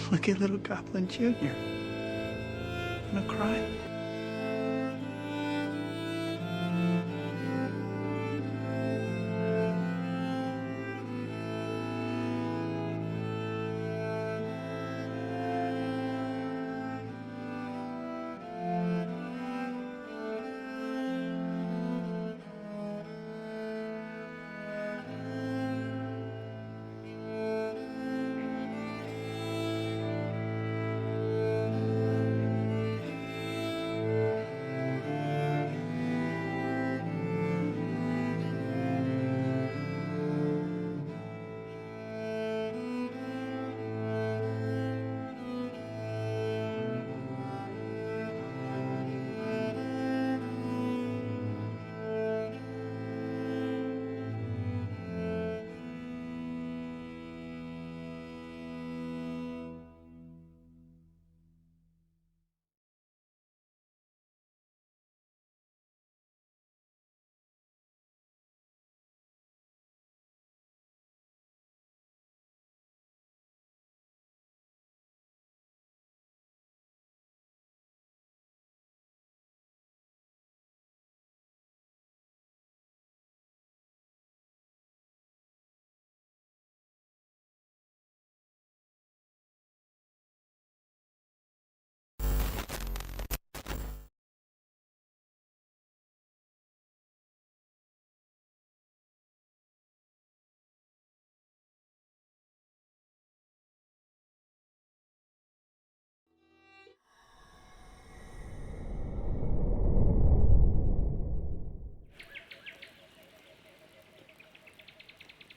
Look at little Goblin Jr. Gonna cry?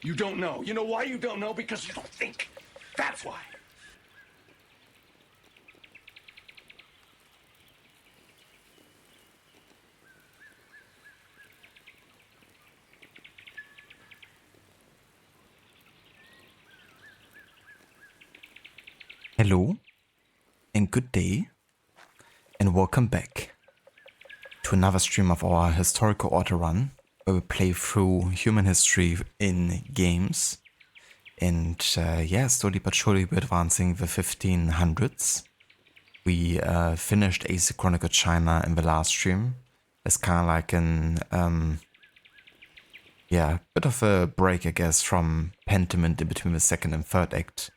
You don't know. You know why you don't know? Because you don't think. That's why. Hello and good day and welcome back to another stream of our historical auto run where we play through human history in games and yeah, slowly but surely we're advancing the 1500s. We finished Ace Chronicle China in the last stream. It's kind of like an yeah, bit of a break I guess from Pentiment in between the second and third act,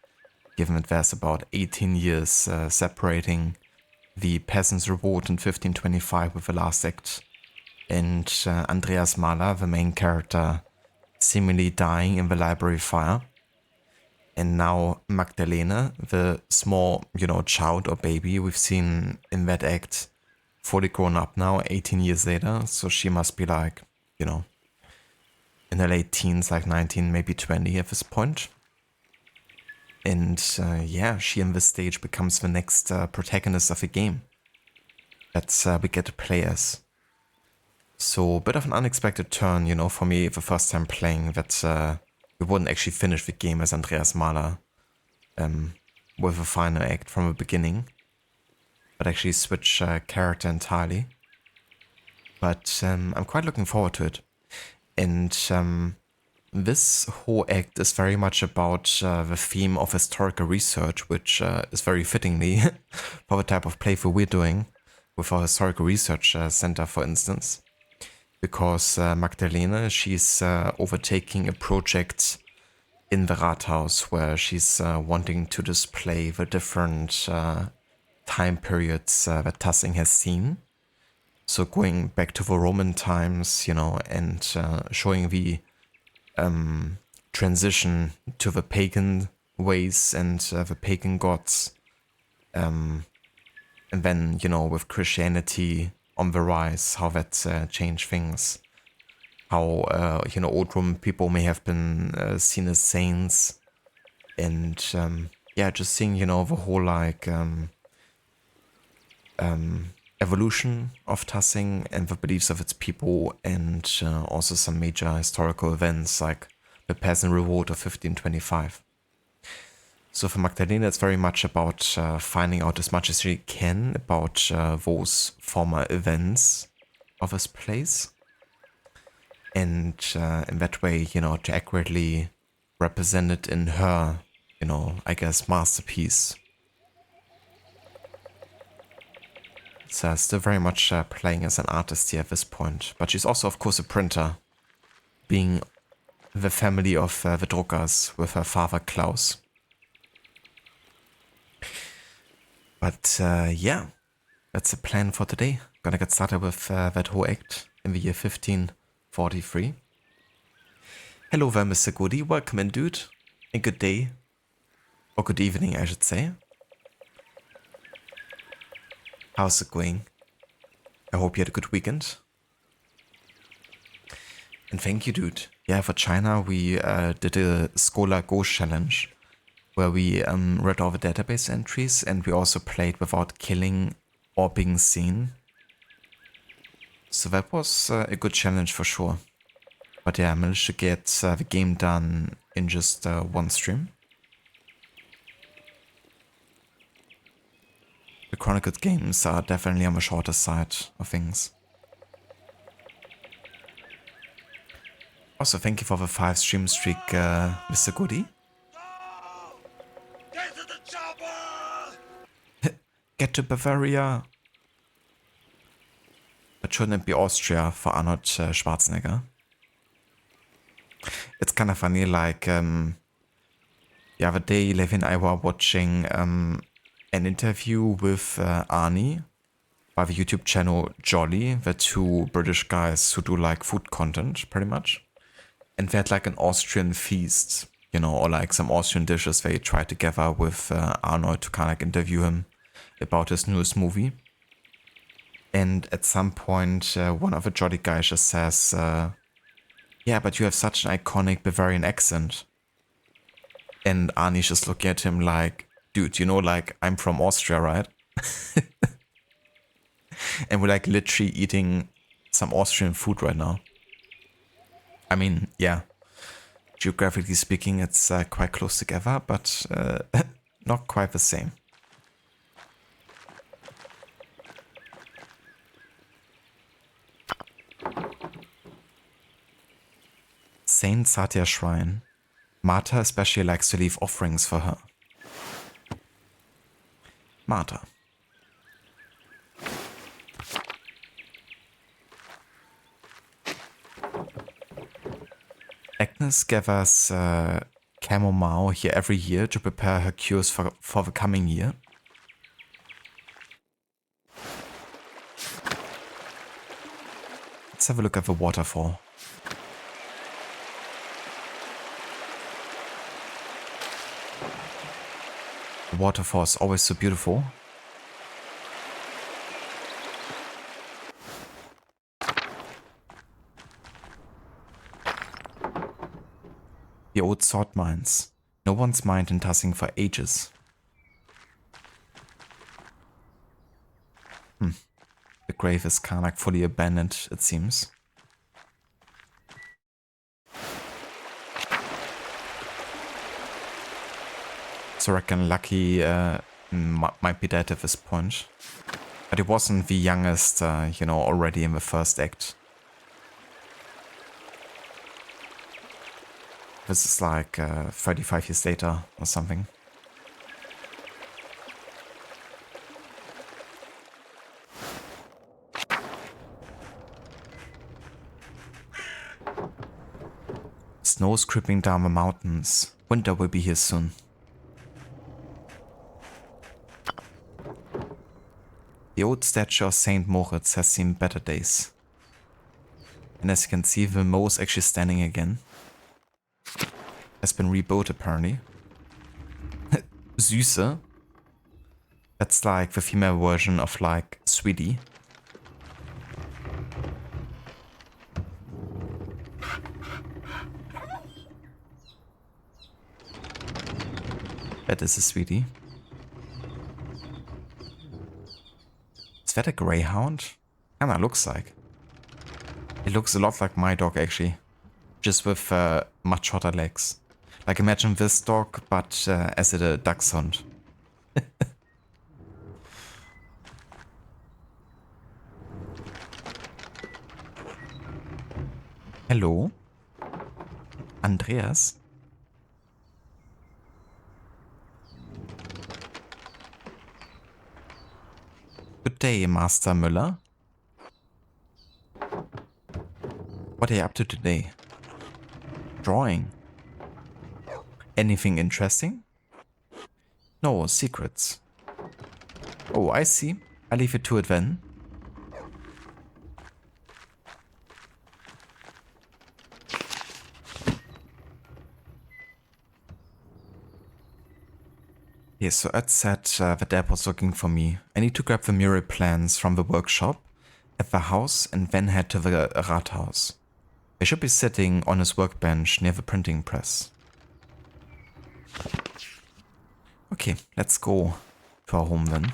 given that there's about 18 years separating the Peasant's Reward in 1525 with the last act, and Andreas Mahler, the main character, seemingly dying in the library fire. And now Magdalene, the small, child or baby we've seen in that act, fully grown up now, 18 years later, so she must be like, in her late teens, like 19, maybe 20 at this point. And yeah, she in this stage becomes the next protagonist of the game that we get to play as. So a bit of an unexpected turn, for me the first time playing that we wouldn't actually finish the game as Andreas Mahler with a final act from the beginning, but actually switch character entirely. But I'm quite looking forward to it. And this whole act is very much about the theme of historical research, which is very fittingly for the type of playthrough we're doing with our historical research center, for instance. Because Magdalene, she's overtaking a project in the Rathaus where she's wanting to display the different time periods that Tassing has seen. So going back to the Roman times, and showing the transition to the pagan ways and the pagan gods. And then, with Christianity on the rise, how that changed things. How, old Roman people may have been seen as saints. And, yeah, just seeing, the whole, like, evolution of Tassing and the beliefs of its people, and also some major historical events like the Peasant Revolt of 1525. So for Magdalena, it's very much about finding out as much as she can about those former events of this place. And in that way, to accurately represent it in her, I guess, masterpiece So still very much playing as an artist here at this point. But she's also, of course, a printer, being the family of the Druckers with her father Klaus. But yeah, that's the plan for today. Gonna get started with that whole act in the year 1543. Hello there, Mr. Goody. Welcome in, dude. A good day. Or good evening, I should say. How's it going? I hope you had a good weekend. And thank you, dude. Yeah, for China, we did a Scholar Go challenge where we read all the database entries and we also played without killing or being seen. So that was a good challenge for sure. But yeah, I managed to get the game done in just one stream. The Chronicled games are definitely on the shorter side of things. Also, thank you for the 5 stream streak, Mr. Goody. Get to the chopper! Get to Bavaria! But shouldn't it be Austria for Arnold Schwarzenegger? It's kind of funny, like, the other day, Levi and I were watching an interview with Arnie by the YouTube channel Jolly, the 2 British guys who do like food content, pretty much. And they had like an Austrian feast, you know, or like some Austrian dishes they tried together with Arnold to kind of like interview him about his newest movie. And at some point, one of the Jolly guys just says, yeah, but you have such an iconic Bavarian accent. And Arnie's just looking at him like, dude, you know, like, I'm from Austria, right? And we're like literally eating some Austrian food right now. I mean, yeah, geographically speaking, it's quite close together, but not quite the same. Saint Satya Shrine. Martha especially likes to leave offerings for her. Martha. Agnes gathers chamomile here every year to prepare her cures for the coming year. Let's have a look at the waterfall. The waterfall is always so beautiful. The old sword mines. No one's mined in Tassing for ages. The grave is kinda like fully abandoned, it seems. So I reckon Lucky might be dead at this point. But he wasn't the youngest, you know, already in the first act. This is like 35 years later or something. Snow's creeping down the mountains. Winter will be here soon. The old statue of Saint Moritz has seen better days. And as you can see, the mow is actually standing again. Has been rebuilt apparently. Süße. That's like the female version of like Sweetie. That is a Sweetie. Is that a greyhound? Kinda looks like. It looks a lot like my dog actually. Just with much shorter legs. Like imagine this dog, but as a dachshund. Hello? Andreas? Good day, Master Müller. What are you up to today? Drawing. Anything interesting? No, secrets. Oh, I see. I leave it to it then. Yes, so Ed said the dad was looking for me. I need to grab the mural plans from the workshop at the house and then head to the Rathaus. They should be sitting on his workbench near the printing press. Okay, let's go to our home then.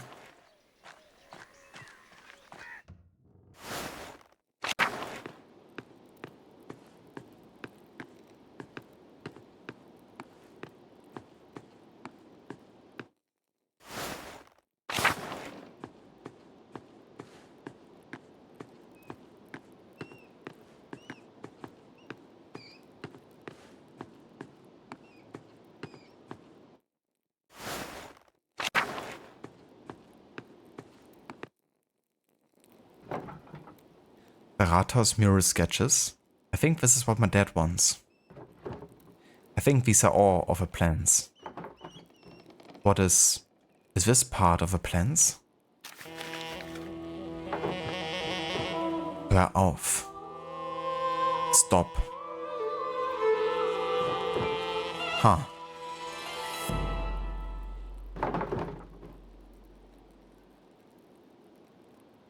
The Rathaus mural sketches. I think this is what my dad wants. I think these are all of the plans. What is this part of the plans? Hör auf. Stop. Huh.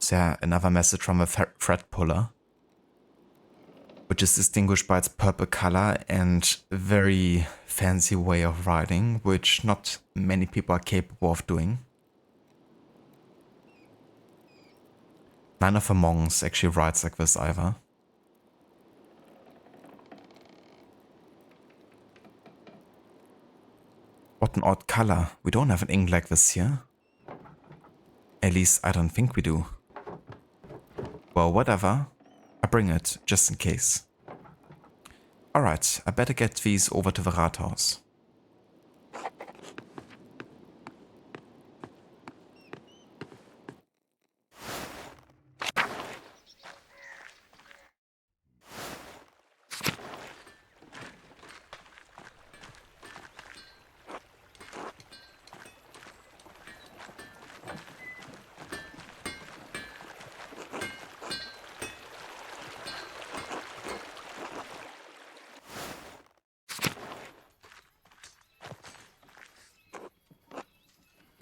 Is there another message from a thread puller? Which is distinguished by its purple color and very fancy way of writing, which not many people are capable of doing. None of the monks actually writes like this either. What an odd color. We don't have an ink like this here. At least I don't think we do. Well, whatever. I bring it, just in case. Alright, I better get these over to the Rathaus.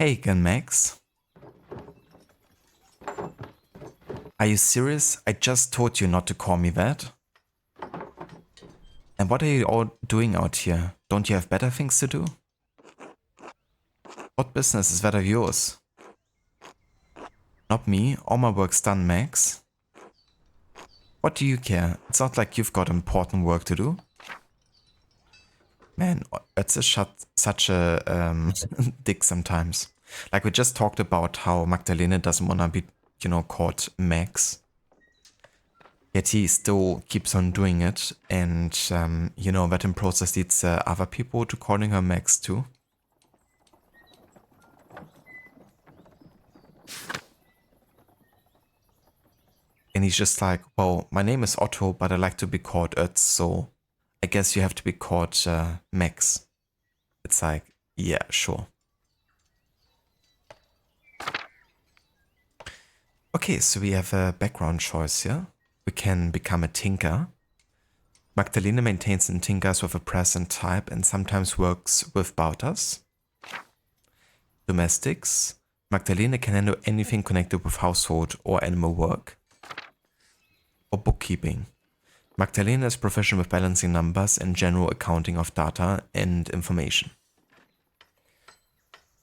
Hey again, Max. Are you serious? I just told you not to call me that. And what are you all doing out here? Don't you have better things to do? What business is that of yours? Not me. All my work's done, Max. What do you care? It's not like you've got important work to do. Man, it's such a dick sometimes. Like we just talked about how Magdalene doesn't want to be, called Max. Yet he still keeps on doing it. And, that in process leads other people to calling her Max too. And he's just like, well, my name is Otto, but I like to be called Ötz, so I guess you have to be called Max. It's like, yeah, sure. Okay, so we have a background choice here. We can become a tinker. Magdalene maintains and tinkers with a present type and sometimes works with Bautas. Domestics. Magdalene can handle anything connected with household or animal work. Or bookkeeping. Magdalene is proficient with balancing numbers and general accounting of data and information.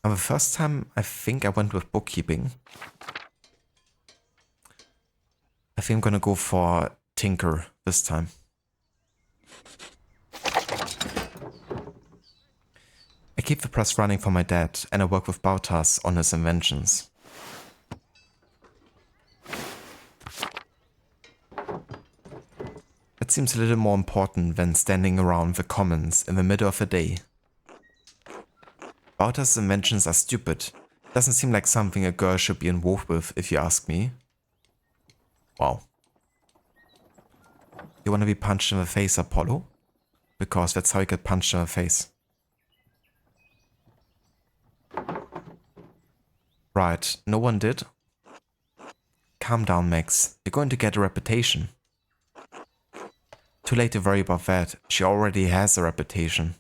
And the first time I think I went with bookkeeping. I think I'm gonna go for Tinker this time. I keep the press running for my dad and I work with Bautas on his inventions. It seems a little more important than standing around the commons in the middle of the day. Bautas' inventions are stupid, Doesn't seem like something a girl should be involved with, if you ask me. Wow. You want to be punched in the face, Apollo? Because that's how you get punched in the face. Right, no one did. Calm down, Max. You're going to get a reputation. Too late to worry about that. She already has a reputation.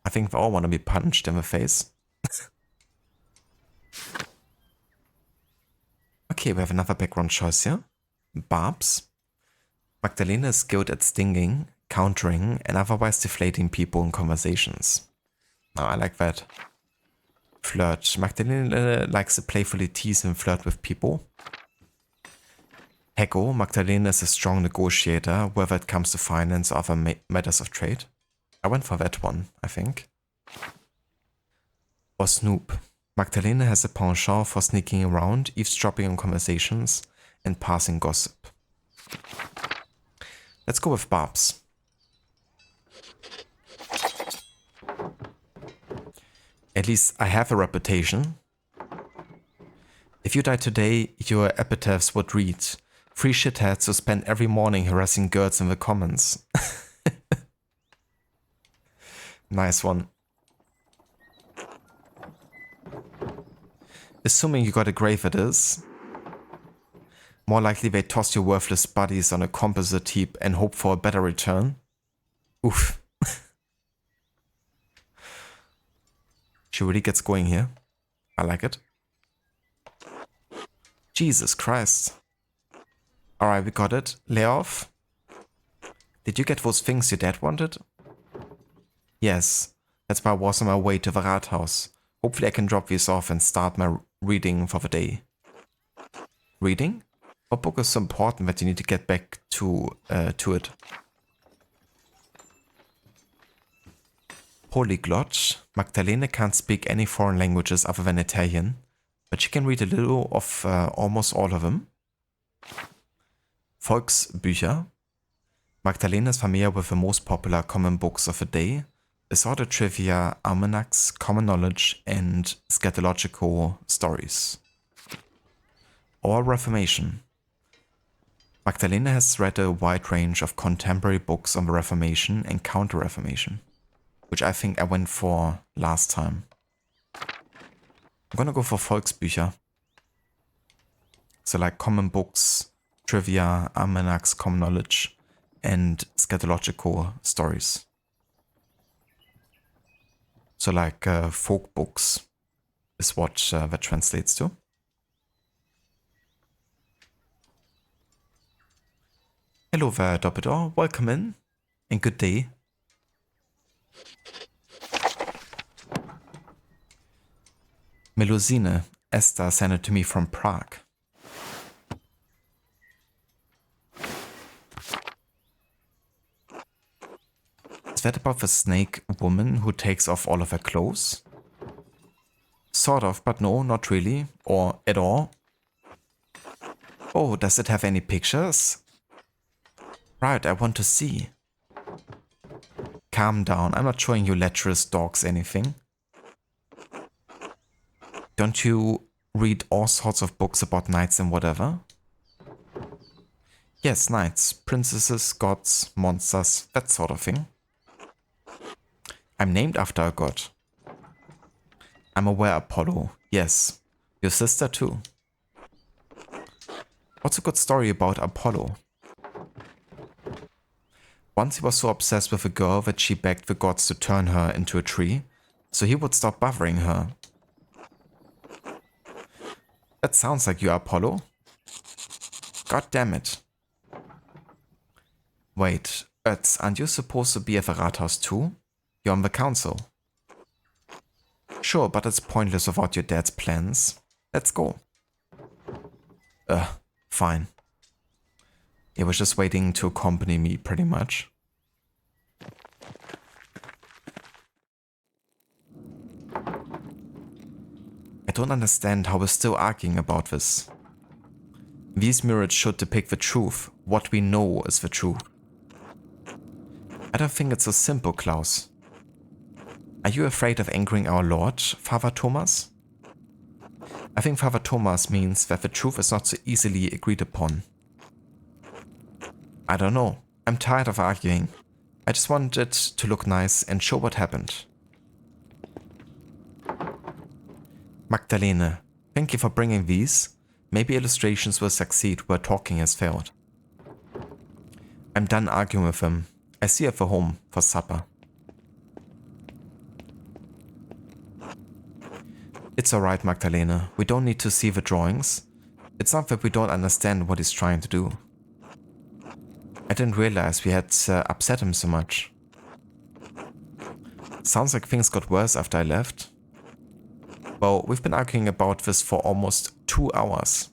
I think we all want to be punched in the face. Okay, we have another background choice here. Barbs. Magdalena is skilled at stinging, countering, and otherwise deflating people in conversations. Oh, I like that. Flirt. Magdalena likes to playfully tease and flirt with people. Hego. Magdalena is a strong negotiator, whether it comes to finance or other matters of trade. I went for that one, I think. Or Snoop. Magdalena has a penchant for sneaking around, eavesdropping on conversations, and passing gossip. Let's go with Barbs. At least I have a reputation. If you died today, your epitaphs would read, "Three shitheads who spend every morning harassing girls in the comments." Nice one. Assuming you got a grave, it is. More likely they toss your worthless bodies on a composite heap and hope for a better return. Oof. She really gets going here. I like it. Jesus Christ. Alright, we got it. Lay off. Did you get those things your dad wanted? Yes. That's why I was on my way to the Rathaus. Hopefully I can drop these off and start my reading for the day. Reading? What book is so important that you need to get back to it? Polyglot. Magdalena can't speak any foreign languages other than Italian, but she can read a little of almost all of them. Volksbücher. Magdalena is familiar with the most popular common books of the day, assorted trivia, almanacs, common knowledge, and scatological stories. Or Reformation. Magdalena has read a wide range of contemporary books on the Reformation and Counter-Reformation, which I think I went for last time. I'm gonna go for Volksbücher. So like common books, trivia, almanacs, common knowledge, and scatological stories. So like folk books is what that translates to. Hello there, Doppelor. Welcome in, and good day. Melusine. Esther sent it to me from Prague. Is that about the snake woman who takes off all of her clothes? Sort of, but no, not really. Or at all. Oh, does it have any pictures? Right, I want to see. Calm down, I'm not showing you lecherous dogs anything. Don't you read all sorts of books about knights and whatever? Yes, knights, princesses, gods, monsters, that sort of thing. I'm named after a god. I'm aware, Apollo. Yes. Your sister too. What's a good story about Apollo? Once he was so obsessed with a girl that she begged the gods to turn her into a tree, so he would stop bothering her. That sounds like you, Apollo. God damn it. Wait, Ötz, aren't you supposed to be at the Rathaus too? You're on the council. Sure, but it's pointless without your dad's plans. Let's go. Fine. He was just waiting to accompany me, pretty much. I don't understand how we're still arguing about this. These mirrors should depict the truth. What we know is the truth. I don't think it's so simple, Klaus. Are you afraid of angering our Lord, Father Thomas? I think Father Thomas means that the truth is not so easily agreed upon. I don't know. I'm tired of arguing. I just wanted it to look nice and show what happened. Magdalene, thank you for bringing these. Maybe illustrations will succeed where talking has failed. I'm done arguing with him. I see you at the home for supper. It's alright, Magdalene. We don't need to see the drawings. It's not that we don't understand what he's trying to do. I didn't realize we had upset him so much. Sounds like things got worse after I left. Well, we've been arguing about this for almost 2 hours.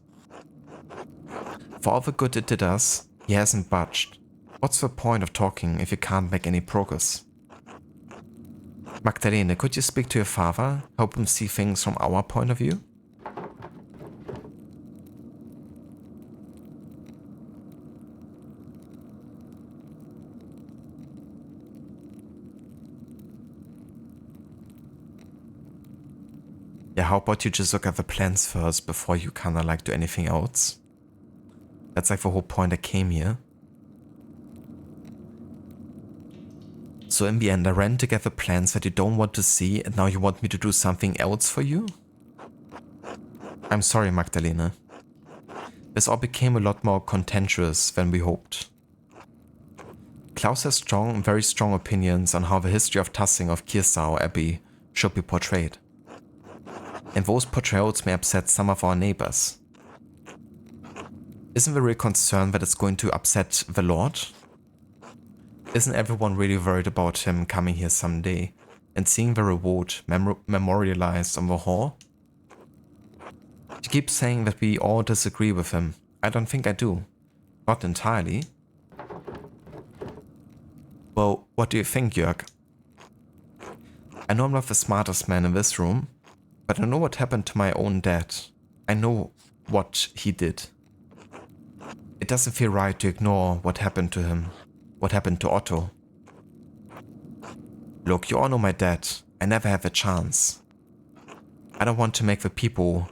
For all the good it did us, he hasn't budged. What's the point of talking if you can't make any progress? Magdalene, could you speak to your father? Help him see things from our point of view? Yeah, how about you just look at the plans first before you kinda like do anything else? That's like the whole point I came here. So in the end, I ran to get the plans that you don't want to see and now you want me to do something else for you? I'm sorry, Magdalene. This all became a lot more contentious than we hoped. Klaus has very strong opinions on how the history of Tassing of Kirsau Abbey should be portrayed. And those portrayals may upset some of our neighbors. Isn't the real concern that it's going to upset the Lord? Isn't everyone really worried about him coming here someday and seeing the reward memorialized on the hall? You keep saying that we all disagree with him. I don't think I do. Not entirely. Well, what do you think, Jörg? I know I'm not the smartest man in this room, but I know what happened to my own dad. I know what he did. It doesn't feel right to ignore what happened to him. What happened to Otto? Look, you all know my dad. I never have a chance. I don't want to make the people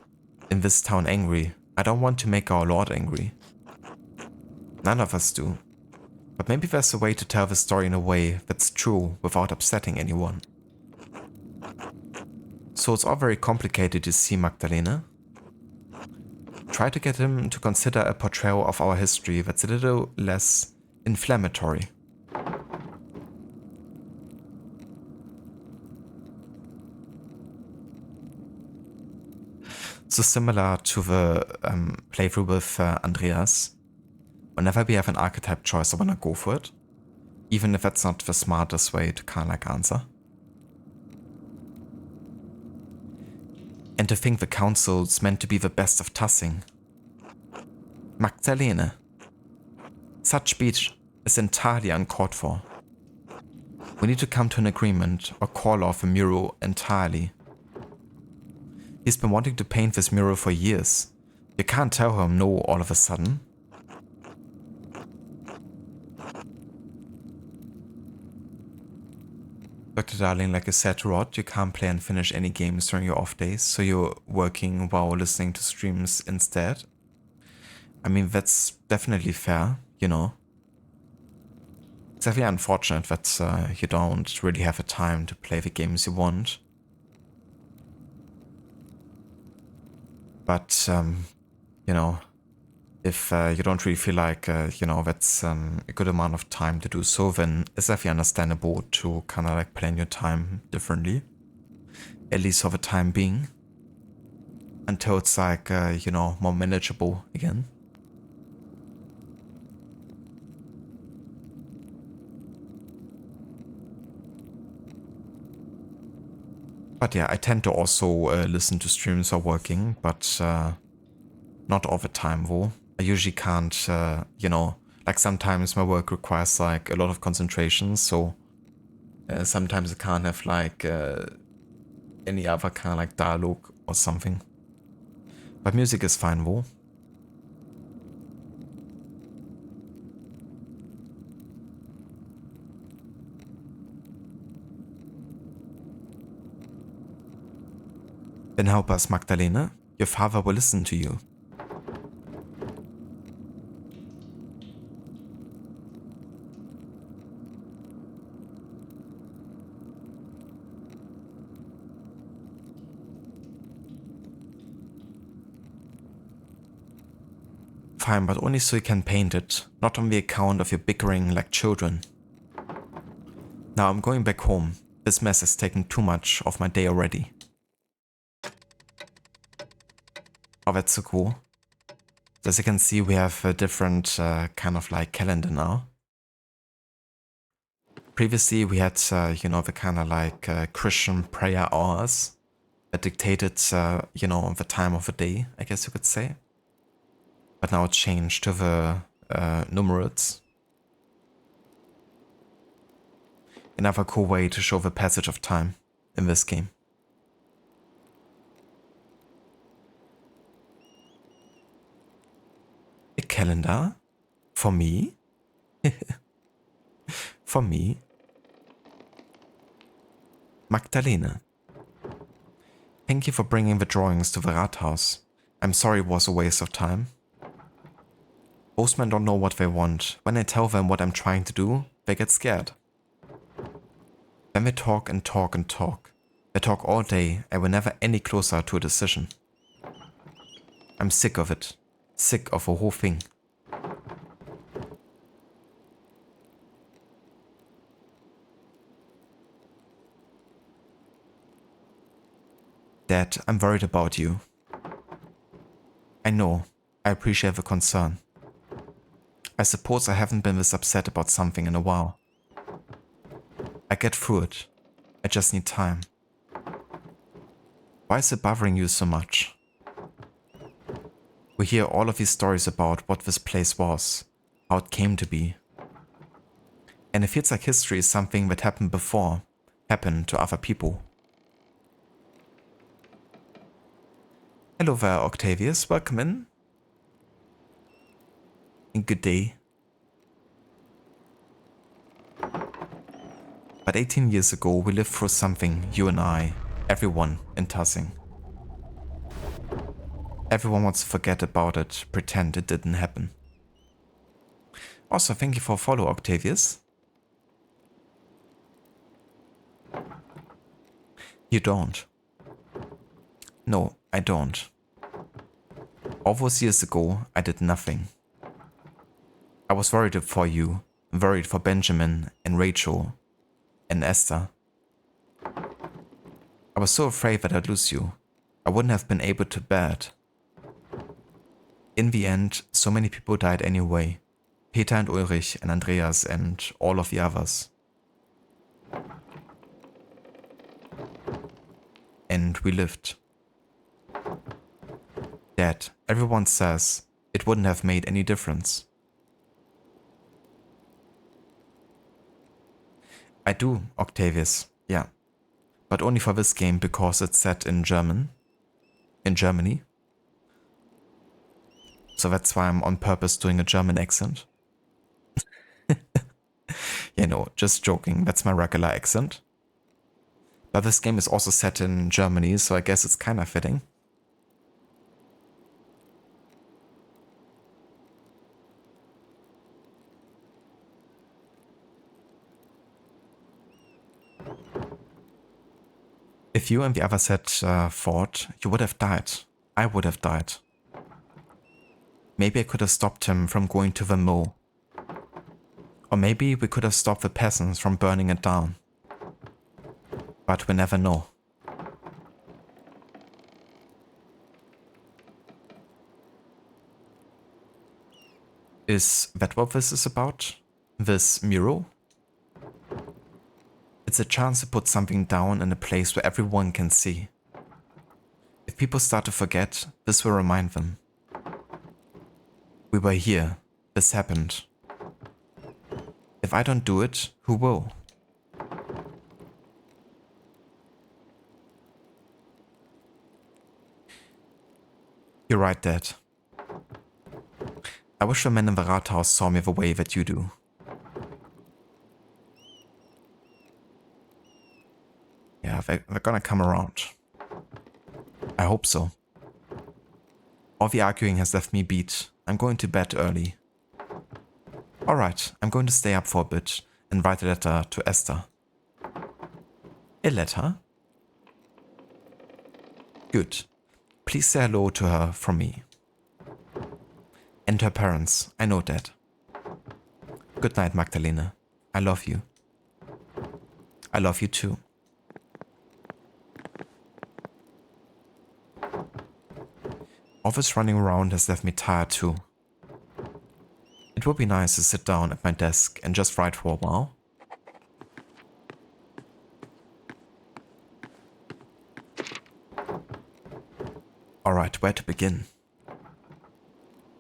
in this town angry. I don't want to make our Lord angry. None of us do. But maybe there's a way to tell the story in a way that's true without upsetting anyone. So it's all very complicated, you see, Magdalene. Try to get him to consider a portrayal of our history that's a little less inflammatory. So similar to the playthrough with Andreas, whenever we have an archetype choice, I wanna go for it. Even if that's not the smartest way to kinda like answer. And to think the council's meant to be the best of Tassing. Magdalene. Such speech is entirely uncalled for. We need to come to an agreement or call off the mural entirely. He's been wanting to paint this mural for years. You can't tell him no all of a sudden. Dr. Darling, like you said, Rod, you can't play and finish any games during your off days, so you're working while listening to streams instead. I mean, that's definitely fair, you know. It's definitely unfortunate that you don't really have the time to play the games you want. But, you know, if you don't really feel like, you know, that's a good amount of time to do so, then it's definitely understandable to kind of like plan your time differently. At least for the time being. Until it's like, you know, more manageable again. But yeah, I tend to also listen to streams while working, but not all the time though. I usually can't, you know, like sometimes my work requires like a lot of concentration, so sometimes I can't have like any other kind of like dialogue or something. But music is fine though. Then help us, Magdalene. Your father will listen to you. Fine, but only so you can paint it, not on the account of your bickering like children. Now I'm going back home. This mess has taken too much of my day already. Oh, that's so cool. As you can see, we have a different kind of like calendar now. Previously, we had, the kind of like Christian prayer hours that dictated, the time of the day, I guess you could say. But now it's changed to the numerals. Another cool way to show the passage of time in this game. A calendar? For me? For me? Magdalene. Thank you for bringing the drawings to the Rathaus. I'm sorry it was a waste of time. Postmen don't know what they want. When I tell them what I'm trying to do, they get scared. Then they talk and talk and talk. They talk all day and we're never any closer to a decision. I'm sick of it. Sick of the whole thing. Dad, I'm worried about you. I know. I appreciate the concern. I suppose I haven't been this upset about something in a while. I get through it. I just need time. Why is it bothering you so much? We hear all of these stories about what this place was, how it came to be. And it feels like history is something that happened before, happened to other people. Hello there, Octavius. Welcome in. And good day. But 18 years ago, we lived through something, you and I, everyone in Tussing. Everyone wants to forget about it, pretend it didn't happen. Also, thank you for follow, Octavius. You don't. No, I don't. All those years ago, I did nothing. I was worried for you, worried for Benjamin and Rachel and Esther. I was so afraid that I'd lose you. I wouldn't have been able to bear it. In the end, so many people died anyway. Peter and Ulrich and Andreas and all of the others. And we lived. Dad, everyone says it wouldn't have made any difference. I do, Octavius, yeah. But only for this game because it's set in German. In Germany. So that's why I'm on purpose doing a German accent. Yeah, no, just joking, that's my regular accent. But this game is also set in Germany, so I guess it's kinda fitting. If you and the others had fought, you would have died. I would have died. Maybe I could have stopped him from going to the mill. Or maybe we could have stopped the peasants from burning it down. But we never know. Is that what this is about? This mural? It's a chance to put something down in a place where everyone can see. If people start to forget, this will remind them. We were here. This happened. If I don't do it, who will? You're right, Dad. I wish the men in the Rathaus saw me the way that you do. Yeah, they're gonna come around. I hope so. All the arguing has left me beat. I'm going to bed early. Alright, I'm going to stay up for a bit and write a letter to Esther. A letter? Good. Please say hello to her from me. And her parents, I know that. Good night, Magdalene. I love you. I love you too. All this running around has left me tired too. It would be nice to sit down at my desk and just write for a while. Alright, where to begin?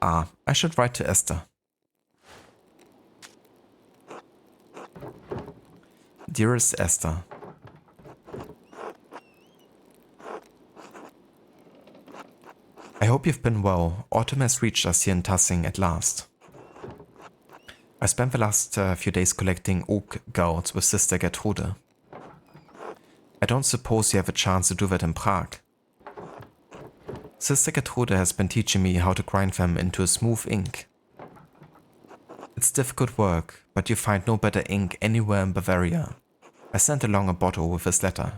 I should write to Esther. Dearest Esther, I hope you've been well. Autumn has reached us here in Tassing at last. I spent the last few days collecting oak gouts with Sister Gertrude. I don't suppose you have a chance to do that in Prague. Sister Gertrude has been teaching me how to grind them into a smooth ink. It's difficult work, but you find no better ink anywhere in Bavaria. I sent along a bottle with this letter.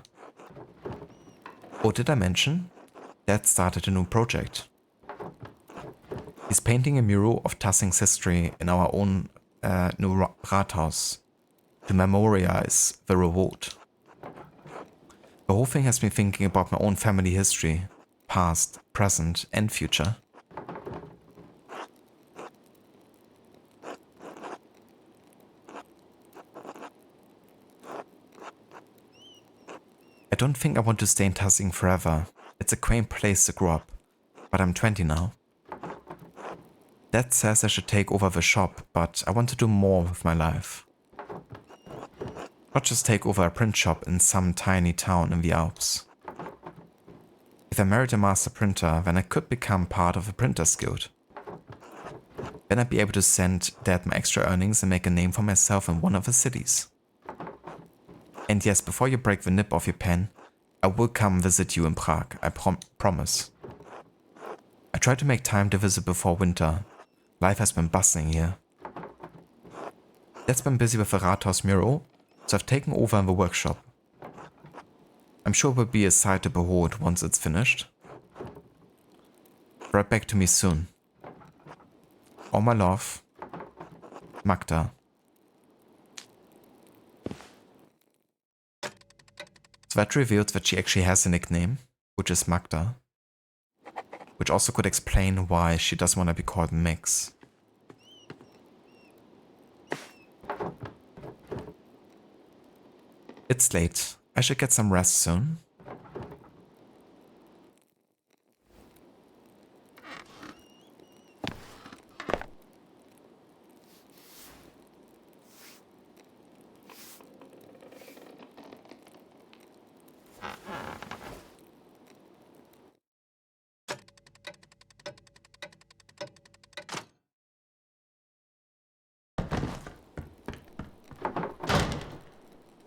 Oh, did I mention? Dad started a new project. He's painting a mural of Tassing's history in our own new Rathaus to memorialize the revolt. The whole thing has me thinking about my own family history, past, present and future. I don't think I want to stay in Tassing forever. It's a quaint place to grow up, but I'm 20 now. Dad says I should take over the shop, but I want to do more with my life. Not just take over a print shop in some tiny town in the Alps. If I married a master printer, then I could become part of a printers guild. Then I'd be able to send Dad my extra earnings and make a name for myself in one of the cities. And yes, before you break the nib off your pen, I will come visit you in Prague, I promise. I try to make time to visit before winter. Life has been bustling here. Dad's been busy with the Rathaus mural, so I've taken over in the workshop. I'm sure it will be a sight to behold once it's finished. Write back to me soon. All my love, Magda. So that revealed that she actually has a nickname, which is Magda. Which also could explain why she doesn't want to be called Mix. It's late. I should get some rest soon.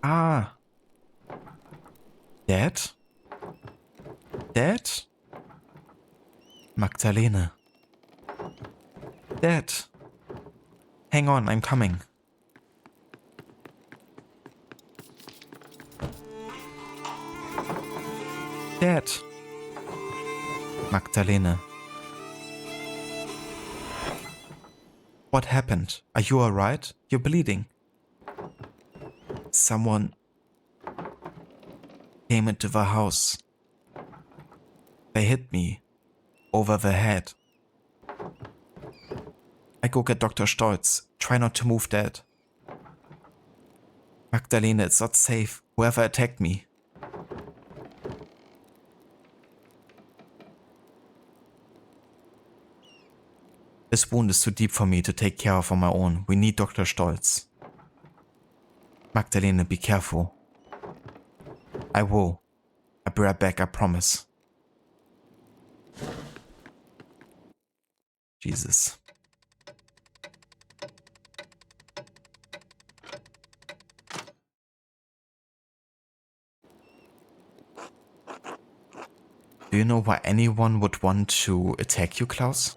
Ah. Dad? Dad? Magdalene. Dad. Hang on, I'm coming. Dad. Magdalene. What happened? Are you alright? You're bleeding. Someone came into the house. They hit me over the head. I go get Dr. Stolz. Try not to move, Dad. Magdalene, it's not safe. Whoever attacked me. This wound is too deep for me to take care of on my own. We need Dr. Stolz. Magdalene, be careful. I will. I'll be right back, I promise. Jesus. Do you know why anyone would want to attack you, Klaus?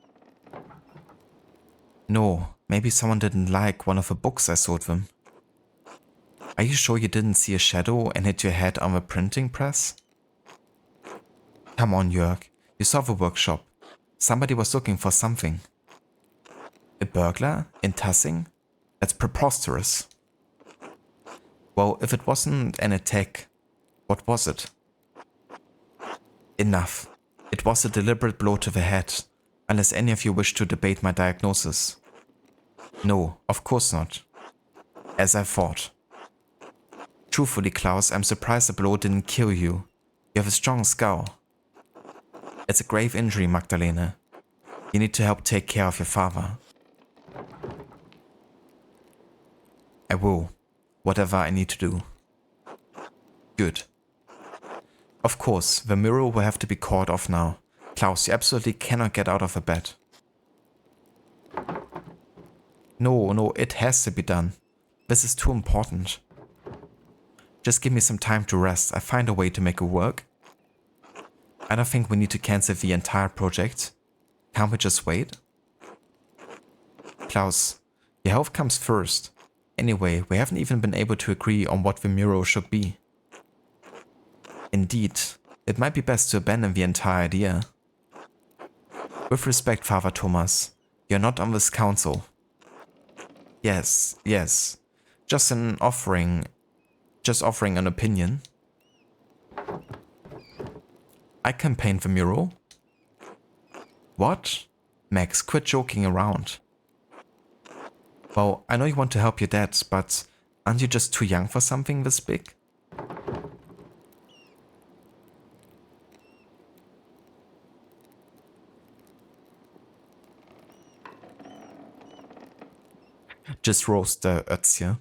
No, maybe someone didn't like one of the books I sold them. Are you sure you didn't see a shadow and hit your head on the printing press? Come on, Jörg. You saw the workshop. Somebody was looking for something. A burglar in Tassing? That's preposterous. Well, if it wasn't an attack, what was it? Enough. It was a deliberate blow to the head, unless any of you wish to debate my diagnosis. No, of course not. As I thought. Truthfully, Klaus, I'm surprised the blow didn't kill you. You have a strong skull. It's a grave injury, Magdalene. You need to help take care of your father. I will. Whatever I need to do. Good. Of course, the mirror will have to be caught off now. Klaus, you absolutely cannot get out of the bed. No, it has to be done. This is too important. Just give me some time to rest. I find a way to make it work. I don't think we need to cancel the entire project. Can't we just wait? Klaus, your health comes first. Anyway, we haven't even been able to agree on what the mirror should be. Indeed, it might be best to abandon the entire idea. With respect, Father Thomas, you're not on this council. Yes. Just offering an opinion. I campaigned the mural. What? Max, quit joking around. Well, I know you want to help your dad, but aren't you just too young for something this big? Just roast the Ötzia.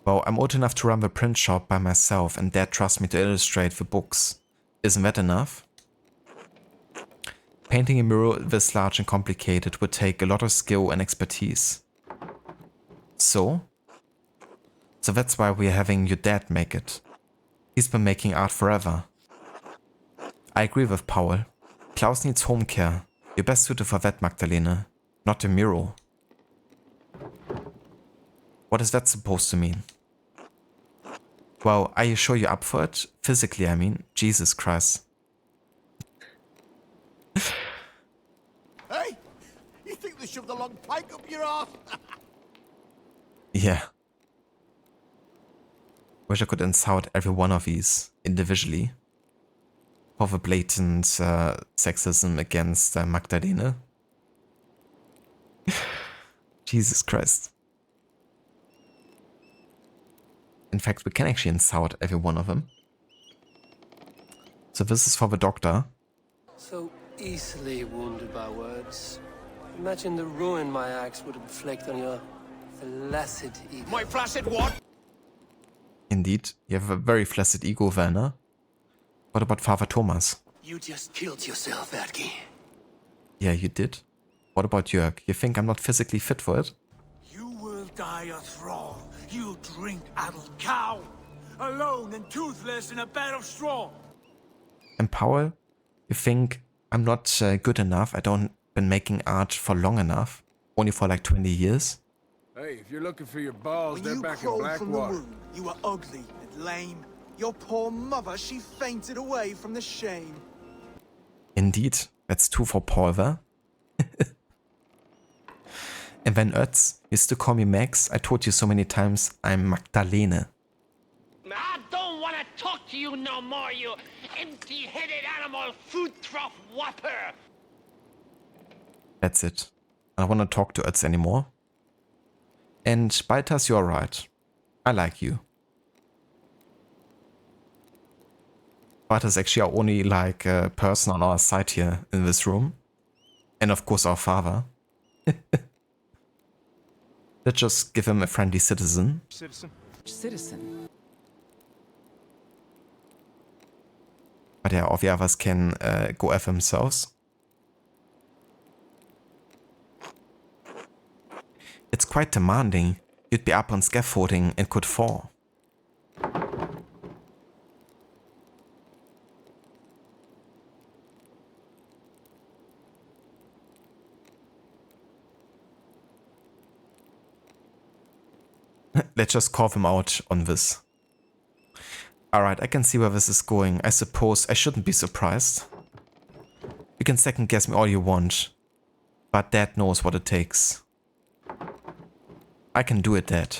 Well, I'm old enough to run the print shop by myself and Dad trusts me to illustrate the books. Isn't that enough? Painting a mural this large and complicated would take a lot of skill and expertise. So that's why we're having your dad make it. He's been making art forever. I agree with Paul. Klaus needs home care. You're best suited for that, Magdalene. Not a mural. What is that supposed to mean? Well, are you sure you're up for it? Physically, I mean. Jesus Christ. Hey! You think they shoved a long pike up your ass? Yeah. Wish I could insult every one of these individually. For the blatant sexism against Magdalene. Jesus Christ. In fact, we can actually insult every one of them. So this is for the doctor. So easily wounded by words. Imagine the ruin my axe would inflict on your flaccid ego. My flaccid what? Indeed, you have a very flaccid ego, Werner. What about Father Thomas? You just killed yourself, Adky. Yeah, you did. What about Jörg? You think I'm not physically fit for it? You will die a thrall. You drink-addled cow. Alone and toothless in a bed of straw. And Paul, you think I'm not good enough? I don't been making art for long enough? Only for like 20 years? Hey, if you're looking for your balls, When they're you back in crawled from the Blackwater. womb, you were ugly and lame. Your poor mother, she fainted away from the shame. Indeed, that's two for Paul, there. And when Ötz used to call me Max, I told you so many times I'm Magdalene. I don't want to talk to you no more, you empty-headed animal food trough whopper. That's it. I don't want to talk to Ötz anymore. And Baltas, you're right. I like you. Baltas actually our only like person on our side here in this room. And of course our father. Let's just give him a friendly citizen. Citizen. But yeah, all the others can go F themselves. It's quite demanding. You'd be up on scaffolding and could fall. Let's just carve him out on this. Alright, I can see where this is going. I suppose I shouldn't be surprised. You can second guess me all you want, but Dad knows what it takes. I can do it, Dad.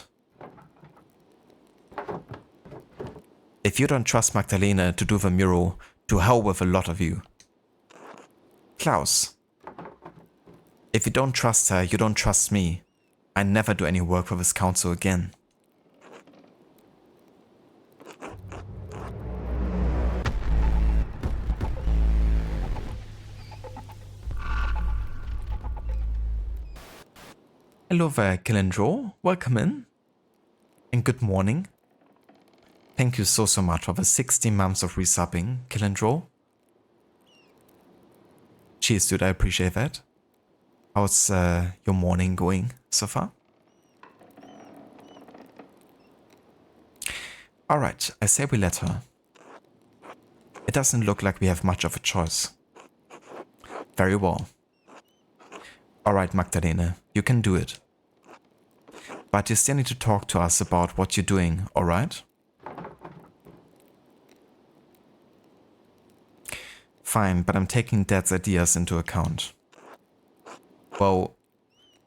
If you don't trust Magdalena to do the mural, to hell with a lot of you. Klaus. If you don't trust her, you don't trust me. I never do any work for this council again. Hello there, Kilindro. Welcome in. And good morning. Thank you so much for the 16 months of resubbing, Kilindro. Cheers, dude. I appreciate that. How's your morning going so far? Alright, I say we let her. It doesn't look like we have much of a choice. Very well. Alright, Magdalena, you can do it. But you still need to talk to us about what you're doing, alright? Fine, but I'm taking Dad's ideas into account. Well,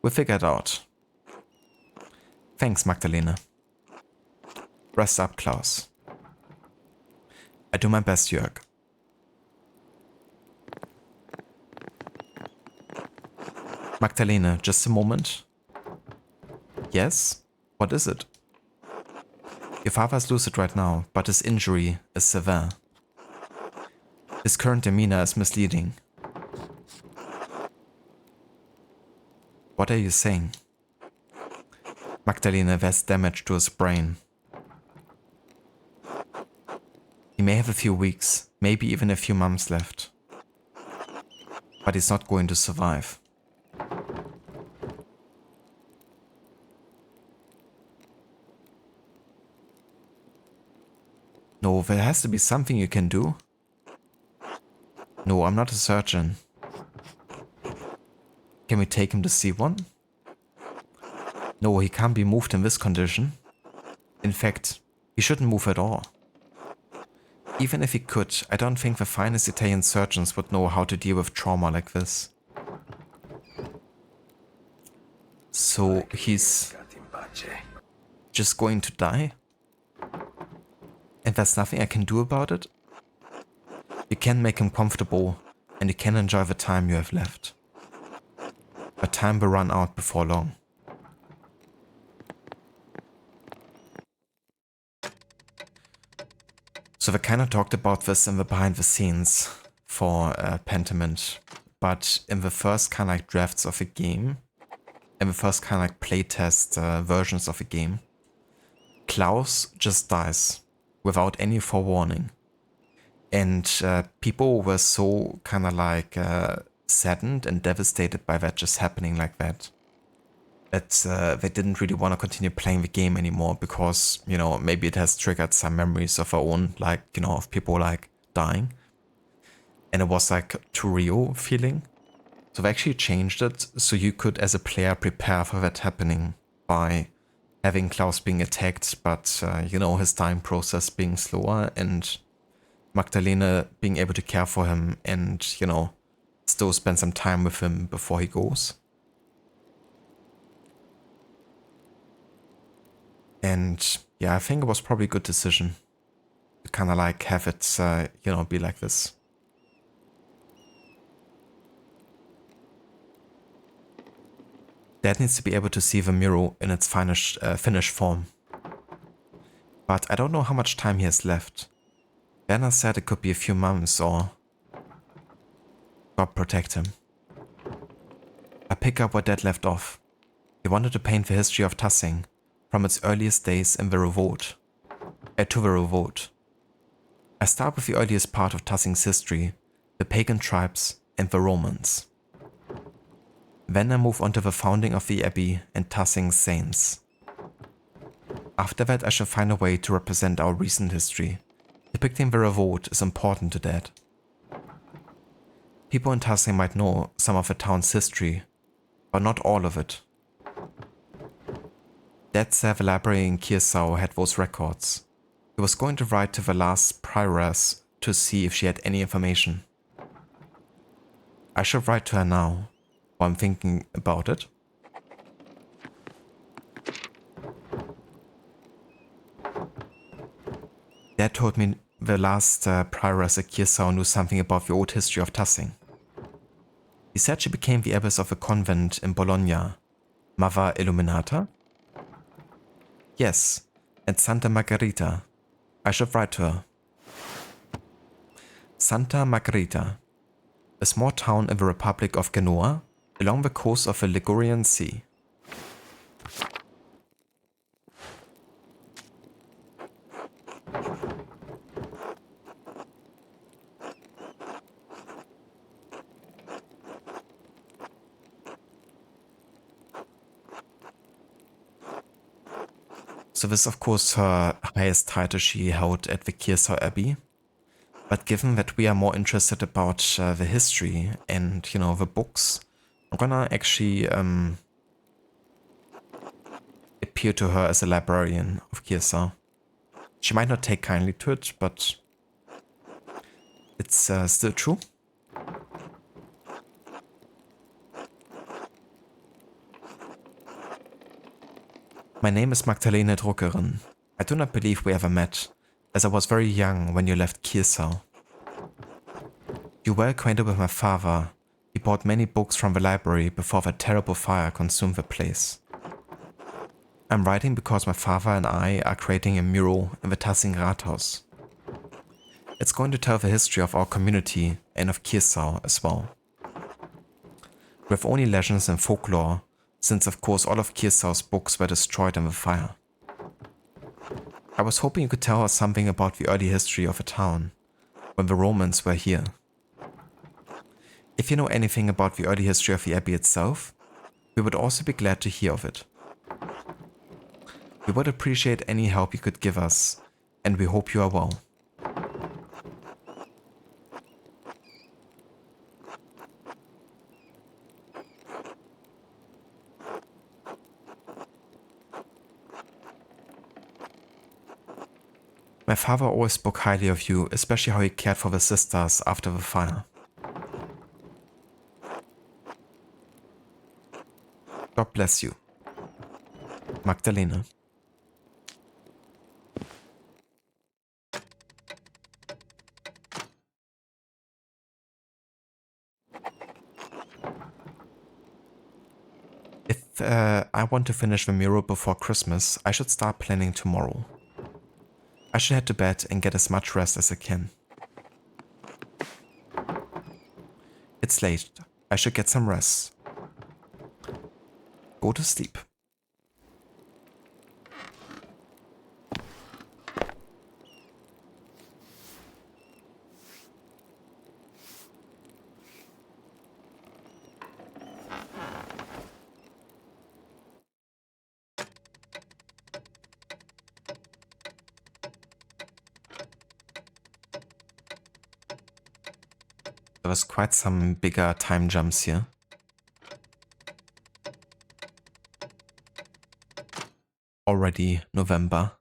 we'll figure it out. Thanks, Magdalena. Rest up, Klaus. I do my best, Jörg. Magdalena, just a moment. Yes? What is it? Your father's lucid right now, but his injury is severe. His current demeanor is misleading. What are you saying? Magdalena, there's damage to his brain. He may have a few weeks, maybe even a few months left. But he's not going to survive. No, there has to be something you can do. No, I'm not a surgeon. Can we take him to see one? No, he can't be moved in this condition. In fact, he shouldn't move at all. Even if he could, I don't think the finest Italian surgeons would know how to deal with trauma like this. So he's just going to die? And there's nothing I can do about it? You can make him comfortable and you can enjoy the time you have left. But time will run out before long. So we kind of talked about this in the behind the scenes for Pentiment, but in the first kind of like drafts of a game, in the first kind of like playtest versions of a game, Klaus just dies without any forewarning. And people were so kind of like saddened and devastated by that just happening like that, that they didn't really want to continue playing the game anymore because, you know, maybe it has triggered some memories of our own, like, you know, of people like dying. And it was like too real feeling. So they actually changed it so you could, as a player, prepare for that happening by having Klaus being attacked, but, you know, his dying process being slower and Magdalena being able to care for him and, you know, still spend some time with him before he goes. And yeah, I think it was probably a good decision to kind of like have it, you know, be like this. Dad needs to be able to see the mural in its finished form. But I don't know how much time he has left. Werner said it could be a few months or... God protect him. I pick up where Dad left off. He wanted to paint the history of Tassing from its earliest days in the revolt. To the revolt. I start with the earliest part of Tassing's history, the pagan tribes and the Romans. Then I move on to the founding of the abbey and Tassing's saints. After that I shall find a way to represent our recent history. Depicting the revolt is important to Dad. People in Tassing might know some of the town's history, but not all of it. Dad said the library in Kirsau had those records. He was going to write to the last prioress to see if she had any information. I should write to her now, while I'm thinking about it. Dad told me the last prioress at Kirsau knew something about the old history of Tassing. He said she became the abbess of a convent in Bologna. Mother Illuminata? Yes, and Santa Margherita. I should write to her. Santa Margherita, a small town in the Republic of Genoa, along the coast of the Ligurian Sea. So this is of course her highest title she held at the Kirsau Abbey. But given that we are more interested about the history and, you know, the books, I'm gonna actually appeal to her as a librarian of Kirsau. She might not take kindly to it, but it's still true. My name is Magdalene Druckerin. I do not believe we ever met, as I was very young when you left Kirsau. You were acquainted with my father. He bought many books from the library before the terrible fire consumed the place. I'm writing because my father and I are creating a mural in the Tassing Rathaus. It's going to tell the history of our community and of Kirsau as well. We have only legends and folklore, since of course all of Kirsau's books were destroyed in the fire. I was hoping you could tell us something about the early history of the town, when the Romans were here. If you know anything about the early history of the abbey itself, we would also be glad to hear of it. We would appreciate any help you could give us, and we hope you are well. My father always spoke highly of you, especially how he cared for the sisters after the fire. God bless you. Magdalene. If I want to finish the mural before Christmas, I should start planning tomorrow. I should head to bed and get as much rest as I can. It's late. I should get some rest. Go to sleep. There was quite some bigger time jumps here. Already November.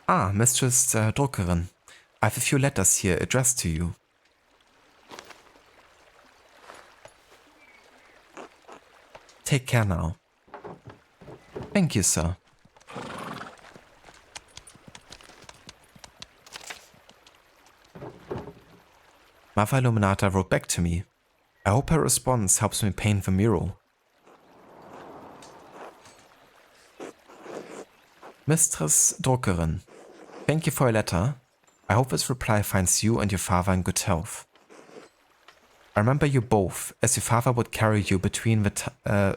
Ah, Mistress Druckerin. I have a few letters here addressed to you. Take care now. Thank you, sir. Mother Illuminata wrote back to me. I hope her response helps me paint the mural. Mistress Druckerin, thank you for your letter. I hope this reply finds you and your father in good health. I remember you both, as your father would carry you between the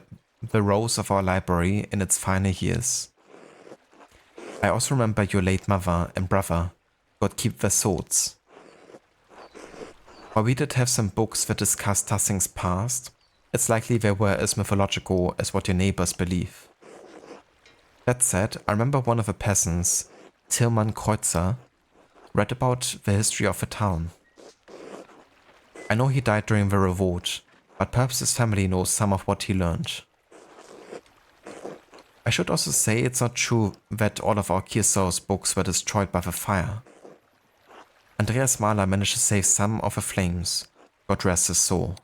rows of our library in its final years. I also remember your late mother and brother, God keep their souls. While we did have some books that discuss Tassing's past, it's likely they were as mythological as what your neighbors believe. That said, I remember one of the peasants, Tilman Kreuzer, read about the history of the town. I know he died during the revolt, but perhaps his family knows some of what he learned. I should also say it's not true that all of our Kiersau's books were destroyed by the fire. Andreas Mahler managed to save some of the flames, God rest his soul.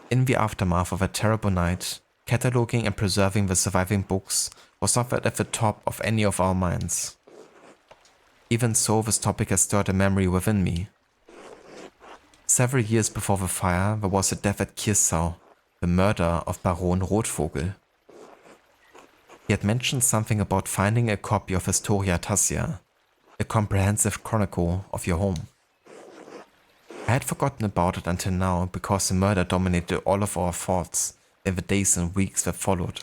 In the aftermath of a terrible night, cataloging and preserving the surviving books was not at the top of any of our minds. Even so, this topic has stirred a memory within me. Several years before the fire, there was a death at Kiersau, the murder of Baron Rotvogel. He had mentioned something about finding a copy of Historia Tassia, a comprehensive chronicle of your home. I had forgotten about it until now because the murder dominated all of our thoughts in the days and weeks that followed.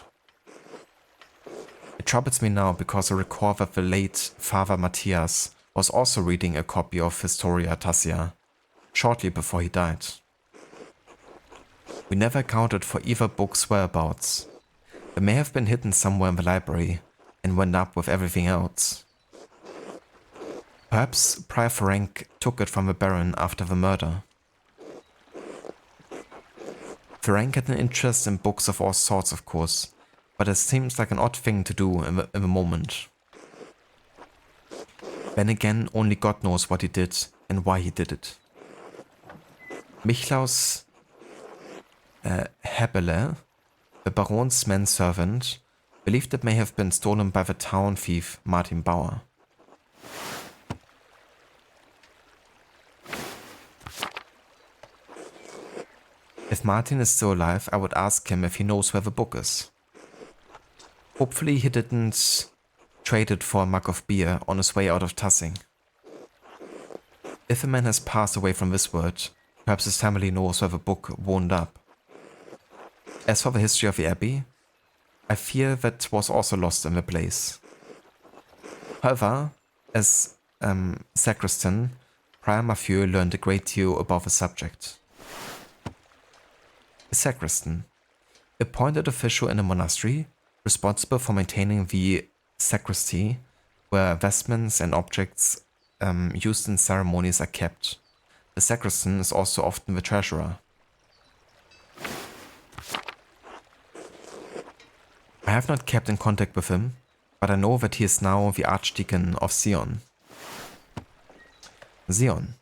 It troubles me now because I recall that the late Father Matthias was also reading a copy of Historia Tassia shortly before he died. We never accounted for either book's whereabouts. They may have been hidden somewhere in the library and went up with everything else. Perhaps Prior Ferenc took it from the Baron after the murder. Ferenc had an interest in books of all sorts, of course, but it seems like an odd thing to do in the moment. Then again, only God knows what he did and why he did it. Michlaus Hebele, the Baron's manservant, believed it may have been stolen by the town thief Martin Bauer. If Martin is still alive, I would ask him if he knows where the book is. Hopefully he didn't trade it for a mug of beer on his way out of Tassing. If a man has passed away from this world, perhaps his family knows where the book wound up. As for the history of the abbey, I fear that was also lost in the place. However, as sacristan, Prior Mathieu learned a great deal about the subject. A sacristan, appointed official in a monastery, responsible for maintaining the sacristy, where vestments and objects used in ceremonies are kept. The sacristan is also often the treasurer. I have not kept in contact with him, but I know that he is now the Archdeacon of Sion. Sion.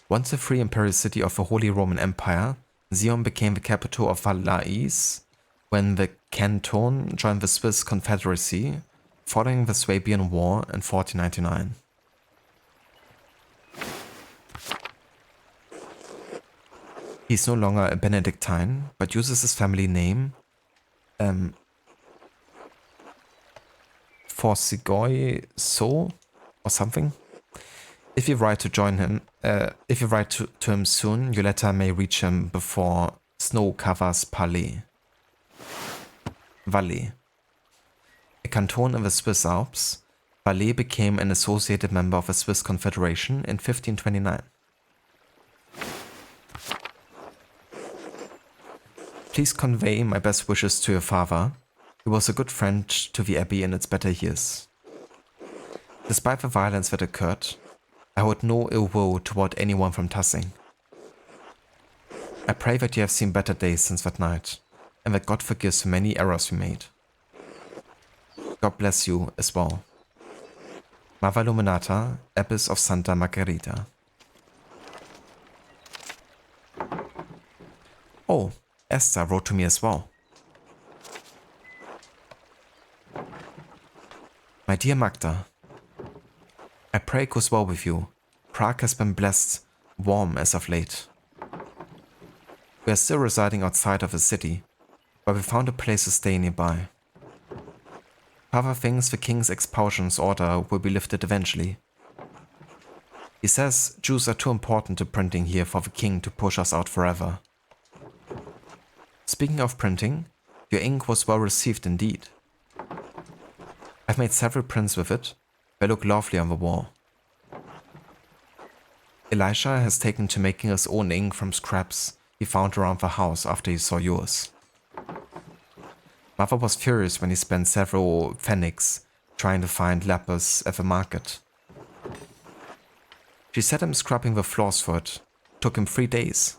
Once a free imperial city of the Holy Roman Empire, Sion became the capital of Valais when the canton joined the Swiss Confederacy following the Swabian War in 1499. He is no longer a Benedictine, but uses his family name Forsigoi So or something. If you write to join him, if you write to him soon, your letter may reach him before snow covers Palais. Valais. A canton in the Swiss Alps, Valais became an associated member of the Swiss Confederation in 1529. Please convey my best wishes to your father. He was a good friend to the abbey in its better years. Despite the violence that occurred, I hold no ill will toward anyone from Tassing. I pray that you have seen better days since that night, and that God forgives the many errors we made. God bless you as well. Mava Luminata, Abbess of Santa Margherita. Oh, Esther wrote to me as well. My dear Magda, I pray it goes well with you. Prague has been blessed, warm as of late. We are still residing outside of the city, but we found a place to stay nearby. Father thinks the king's expulsions order will be lifted eventually. He says Jews are too important to printing here for the king to push us out forever. Speaking of printing, your ink was well received indeed. I've made several prints with it. They look lovely on the wall. Elisha has taken to making his own ink from scraps he found around the house after he saw yours. Mother was furious when he spent several pfennigs trying to find lapis at the market. She set him scrubbing the floors for it. Took him 3 days.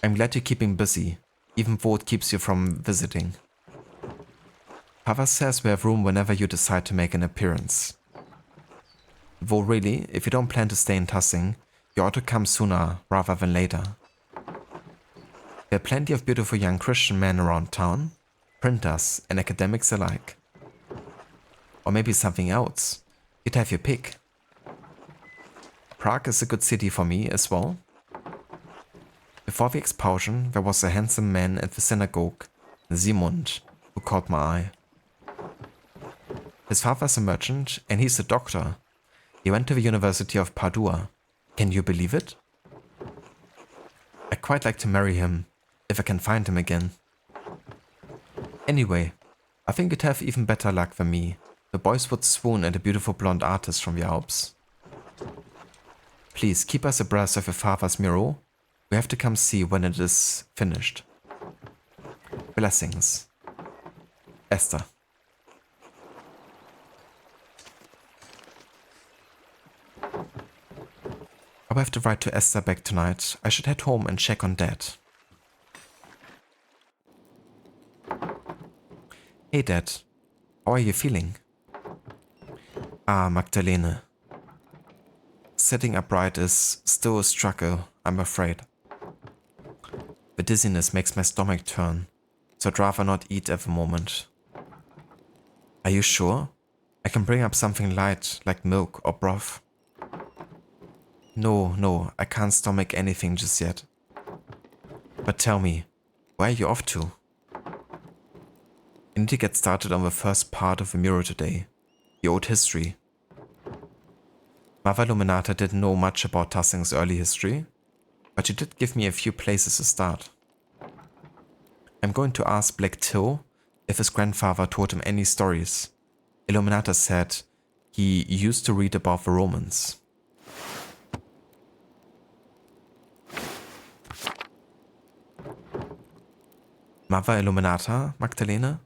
I'm glad you're keeping busy. even though it keeps you from visiting. Pava says we have room whenever you decide to make an appearance. Though really, if you don't plan to stay in Tussing, you ought to come sooner rather than later. There are plenty of beautiful young Christian men around town, printers and academics alike. Or maybe something else. You'd have your pick. Prague is a good city for me as well. Before the explosion, there was a handsome man at the synagogue, Simond, who caught my eye. His father's a merchant and he's a doctor. He went to the University of Padua. Can you believe it? I'd quite like to marry him, if I can find him again. Anyway, I think you'd have even better luck than me. The boys would swoon at a beautiful blonde artist from the Alps. Please keep us abreast of your father's mural. We have to come see when it is finished. Blessings. Esther. I will have to write to Esther back tonight. I should head home and check on Dad. Hey Dad, how are you feeling? Ah, Magdalene. Sitting upright is still a struggle, I'm afraid. The dizziness makes my stomach turn, so I'd rather not eat at the moment. Are you sure? I can bring up something light, like milk or broth. No, I can't stomach anything just yet. But tell me, where are you off to? I need to get started on the first part of the mural today, the old history. Mother Luminata didn't know much about Tussing's early history, but she did give me a few places to start. I'm going to ask Black Till if his grandfather told him any stories. Illuminata said he used to read about the Romans. Mother Illuminata, Magdalene?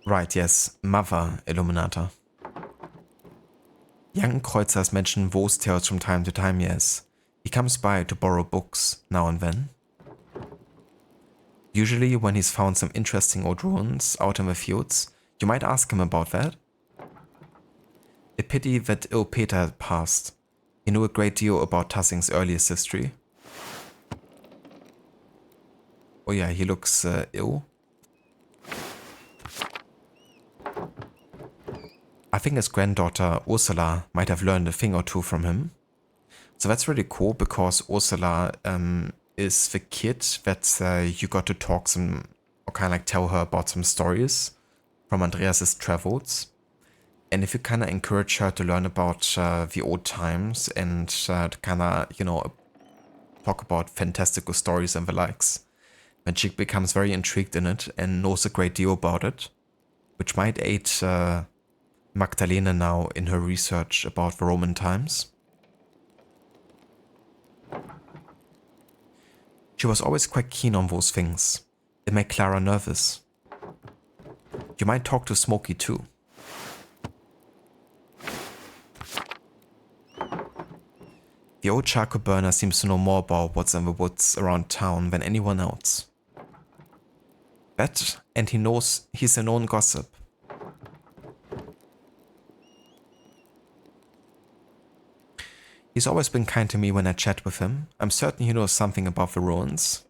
Right, yes, Mother Illuminata. Young Kreuzers mention those tales from time to time, yes. He comes by to borrow books now and then. Usually when he's found some interesting old ruins out in the fields, you might ask him about that. A pity that ill Peter had passed. He knew a great deal about Tussing's earliest history. Oh yeah, he looks ill. I think his granddaughter Ursula might have learned a thing or two from him. So that's really cool because Ursula is the kid that you got to talk some, or kind of like tell her about some stories from Andreas's travels. And if you kind of encourage her to learn about the old times and to kind of, talk about fantastical stories and the likes, then she becomes very intrigued in it and knows a great deal about it, which might aid Magdalene now in her research about the Roman times. She was always quite keen on those things. It made Clara nervous. You might talk to Smokey too. The old charcoal burner seems to know more about what's in the woods around town than anyone else. That, and he knows he's a known gossip. He's always been kind to me when I chat with him. I'm certain he knows something about the ruins.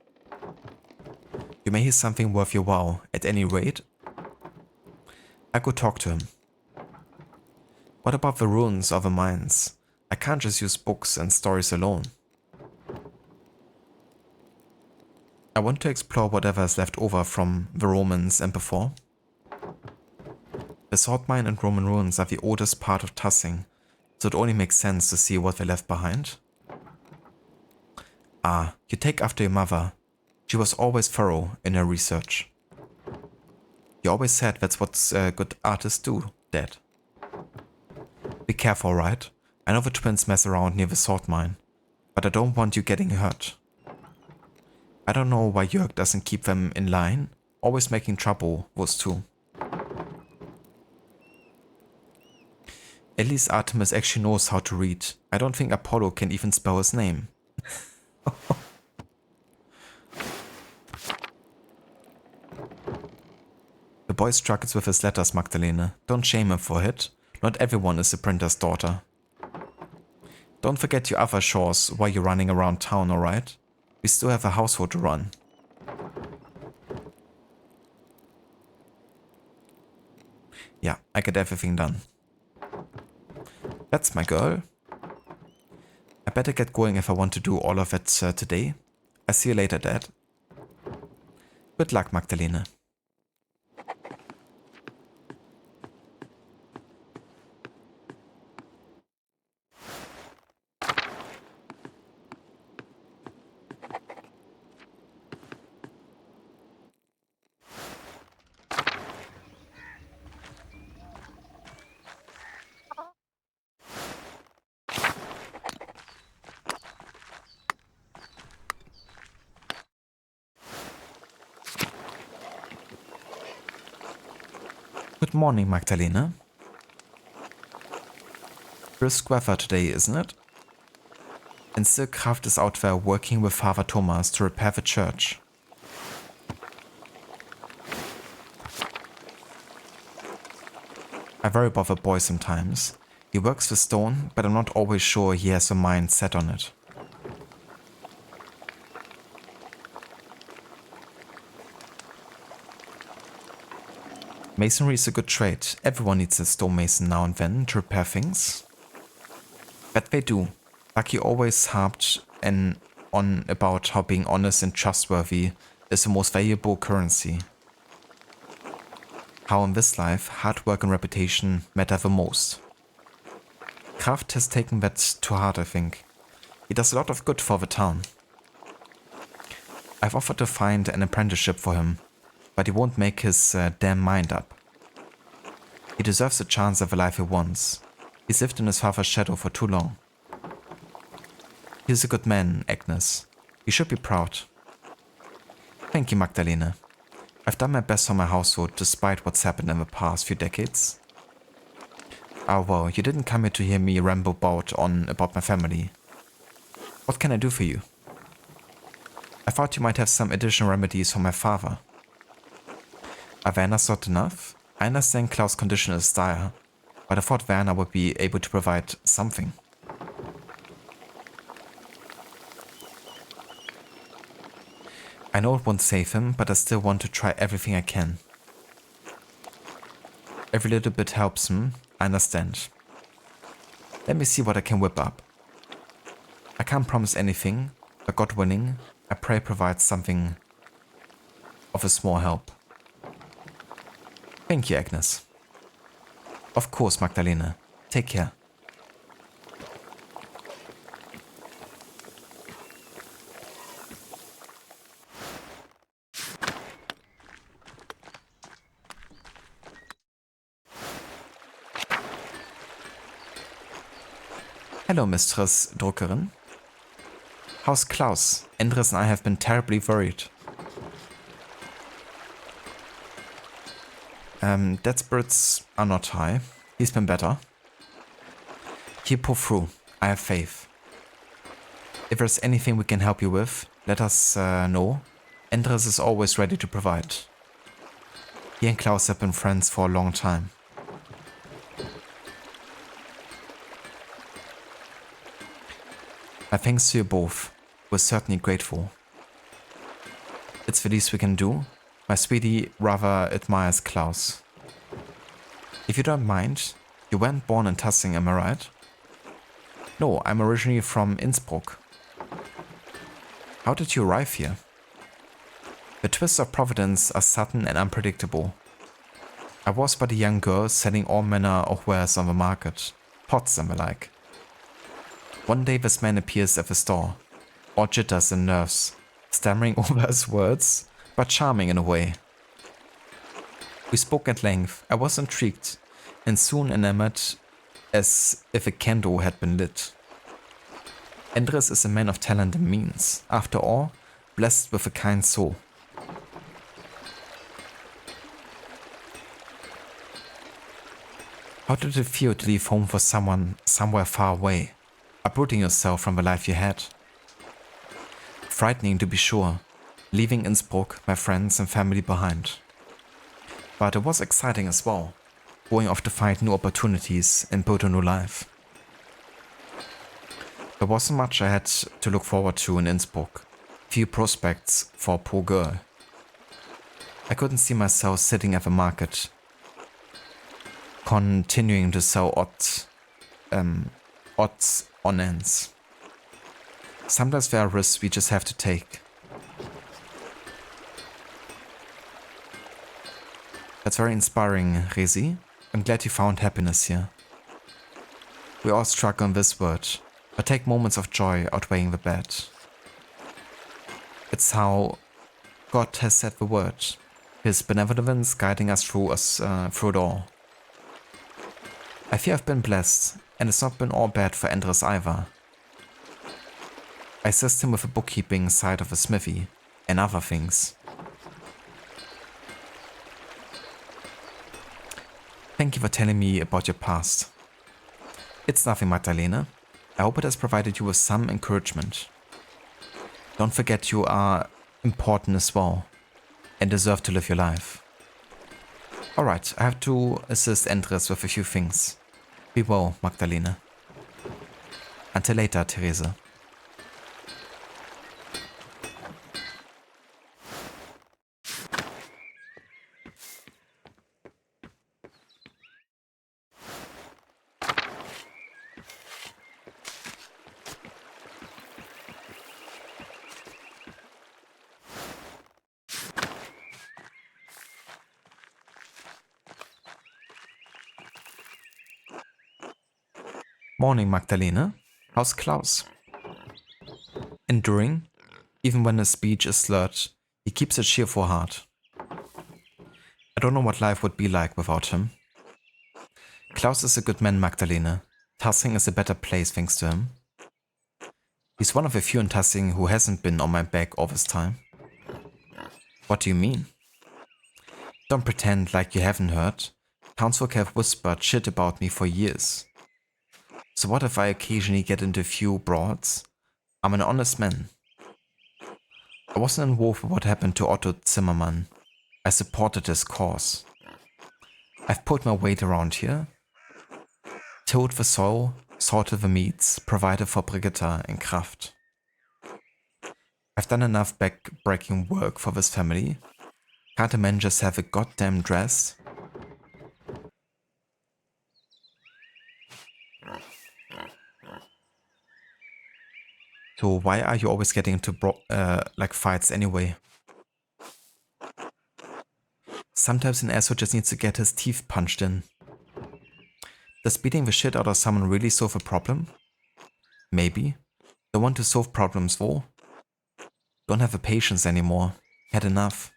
You may hear something worth your while, at any rate. I go talk to him. What about the ruins or the mines? I can't just use books and stories alone. I want to explore whatever is left over from the Romans and before. The salt mine and Roman ruins are the oldest part of Tussing, so it only makes sense to see what they left behind. Ah, you take after your mother. She was always thorough in her research. You always said that's what good artists do, Dad. Be careful, right? I know the twins mess around near the salt mine, but I don't want you getting hurt. I don't know why Jörg doesn't keep them in line, always making trouble, those two. At least Artemis actually knows how to read. I don't think Apollo can even spell his name. boy struggles with his letters, Magdalene. Don't shame him for it. Not everyone is a printer's daughter. Don't forget your other chores while you're running around town, alright? We still have a household to run. Yeah, I get everything done. That's my girl. I better get going if I want to do all of it today. I'll see you later, Dad. Good luck, Magdalene. Good morning, Magdalene. Brisk weather today, isn't it? And still Kraft is out there working with Father Thomas to repair the church. I worry about the boy sometimes. He works with stone, but I'm not always sure he has a mind set on it. Masonry is a good trade. Everyone needs a stonemason now and then to repair things. But they do. Lucky always harped on about how being honest and trustworthy is the most valuable currency. How in this life, hard work and reputation matter the most. Kraft has taken that to heart, I think. He does a lot of good for the town. I've offered to find an apprenticeship for him, but he won't make his damn mind up. He deserves a chance at the life he wants. He's lived in his father's shadow for too long. He's a good man, Agnes. You should be proud. Thank you, Magdalene. I've done my best for my household despite what's happened in the past few decades. Ah, well, you didn't come here to hear me ramble about my family. What can I do for you? I thought you might have some additional remedies for my father. Are Werner's not enough? I understand Klaus' condition is dire, but I thought Werner would be able to provide something. I know it won't save him, but I still want to try everything I can. Every little bit helps him, I understand. Let me see what I can whip up. I can't promise anything, but God willing, I pray provides something of a small help. Thank you, Agnes. Of course, Magdalene. Take care. Hello, Mistress Druckerin. How's Klaus? Andres and I have been terribly worried. Dead spirits are not high. He's been better. He'll pull through. I have faith. If there's anything we can help you with, let us know. Andres is always ready to provide. He and Klaus have been friends for a long time. My thanks to you both. We're certainly grateful. It's the least we can do. My sweetie rather admires Klaus. If you don't mind, you weren't born in Tassing, am I right? No, I'm originally from Innsbruck. How did you arrive here? The twists of Providence are sudden and unpredictable. I was but a young girl selling all manner of wares on the market, pots and the like. One day this man appears at the store, all jitters and nerves, stammering over his words, but charming in a way. We spoke at length. I was intrigued, and soon enamored as if a candle had been lit. Andres is a man of talent and means, after all, blessed with a kind soul. How did it feel to leave home for someone somewhere far away, uprooting yourself from the life you had? Frightening to be sure, leaving Innsbruck, my friends and family behind. But it was exciting as well, going off to find new opportunities and build a new life. There wasn't much I had to look forward to in Innsbruck. Few prospects for a poor girl. I couldn't see myself sitting at the market, continuing to sell odds on ends. Sometimes there are risks we just have to take. That's very inspiring, Rezi. I'm glad you found happiness here. We all struggle in this world, but take moments of joy outweighing the bad. It's how God has said the word, His benevolence guiding us through it all. I feel I've been blessed, and it's not been all bad for Andres either. I assist him with the bookkeeping side of the smithy and other things. Thank you for telling me about your past. It's nothing, Magdalena. I hope it has provided you with some encouragement. Don't forget you are important as well and deserve to live your life. Alright, I have to assist Andres with a few things. Be well, Magdalena. Until later, Therese. Morning, Magdalena. How's Klaus? Enduring? Even when his speech is slurred, he keeps a cheerful heart. I don't know what life would be like without him. Klaus is a good man, Magdalena. Tassing is a better place thanks to him. He's one of the few in Tassing who hasn't been on my back all this time. What do you mean? Don't pretend like you haven't heard. Townsfolk have whispered shit about me for years. So what if I occasionally get into a few brawls? I'm an honest man. I wasn't involved with what happened to Otto Zimmermann. I supported his cause. I've pulled my weight around here. Tilled the soil, sorted the meats, provided for Brigitte and Kraft. I've done enough back-breaking work for this family. Can't a man just have a goddamn dress? So why are you always getting into like fights anyway? Sometimes an asshole just needs to get his teeth punched in. Does beating the shit out of someone really solve a problem? Maybe. Don't want to solve problems though. Don't have the patience anymore. Had enough.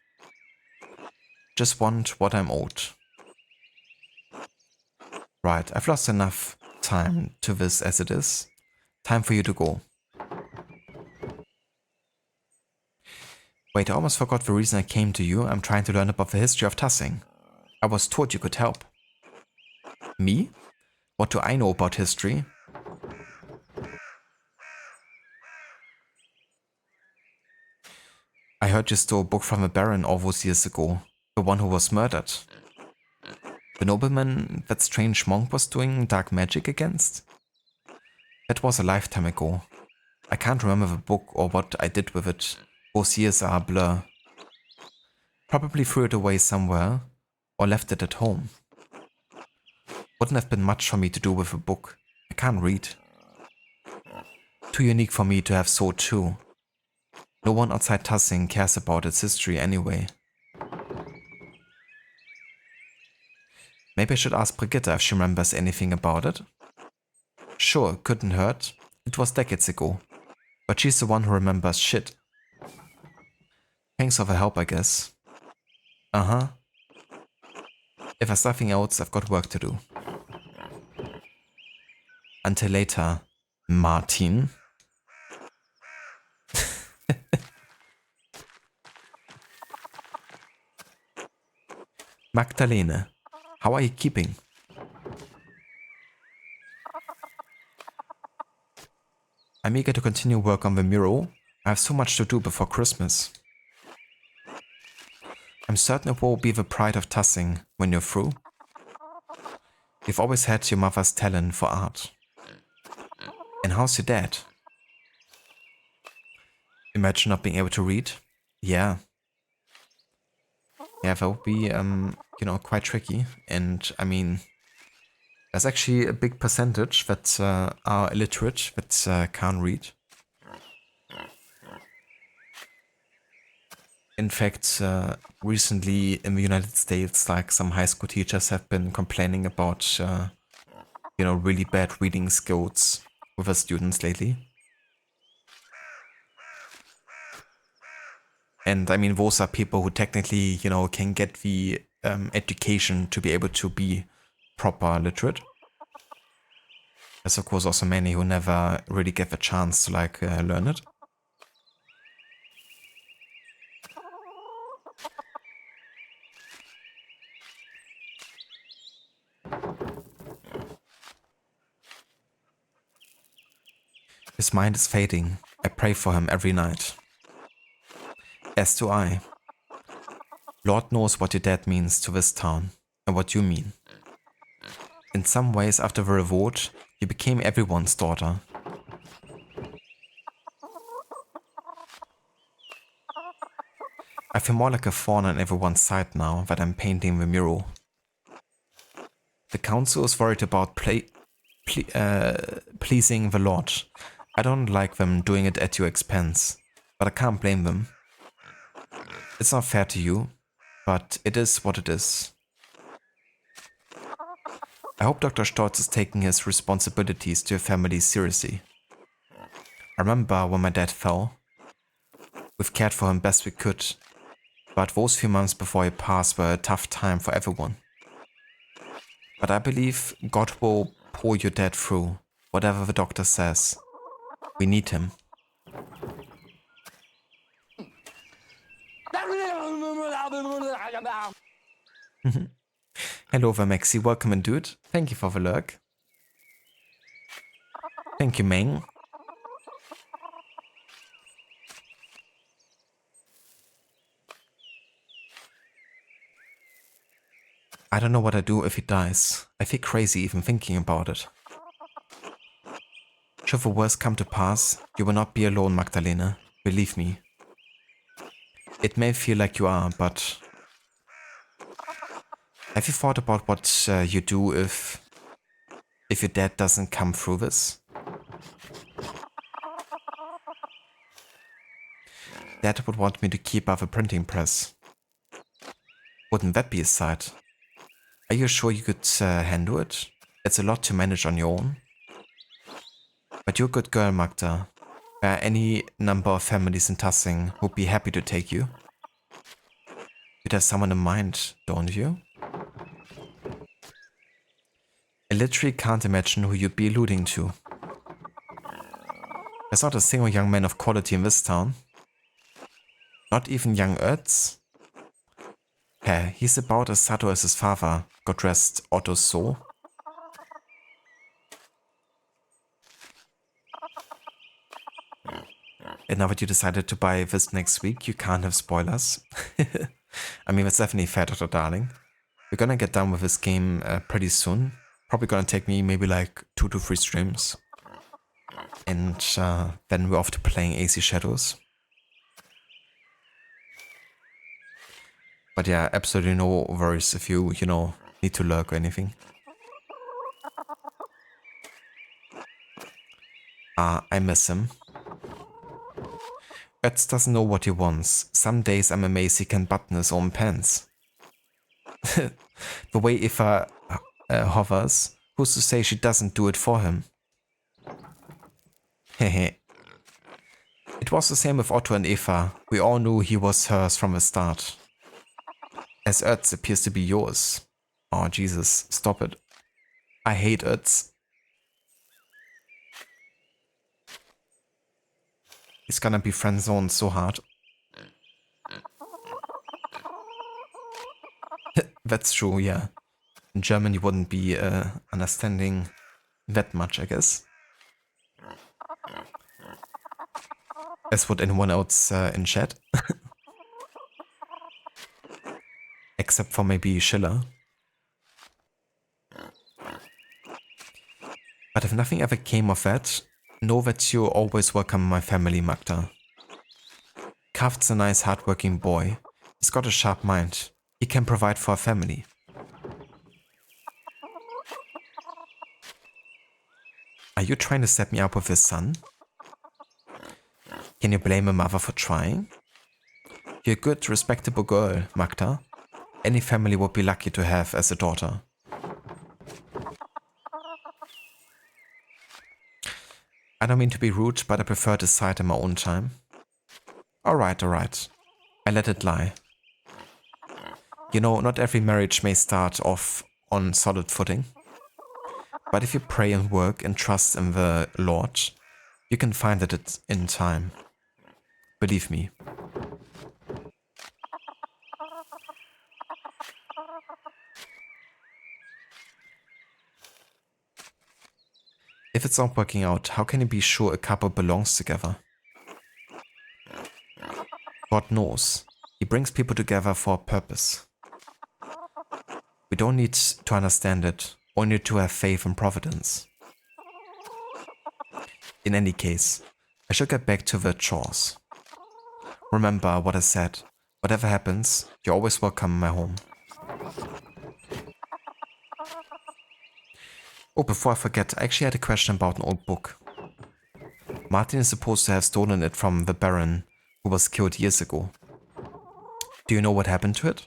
Just want what I'm owed. Right, I've lost enough time to this as it is. Time for you to go. Wait, I almost forgot the reason I came to you. I'm trying to learn about the history of Tassing. I was told you could help. Me? What do I know about history? I heard you stole a book from a baron all those years ago. The one who was murdered. The nobleman that strange monk was doing dark magic against? That was a lifetime ago. I can't remember the book or what I did with it. Those years are a blur. Probably threw it away somewhere, or left it at home. Wouldn't have been much for me to do with a book. I can't read. Too unique for me to have sold too. No one outside Tassing cares about its history anyway. Maybe I should ask Brigitte if she remembers anything about it. Sure, couldn't hurt. It was decades ago. But she's the one who remembers shit. Thanks for the help, I guess. Uh-huh. If there's nothing else, I've got work to do. Until later, Martin. Magdalene, how are you keeping? I'm eager to continue work on the mural. I have so much to do before Christmas. I'm certain it will be the pride of Tussing when you're through. You've always had your mother's talent for art. And how's your dad? Imagine not being able to read? Yeah. Yeah, that would be, quite tricky. And, I mean, there's actually a big percentage that are illiterate, that can't read. In fact, recently in the United States, like some high school teachers have been complaining about, really bad reading skills with their students lately. And I mean, those are people who technically, can get the education to be able to be proper literate. There's of course also many who never really get the chance to learn it. His mind is fading. I pray for him every night. As do I. Lord knows what your dad means to this town, and what you mean. In some ways, after the revolt, you became everyone's daughter. I feel more like a thorn on everyone's side now that I'm painting the mural. The council is worried about pleasing the Lord. I don't like them doing it at your expense, but I can't blame them. It's not fair to you, but it is what it is. I hope Dr. Stoltz is taking his responsibilities to your family seriously. I remember when my dad fell. We've cared for him best we could, but those few months before he passed were a tough time for everyone. But I believe God will pull your dad through, whatever the doctor says. We need him. Hello there, Maxi. Welcome in, dude. Thank you for the lurk. Thank you, Meng. I don't know what I'd do if he dies. I feel crazy even thinking about it. Should the worst come to pass, you will not be alone, Magdalena. Believe me. It may feel like you are, but... Have you thought about what you do if your dad doesn't come through this? Dad would want me to keep up a printing press. Wouldn't that be a sight? Are you sure you could handle it? It's a lot to manage on your own. But you're a good girl, Magda. There are any number of families in Tussing who'd be happy to take you. You'd have someone in mind, don't you? I literally can't imagine who you'd be alluding to. There's not a single young man of quality in this town. Not even young Ertz. Hey, he's about as subtle as his father, God rest Otto's soul. And now that you decided to buy this next week, you can't have spoilers. I mean, that's definitely fair, Dr. Darling. We're gonna get done with this game pretty soon. Probably gonna take me maybe like 2 to 3 streams. And then we're off to playing AC Shadows. But yeah, absolutely no worries if you need to lurk or anything. I miss him. Ötz doesn't know what he wants. Some days I'm amazed he can button his own pants. The way Eva hovers, who's to say she doesn't do it for him? Hehe. It was the same with Otto and Eva. We all knew he was hers from the start. As Ötz appears to be yours. Oh Jesus, stop it. I hate Ötz. He's gonna be friend-zoned so hard. That's true, yeah. In German you wouldn't be understanding that much, I guess. As would anyone else in chat. except for maybe Schiller. But if nothing ever came of that, know that you're always welcome in my family, Magda. Kraft's a nice, hardworking boy. He's got a sharp mind. He can provide for a family. Are you trying to set me up with his son? Can you blame a mother for trying? You're a good, respectable girl, Magda. Any family would be lucky to have as a daughter. I don't mean to be rude, but I prefer to decide in my own time. Alright. I let it lie. You know, not every marriage may start off on solid footing. But if you pray and work and trust in the Lord, you can find it in time. Believe me. If it's not working out, how can you be sure a couple belongs together? God knows. He brings people together for a purpose. We don't need to understand it, only to have faith in Providence. In any case, I should get back to the chores. Remember what I said. Whatever happens, you're always welcome in my home. Oh, before I forget, I actually had a question about an old book. Martin is supposed to have stolen it from the Baron, who was killed years ago. Do you know what happened to it?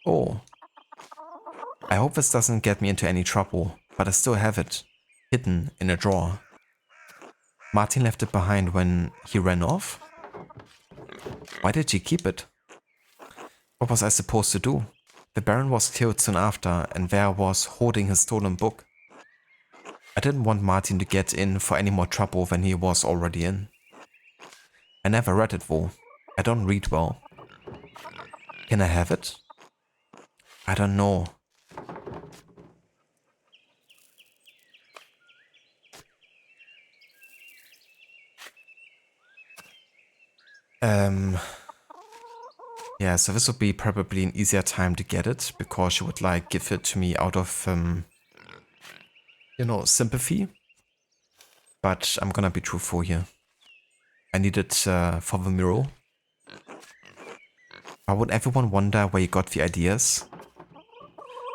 Oh. I hope this doesn't get me into any trouble, but I still have it, hidden in a drawer. Martin left it behind when he ran off? Why did he keep it? What was I supposed to do? The Baron was killed soon after, and there I was holding his stolen book. I didn't want Martin to get in for any more trouble than he was already in. I never read it though. I don't read well. Can I have it? I don't know. Yeah, so this would be probably an easier time to get it, because she would like give it to me out of, you know, sympathy. But I'm gonna be truthful here. I need it for the mural. Why would everyone wonder where you got the ideas?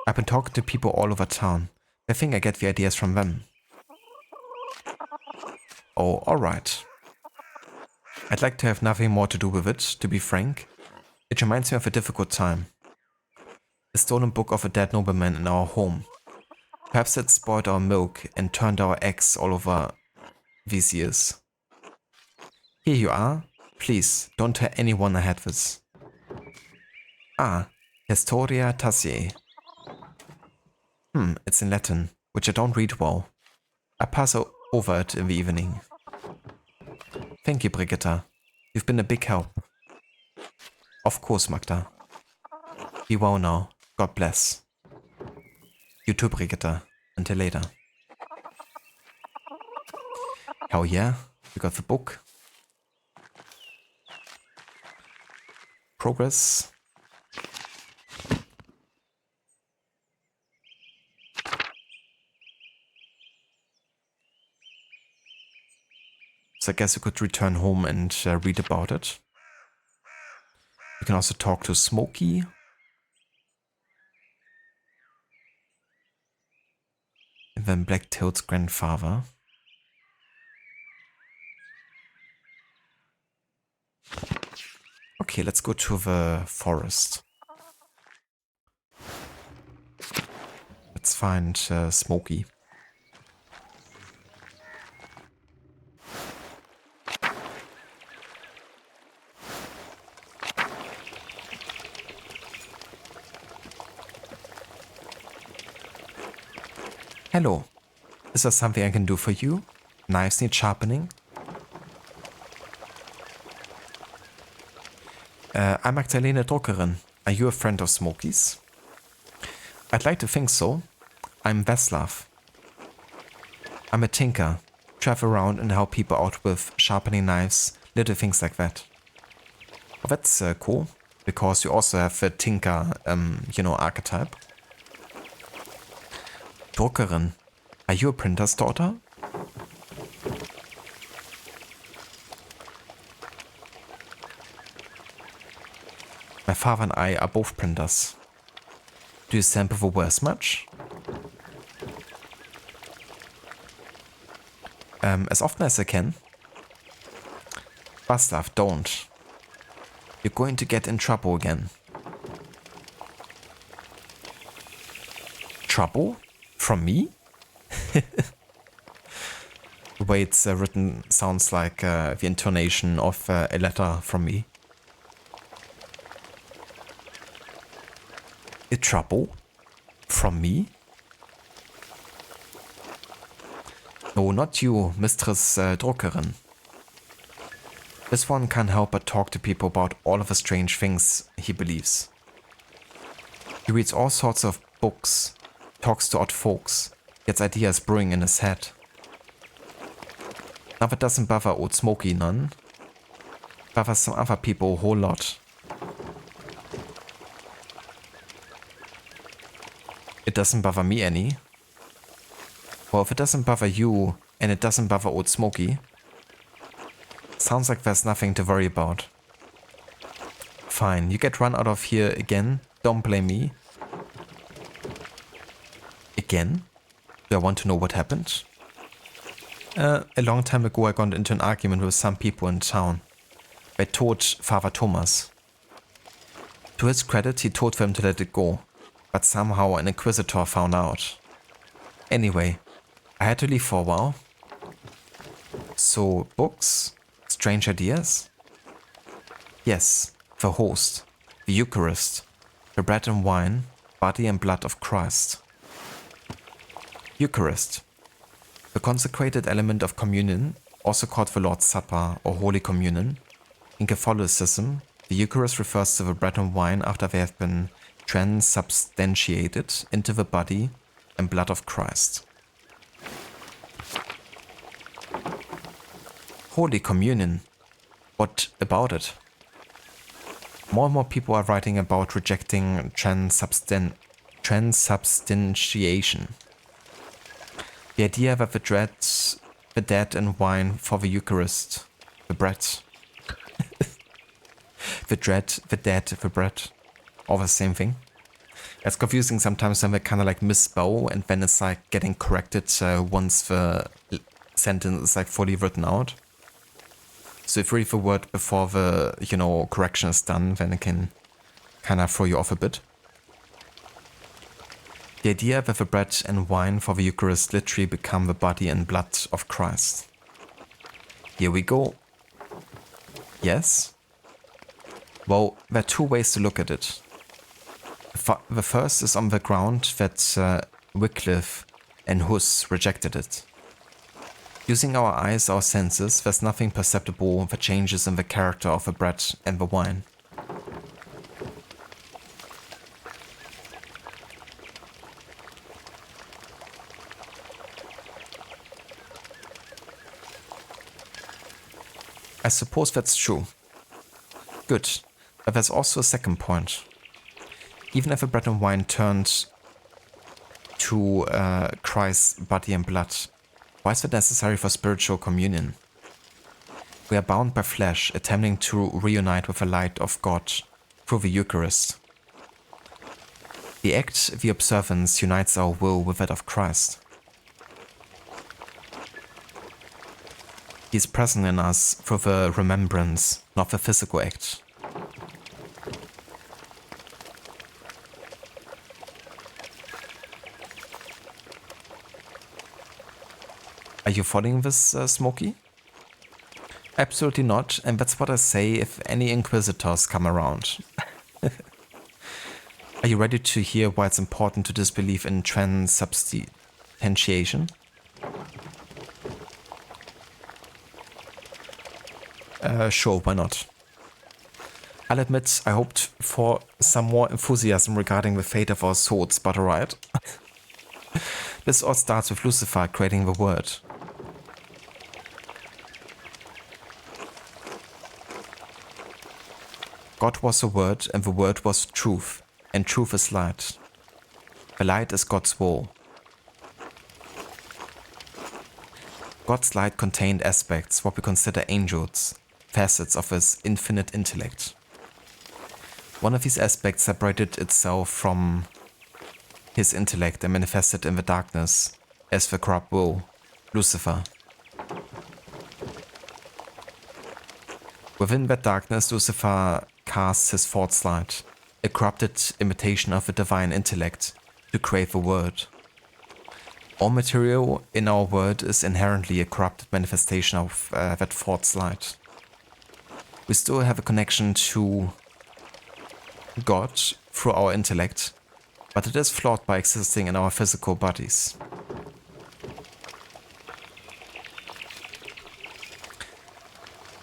I've been talking to people all over town. They think I get the ideas from them. Oh, alright. I'd like to have nothing more to do with it, to be frank. It reminds me of a difficult time. A stolen book of a dead nobleman in our home. Perhaps it spoiled our milk and turned our eggs all over these years. Here you are. Please, don't tell anyone I had this. Ah, Historia Tassiae. It's in Latin, which I don't read well. I pass over it in the evening. Thank you, Brigitta. You've been a big help. Of course, Magda. Be well now. God bless. You too, Brigitta. Until later. Hell yeah, we got the book. Progress. So I guess we could return home and read about it. We can also talk to Smokey. And then Blacktail's grandfather. Okay, let's go to the forest. Let's find Smokey. Hello. Is there something I can do for you? Knives need sharpening? I'm Magdalene Druckerin. Are you a friend of Smokey's? I'd like to think so. I'm Veslav. I'm a tinker. Travel around and help people out with sharpening knives, little things like that. Oh, that's cool. because you also have a Tinker, archetype. Druckerin, are you a printer's daughter? My father and I are both printers. Do you sample the wares much? As often as I can. Gustav, don't. You're going to get in trouble again. Trouble? From me? The way it's written sounds like the intonation of a letter from me. A trouble? From me? No, not you, Mistress Druckerin. This one can't help but talk to people about all of the strange things he believes. He reads all sorts of books, talks to odd folks, gets ideas brewing in his head. Now that doesn't bother old Smokey none. Bothers some other people a whole lot. It doesn't bother me any. Well, if it doesn't bother you, and it doesn't bother old Smokey, sounds like there's nothing to worry about. Fine, you get run out of here again, don't blame me. Again? Do I want to know what happened? A long time ago I got into an argument with some people in town. They told Father Thomas. To his credit, he told them to let it go, but somehow an inquisitor found out. Anyway, I had to leave for a while. So, books? Strange ideas? Yes, the host, the Eucharist, the bread and wine, body and blood of Christ. Eucharist, the consecrated element of communion, also called the Lord's Supper or Holy Communion. In Catholicism, the Eucharist refers to the bread and wine after they have been transubstantiated into the body and blood of Christ. Holy Communion. What about it? More and more people are writing about rejecting transubstantiation. The idea that the dead and wine for the Eucharist, the bread, the dead, the bread, all the same thing. It's confusing sometimes when they kind of like misspell and then it's like getting corrected once the sentence is like fully written out. So if you read the word before the, correction is done, then it can kind of throw you off a bit. The idea that the bread and wine for the Eucharist literally become the body and blood of Christ. Here we go. Yes? Well, there are two ways to look at it. The first is on the ground that Wycliffe and Hus rejected it. Using our eyes, our senses, there's nothing perceptible that changes in the character of the bread and the wine. I suppose that's true. Good, but there's also a second point. Even if the bread and wine turned to Christ's body and blood, why is it necessary for spiritual communion? We are bound by flesh, attempting to reunite with the light of God through the Eucharist. The act, the observance, unites our will with that of Christ. He is present in us through the remembrance, not the physical act. Are you following this, Smokey? Absolutely not, and that's what I say if any inquisitors come around. Are you ready to hear why it's important to disbelieve in transubstantiation? Sure, why not? I'll admit I hoped for some more enthusiasm regarding the fate of our swords, but alright. This all starts with Lucifer creating the word. God was the Word, and the Word was truth, and truth is light. The light is God's will. God's light contained aspects, what we consider angels, facets of his infinite intellect. One of these aspects separated itself from his intellect and manifested in the darkness as the corrupt will, Lucifer. Within that darkness, Lucifer casts his false light, a corrupted imitation of the divine intellect, to create the Word. All material in our world is inherently a corrupted manifestation of that false light. We still have a connection to God through our intellect, but it is flawed by existing in our physical bodies.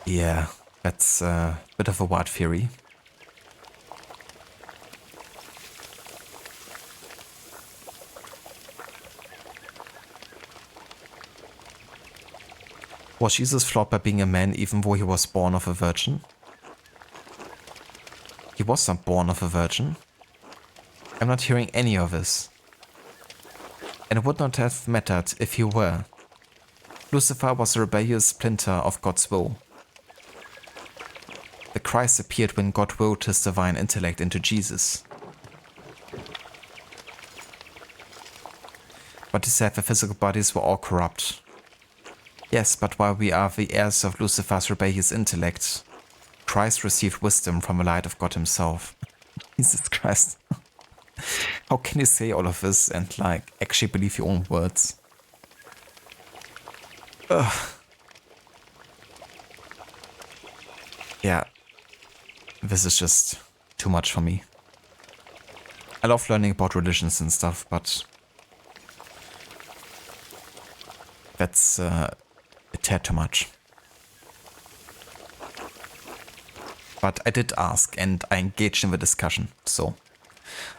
Yeah, that's a bit of a wild theory. Was Jesus flawed by being a man even though he was born of a virgin? He was not born of a virgin. I'm not hearing any of this. And it would not have mattered if he were. Lucifer was a rebellious splinter of God's will. The Christ appeared when God willed his divine intellect into Jesus. But he said the physical bodies were all corrupt. Yes, but while we are the heirs of Lucifer's rebellious intellect, Christ received wisdom from the light of God himself. Jesus Christ. How can you say all of this and actually believe your own words? Ugh. Yeah. This is just too much for me. I love learning about religions and stuff, but that's a tad too much. But I did ask and I engaged in the discussion, so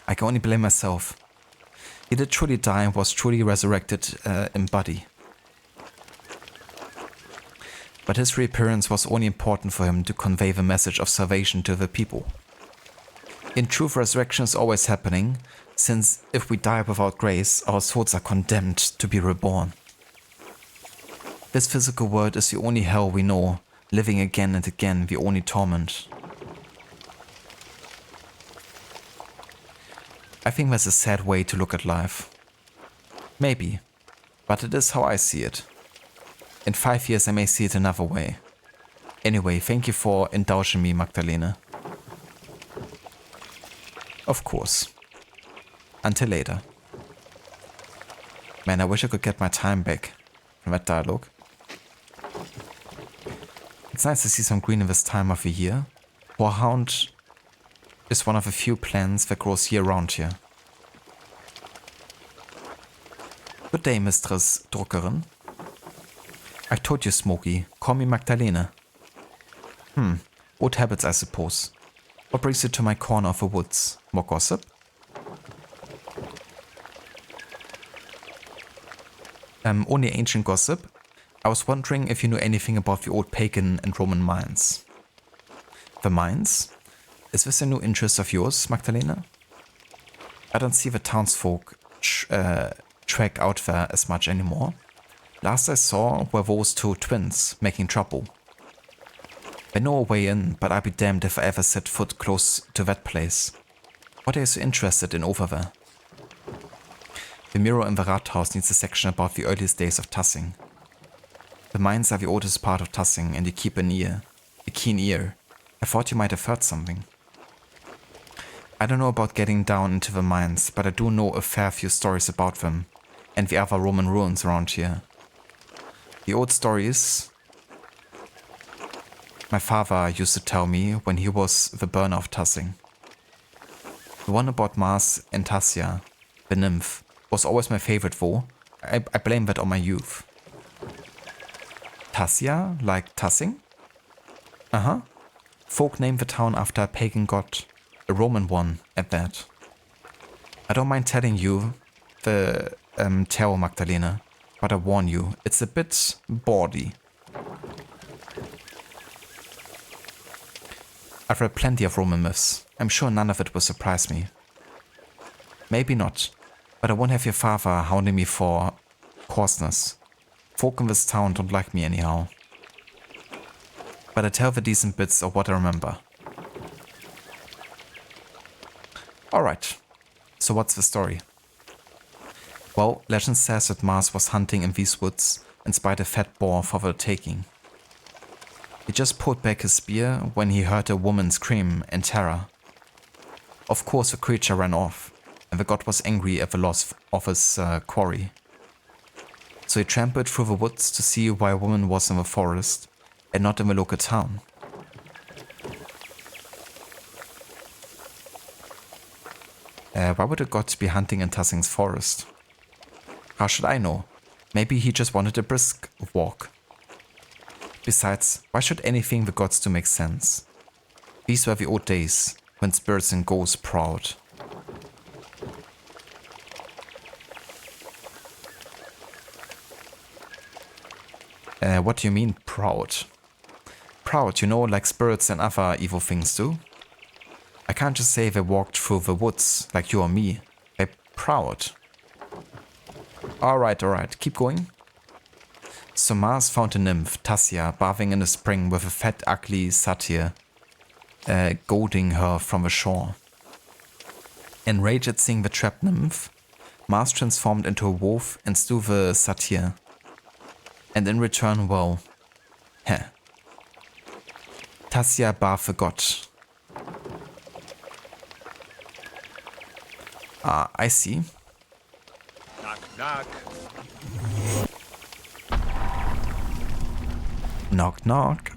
I can only blame myself. He did truly die and was truly resurrected in body. But his reappearance was only important for him to convey the message of salvation to the people. In truth, resurrection is always happening, since if we die without grace, our souls are condemned to be reborn. This physical world is the only hell we know, living again and again the only torment. I think that's a sad way to look at life. Maybe, but it is how I see it. In 5 years I may see it another way. Anyway, thank you for indulging me, Magdalene. Of course. Until later. Man, I wish I could get my time back from that dialogue. It's nice to see some green in this time of the year. Horehound is one of the few plants that grows year-round here. Good day, Mistress Druckerin. I told you, Smokey. Call me Magdalene. Old habits, I suppose. What brings you to my corner of the woods? More gossip? Only ancient gossip. I was wondering if you knew anything about the old pagan and Roman mines. The mines? Is this a new interest of yours, Magdalene? I don't see the townsfolk trek out there as much anymore. Last I saw were those two twins making trouble. I know a way in, but I'll be damned if I ever set foot close to that place. What are you so interested in over there? The mirror in the Rathaus needs a section about the earliest days of Tassing. The mines are the oldest part of Tassing, and you keep a keen ear. I thought you might have heard something. I don't know about getting down into the mines, but I do know a fair few stories about them, and the other Roman ruins around here. The old stories my father used to tell me when he was the burner of Tassing. The one about Mars and Tassia, the nymph, was always my favorite though. I blame that on my youth. Tassia, like Tassing? Uh-huh. Folk named the town after a pagan god, a Roman one at that. I don't mind telling you the tale, Magdalene, but I warn you, it's a bit bawdy. I've read plenty of Roman myths. I'm sure none of it will surprise me. Maybe not, but I won't have your father hounding me for coarseness. Folk in this town don't like me anyhow. But I tell the decent bits of what I remember. Alright, so what's the story? Well, legend says that Mars was hunting in these woods and spied a fat boar for the taking. He just pulled back his spear when he heard a woman scream in terror. Of course the creature ran off, and the god was angry at the loss of his quarry. So he trampled through the woods to see why a woman was in the forest and not in the local town. Why would a god be hunting in Tassing's forest? How should I know? Maybe he just wanted a brisk walk. Besides, why should anything the gods do make sense? These were the old days, when spirits and ghosts prowled. What do you mean, proud? Proud, you know, like spirits and other evil things do? I can't just say they walked through the woods, like you or me. They're proud. Alright, keep going. So Mars found a nymph, Tassia, bathing in a spring with a fat, ugly satyr, goading her from the shore. Enraged at seeing the trapped nymph, Mars transformed into a wolf and slew the satyr. And in return, well, Tassia bathed the god. Ah, I see. Knock, knock. Knock, knock.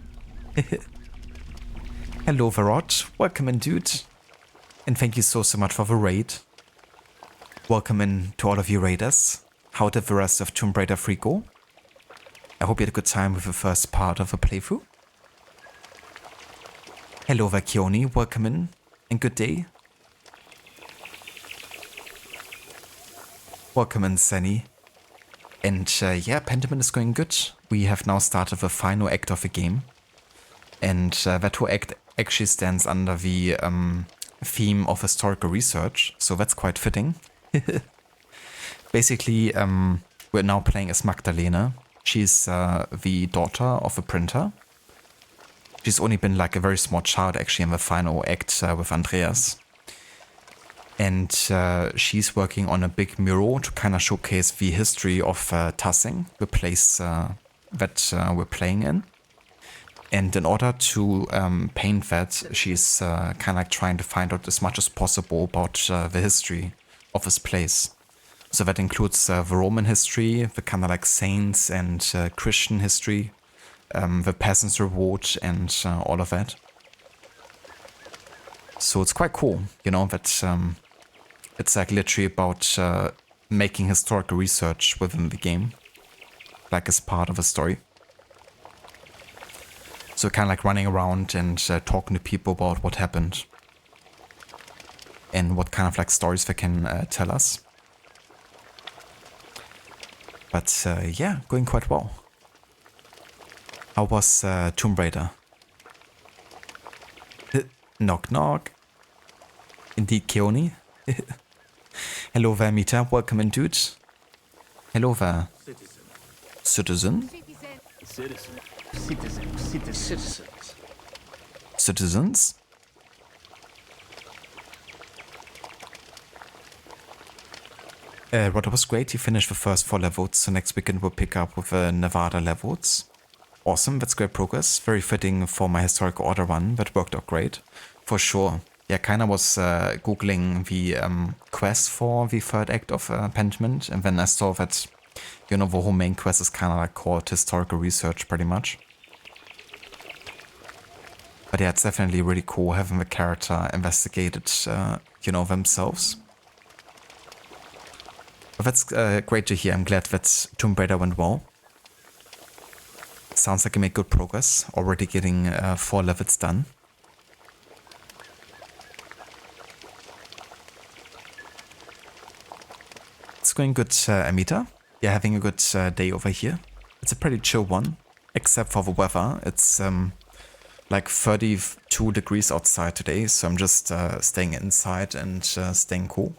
Hello, Varot. Welcome in, dude. And thank you so much for the raid. Welcome in to all of you raiders. How did the rest of Tomb Raider 3 go? I hope you had a good time with the first part of the playthrough. Hello, Vakioni. Welcome in. And good day. Welcome in, Sunny. And yeah, Pentiment is going good. We have now started the final act of the game. And that whole act actually stands under the theme of historical research. So that's quite fitting. Basically, we're now playing as Magdalena. She's the daughter of a printer. She's only been like a very small child actually in the final act with Andreas. And she's working on a big mural to kind of showcase the history of Tassing, the place that we're playing in. And in order to paint that, she's kind of like trying to find out as much as possible about the history of this place. So that includes the Roman history, the kind of like saints and Christian history, the peasants' revolt and all of that. So it's quite cool, you know, that it's like literally about making historical research within the game, like as part of a story. So kind of like running around and talking to people about what happened and what kind of like stories they can tell us. But yeah, going quite well. How was Tomb Raider? Knock knock. Indeed, Keone. Hello there, Mita. Welcome in, dude. Hello there. Citizen? Citizens? What was great, you finished the first 4 levels, so next weekend we'll pick up with the Nevada levels. Awesome, that's great progress. Very fitting for my historical order run, that worked out great. For sure. Yeah, kinda was googling the quest for the third act of Pentiment, and then I saw that, you know, the whole main quest is kinda like called historical research, pretty much. But yeah, it's definitely really cool having the character investigated, you know, themselves. But that's great to hear. I'm glad that Tomb Raider went well. Sounds like you made good progress, already getting 4 levels done. It's going good, Amita. You're having a good day over here. It's a pretty chill one, except for the weather. It's like 32 degrees outside today, so I'm just staying inside and staying cool.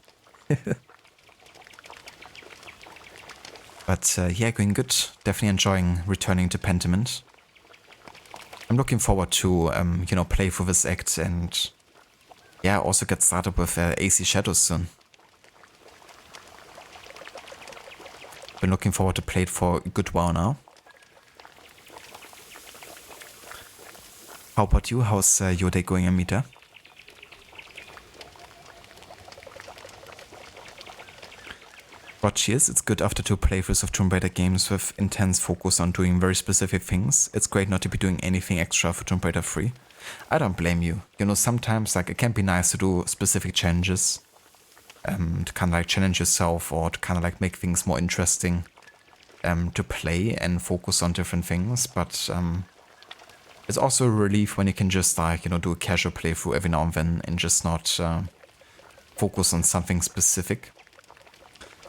But yeah, going good. Definitely enjoying returning to Pentiment. I'm looking forward to, you know, play through this act and yeah, also get started with AC Shadows soon. Been looking forward to play it for a good while now. How about you? How's your day going, Amita? But cheers, it's good after 2 playthroughs of Tomb Raider games with intense focus on doing very specific things. It's great not to be doing anything extra for Tomb Raider 3. I don't blame you. You know, sometimes like it can be nice to do specific challenges. To kind of like challenge yourself or to kind of like make things more interesting. To play and focus on different things. But it's also a relief when you can just like, you know, do a casual playthrough every now and then and just not focus on something specific.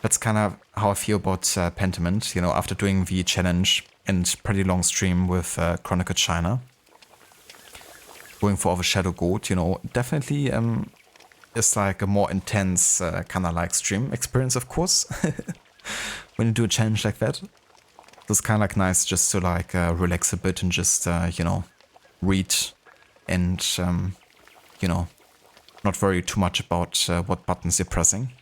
That's kind of how I feel about Pentiment, you know, after doing the challenge and pretty long stream with Chronicle China. Going for the Shadow Goat, you know, definitely is like a more intense kind of like stream experience, of course. When you do a challenge like that. It's kind of like nice just to like relax a bit and just, you know, read and, you know, not worry too much about what buttons you're pressing.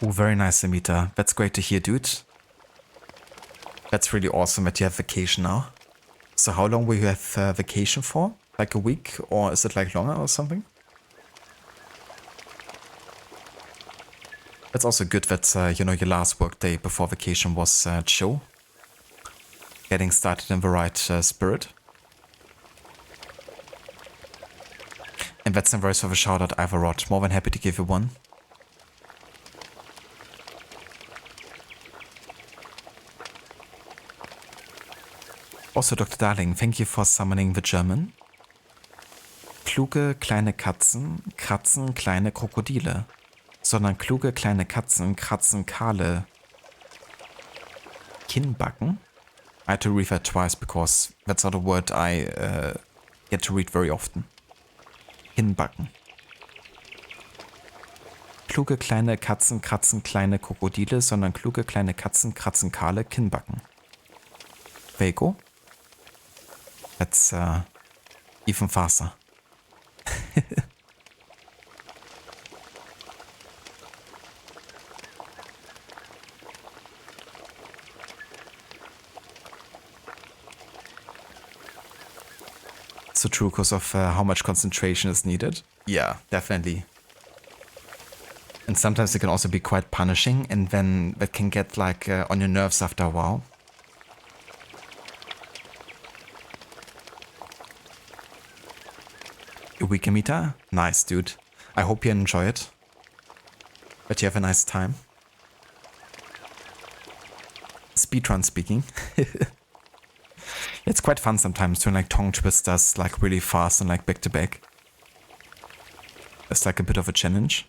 Oh, very nice, Amita. That's great to hear, dude. That's really awesome that you have vacation now. So how long will you have vacation for? Like a week? Or is it like longer or something? It's also good that, you know, your last work day before vacation was chill. Getting started in the right spirit. And that's some voice of a shout out, Ivarot. More than happy to give you one. Also, Dr. Darling, thank you for summoning the German. Kluge kleine Katzen kratzen kleine Krokodile, sondern kluge kleine Katzen kratzen kahle Kinnbacken. I had to read that twice because that's not a word I get to read very often. Kinnbacken. Kluge kleine Katzen kratzen kleine Krokodile, sondern kluge kleine Katzen kratzen kahle Kinnbacken. There you go. That's even faster. So true because of how much concentration is needed. Yeah, definitely. And sometimes it can also be quite punishing, and then that can get like on your nerves after a while. A week, Amita? Nice, dude. I hope you enjoy it. That you have a nice time. Speedrun speaking. It's quite fun sometimes doing like tongue twisters like really fast and like back to back. It's like a bit of a challenge.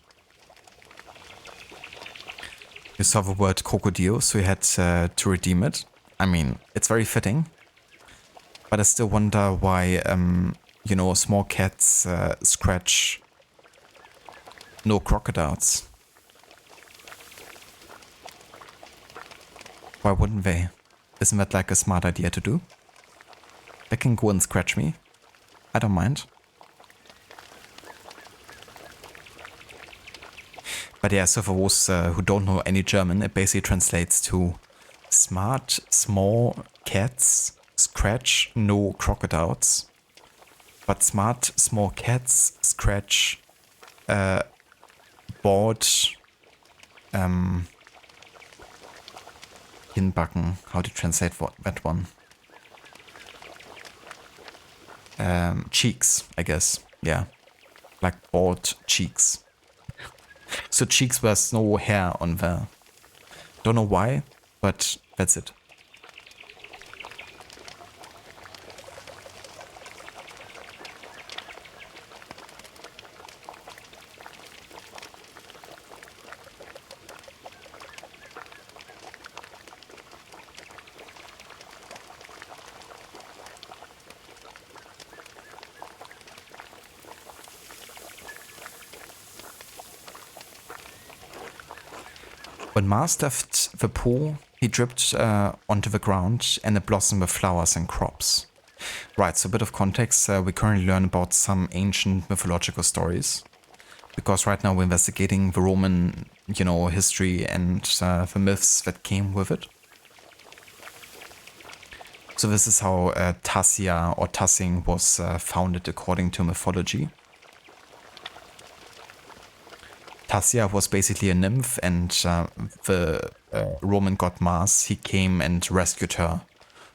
You saw the word crocodile, so you had to redeem it. I mean, it's very fitting. But I still wonder why, you know, small cats scratch no crocodiles. Why wouldn't they? Isn't that like a smart idea to do? They can go and scratch me. I don't mind. But yeah, so for those who don't know any German, it basically translates to smart, small cats scratch no crocodiles. But smart, small cats scratch bored Kinnbacken. How do you translate that one? Cheeks, I guess. Yeah. Like bald cheeks. So cheeks where there's no hair on there. Don't know why, but that's it. When Mars left the pool, he dripped onto the ground and it blossomed with flowers and crops. Right, so a bit of context, we currently learn about some ancient mythological stories. Because right now we're investigating the Roman, history and the myths that came with it. So this is how Tassia or Tassing was founded according to mythology. Tassia was basically a nymph, and the Roman god Mars, he came and rescued her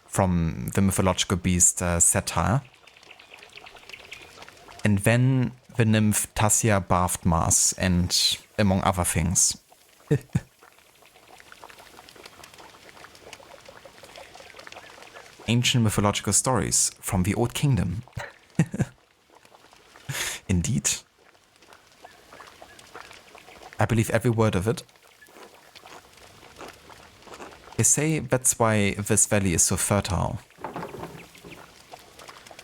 from the mythological beast Satyr. And then the nymph Tassia bathed Mars, and among other things. Ancient mythological stories from the Old Kingdom. Indeed. I believe every word of it. They say that's why this valley is so fertile.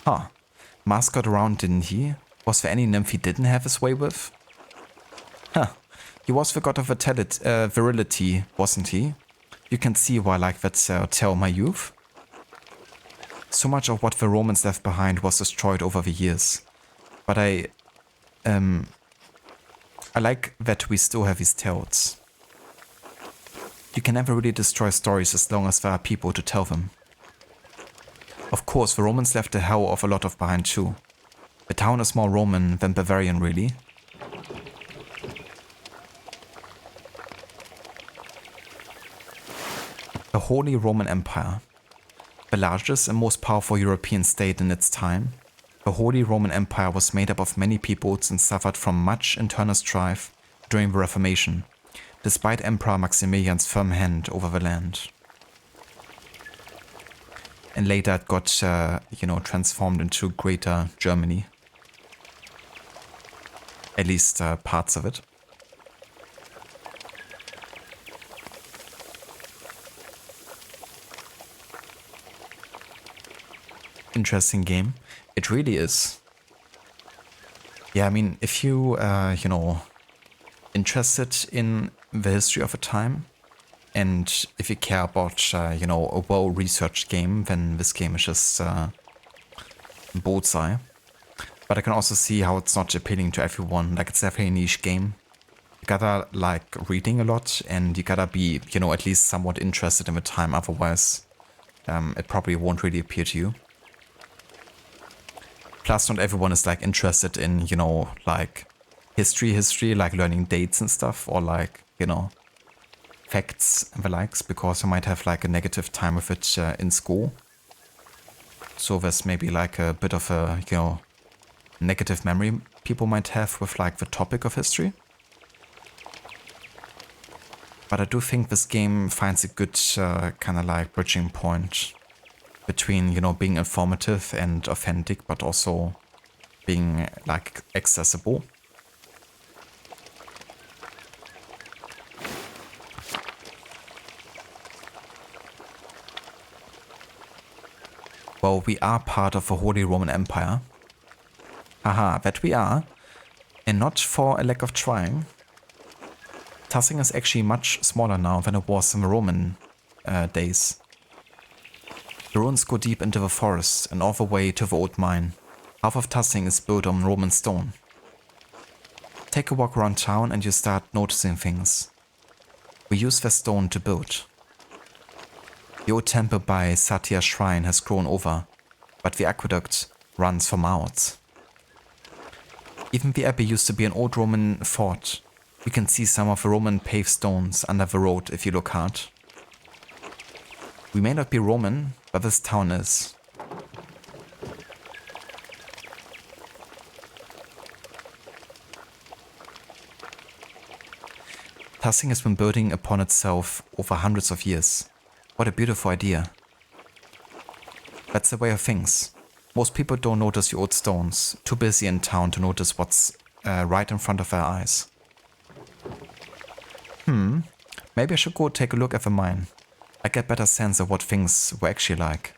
Huh. Mars got around, didn't he? Was there any nymph he didn't have his way with? Huh. He was the god of virility, wasn't he? You can see why I like that tale, my youth. So much of what the Romans left behind was destroyed over the years. But I like that we still have these tales. You can never really destroy stories as long as there are people to tell them. Of course, the Romans left a hell of a lot of behind too. The town is more Roman than Bavarian, really. The Holy Roman Empire. The largest and most powerful European state in its time, the Holy Roman Empire was made up of many peoples and suffered from much internal strife during the Reformation, despite Emperor Maximilian's firm hand over the land. And later it got, transformed into Greater Germany. At least parts of it. Interesting game. It really is. Yeah, I mean, if you, interested in the history of a time, and if you care about, a well-researched game, then this game is just bullseye. But I can also see how it's not appealing to everyone. Like, it's definitely a niche game. You gotta like reading a lot, and you gotta be, at least somewhat interested in the time. Otherwise, it probably won't really appeal to you. Plus, not everyone is like interested in, like history, like learning dates and stuff, or like, facts and the likes, because you might have like a negative time with it in school. So there's maybe like a bit of a, negative memory people might have with like the topic of history. But I do think this game finds a good kind of like bridging point between, being informative and authentic, but also being like accessible. Well, we are part of the Holy Roman Empire. Haha, that we are. And not for a lack of trying. Tassing is actually much smaller now than it was in the Roman days. The ruins go deep into the forest and all the way to the old mine. Half of Tassing is built on Roman stone. Take a walk around town and you start noticing things. We use the stone to build. The old temple by Satya's shrine has grown over, but the aqueduct runs for miles. Even the abbey used to be an old Roman fort. You can see some of the Roman paved stones under the road if you look hard. We may not be Roman, but this town is. Tassing has been building upon itself over hundreds of years. What a beautiful idea. That's the way of things. Most people don't notice the old stones, too busy in town to notice what's right in front of their eyes. Maybe I should go take a look at the mine. I get better sense of what things were actually like.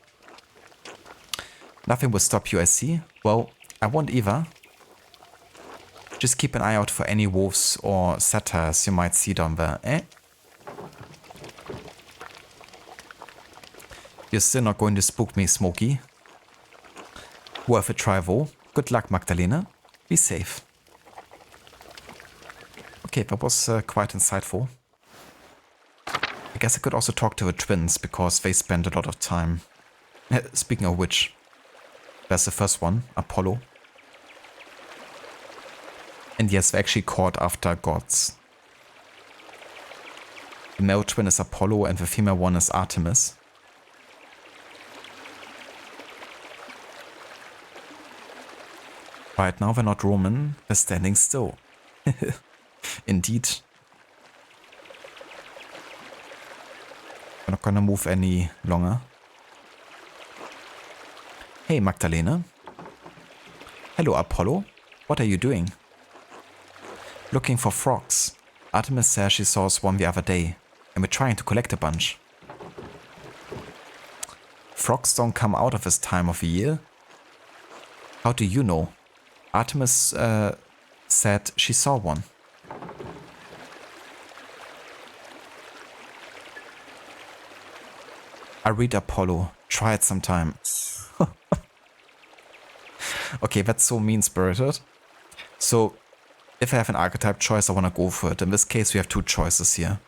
Nothing will stop you, I see. Well, I won't either. Just keep an eye out for any wolves or satyrs you might see down there, eh? You're still not going to spook me, Smokey. Worth a try, though. Good luck, Magdalena. Be safe. Okay, that was quite insightful. I guess I could also talk to the twins, because they spend a lot of time. Speaking of which, there's the first one, Apollo. And yes, they're actually called after gods. The male twin is Apollo and the female one is Artemis. Right now they're not Roman, they're standing still. Indeed. We're not gonna move any longer. Hey, Magdalena. Hello, Apollo. What are you doing? Looking for frogs. Artemis says she saw us one the other day, and we're trying to collect a bunch. Frogs don't come out of this time of the year. How do you know? Artemis said she saw one. I read Apollo. Try it sometime. Okay, that's so mean-spirited. So, if I have an archetype choice, I want to go for it. In this case, we have two choices here.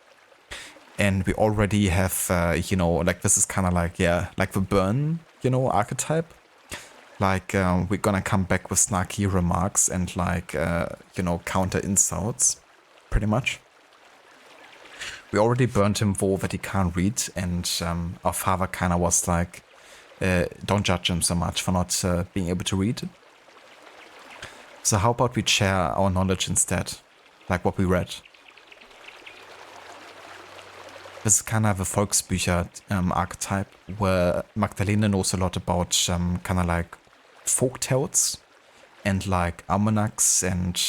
And we already have, like this is kind of like, like the burn, archetype. Like, we're gonna come back with snarky remarks and like, counter insults, pretty much. We already burned him for that he can't read, and our father kind of was like, don't judge him so much for not being able to read. So how about we share our knowledge instead, like what we read. This is kind of a Volksbücher archetype, where Magdalena knows a lot about kind of like folk tales and like almanacs and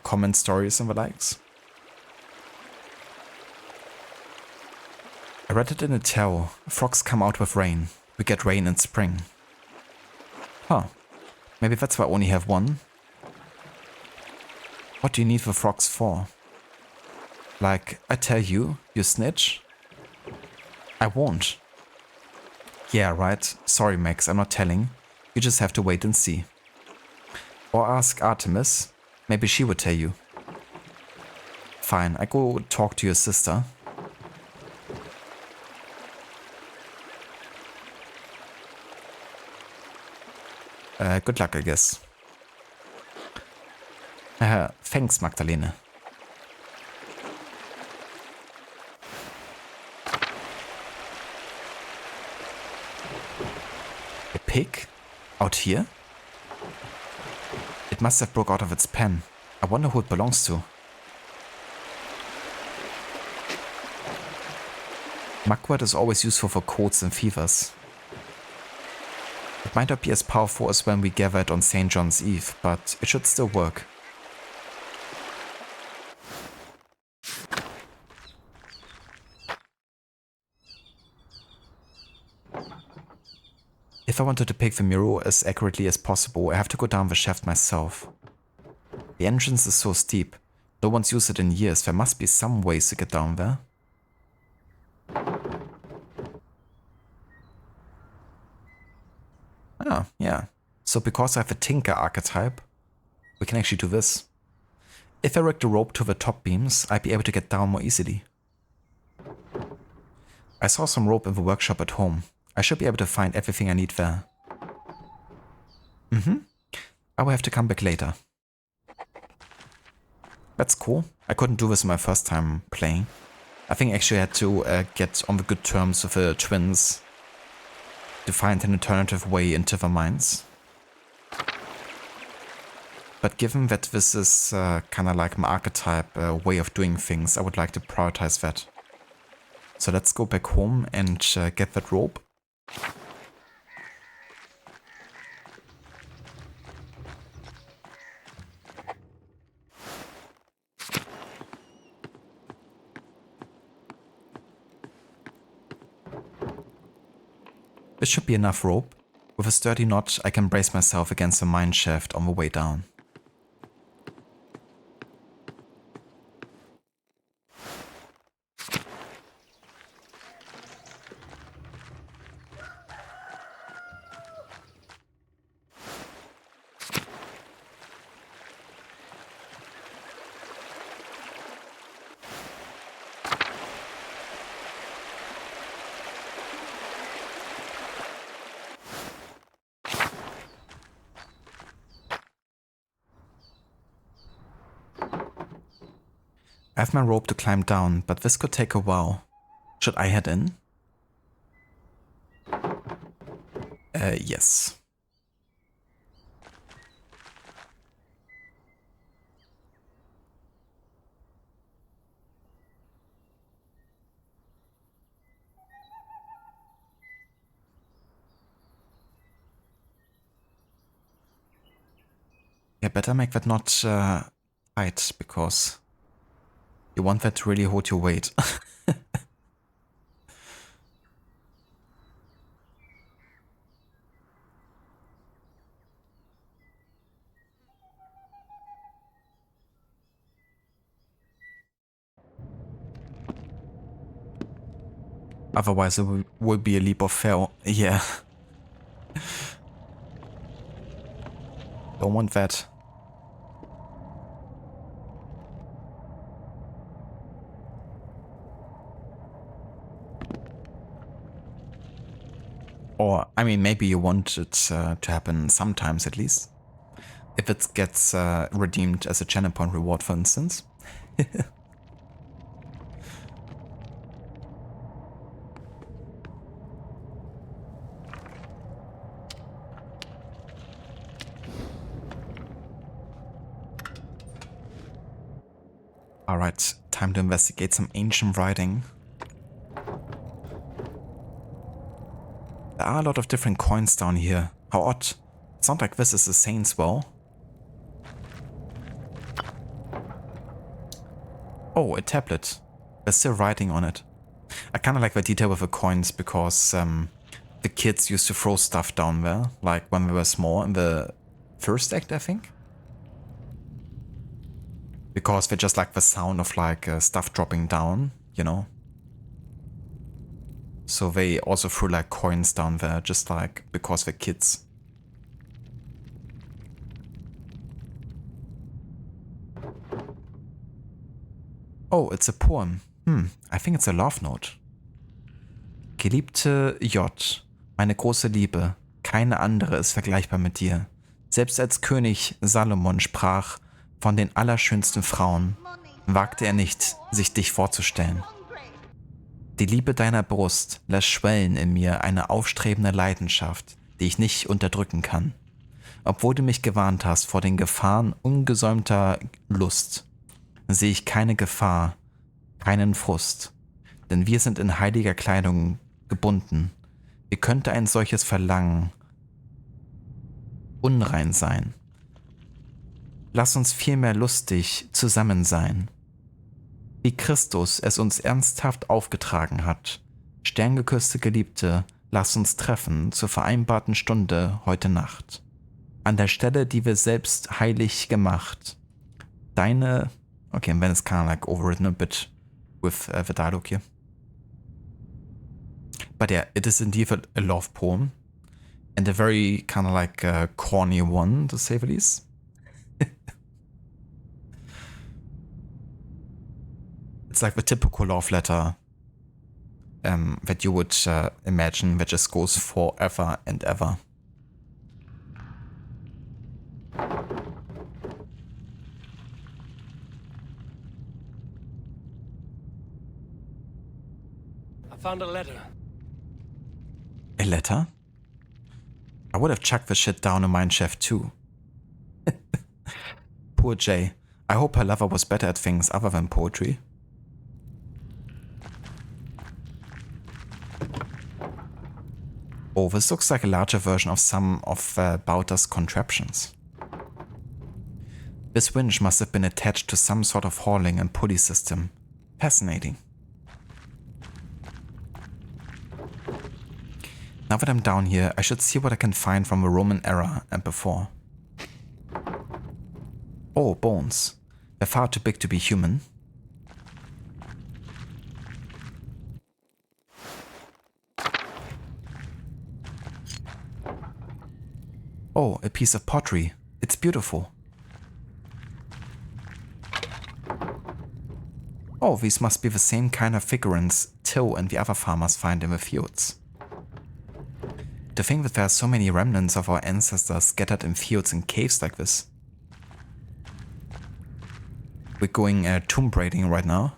common stories and the likes. I read it in a tale. Frogs come out with rain. We get rain in spring. Huh. Maybe that's why I only have one. What do you need the frogs for? Like, I tell you, you snitch? I won't. Yeah, right. Sorry, Max, I'm not telling. You just have to wait and see. Or ask Artemis. Maybe she would tell you. Fine, I go talk to your sister. Good luck, I guess. Thanks, Magdalena. A pig? Out here? It must have broke out of its pen. I wonder who it belongs to. Mugwort is always useful for colds and fevers. It might not be as powerful as when we gathered on St. John's Eve, but it should still work. If I want to depict the mural as accurately as possible, I have to go down the shaft myself. The entrance is so steep. No one's used it in years. There must be some ways to get down there. Ah, yeah. So because I have a Tinker archetype, we can actually do this. If I erect a rope to the top beams, I'd be able to get down more easily. I saw some rope in the workshop at home. I should be able to find everything I need there. I will have to come back later. That's cool. I couldn't do this my first time playing. I think actually I had to get on the good terms with the twins to find an alternative way into the mines. But given that this is kind of like my archetype way of doing things, I would like to prioritize that. So let's go back home and get that rope. This should be enough rope. With a sturdy knot, I can brace myself against the mine shaft on the way down. I have my rope to climb down, but this could take a while. Should I head in? Yes. Yeah, better make that not tight, because you want that to really hold your weight. Otherwise it would be a leap of fail. Yeah. Don't want that. Or, I mean, maybe you want it to happen sometimes at least. If it gets redeemed as a channel point reward, for instance. Alright, time to investigate some ancient writing. There are a lot of different coins down here. How odd. It's not like this is a saint's well. Oh, a tablet. There's still writing on it. I kinda like the detail with the coins because the kids used to throw stuff down there, like when they were small in the first act, I think. Because they just like the sound of like stuff dropping down, you know. So they also threw like coins down there, just like because they're kids. Oh, it's a poem. I think it's a love note. Geliebte J, meine große Liebe, keine andere ist vergleichbar mit dir. Selbst als König Salomon sprach von den allerschönsten Frauen, wagte er nicht, sich dich vorzustellen. Die Liebe deiner Brust lässt schwellen in mir eine aufstrebende Leidenschaft, die ich nicht unterdrücken kann. Obwohl du mich gewarnt hast vor den Gefahren ungesäumter Lust, sehe ich keine Gefahr, keinen Frust, denn wir sind in heiliger Kleidung gebunden. Wie könnte ein solches Verlangen unrein sein? Lass uns vielmehr lustig zusammen sein, wie Christus es uns ernsthaft aufgetragen hat. Sterngeküsste Geliebte, lass uns treffen zur vereinbarten Stunde heute Nacht. An der Stelle, die wir selbst heilig gemacht. Deine... Okay, and then it's kind of like overwritten a bit with the dialogue here. But yeah, it is indeed a love poem. And a very kind of like corny one, to say the least. It's like the typical love letter that you would imagine that just goes forever and ever. I found a letter. A letter? I would have chucked the shit down a mine shaft too. Poor Jay. I hope her lover was better at things other than poetry. Oh, this looks like a larger version of some of Bauter's contraptions. This winch must have been attached to some sort of hauling and pulley system. Fascinating. Now that I'm down here, I should see what I can find from the Roman era and before. Oh, bones. They're far too big to be human. Oh, a piece of pottery. It's beautiful. Oh, these must be the same kind of figurines Till and the other farmers find in the fields. To think that there are so many remnants of our ancestors scattered in fields and caves like this. We're going tomb raiding right now.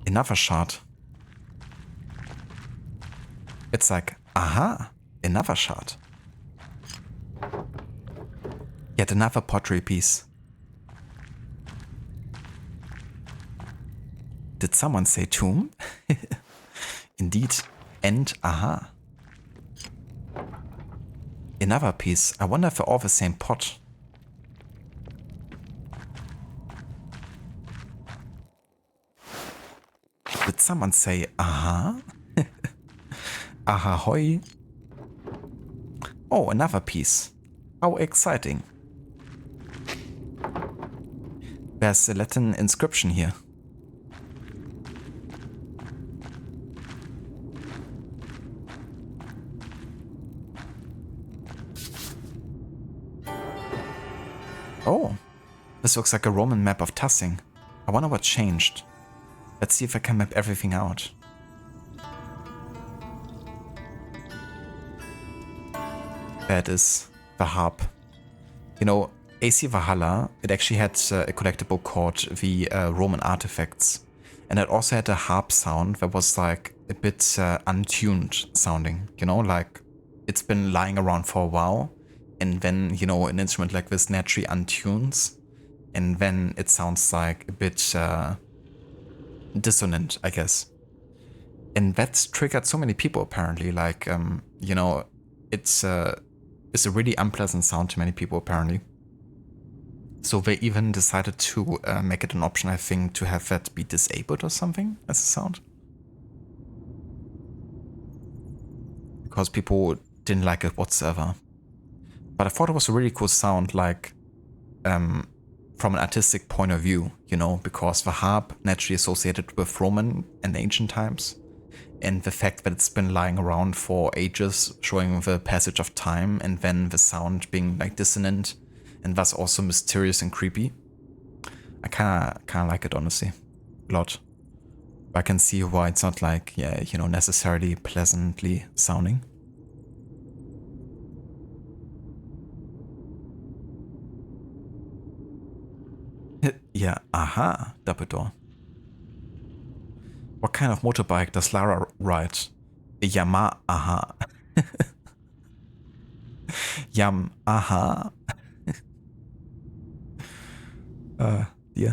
Another shot. It's like, aha, another shot. Yet another pottery piece. Did someone say tomb? Indeed. And aha. Another piece. I wonder if they're all the same pot. Did someone say aha? Aha hoi. Oh, another piece. How exciting. There's a Latin inscription here. Oh, this looks like a Roman map of Tassing. I wonder what changed. Let's see if I can map everything out. That is the harp. You know, AC Valhalla, it actually had a collectible called the Roman Artifacts. And it also had a harp sound that was like a bit untuned sounding. You know, like it's been lying around for a while. And then, you know, an instrument like this naturally untunes. And then it sounds like a bit dissonant, I guess. And that's triggered so many people apparently. Like, you know, it's a really unpleasant sound to many people apparently. So they even decided to make it an option, I think, to have that be disabled or something as a sound. Because people didn't like it whatsoever. But I thought it was a really cool sound, like from an artistic point of view, you know, because the harp naturally associated with Roman and ancient times. And the fact that it's been lying around for ages, showing the passage of time, and then the sound being like dissonant and thus also mysterious and creepy. I kinda like it, honestly, a lot. I can see why it's not like, yeah, you know, necessarily pleasantly sounding. Yeah, aha, Dumbledore. What kind of motorbike does Lara ride? A Yamaha. Yamaha. Yeah.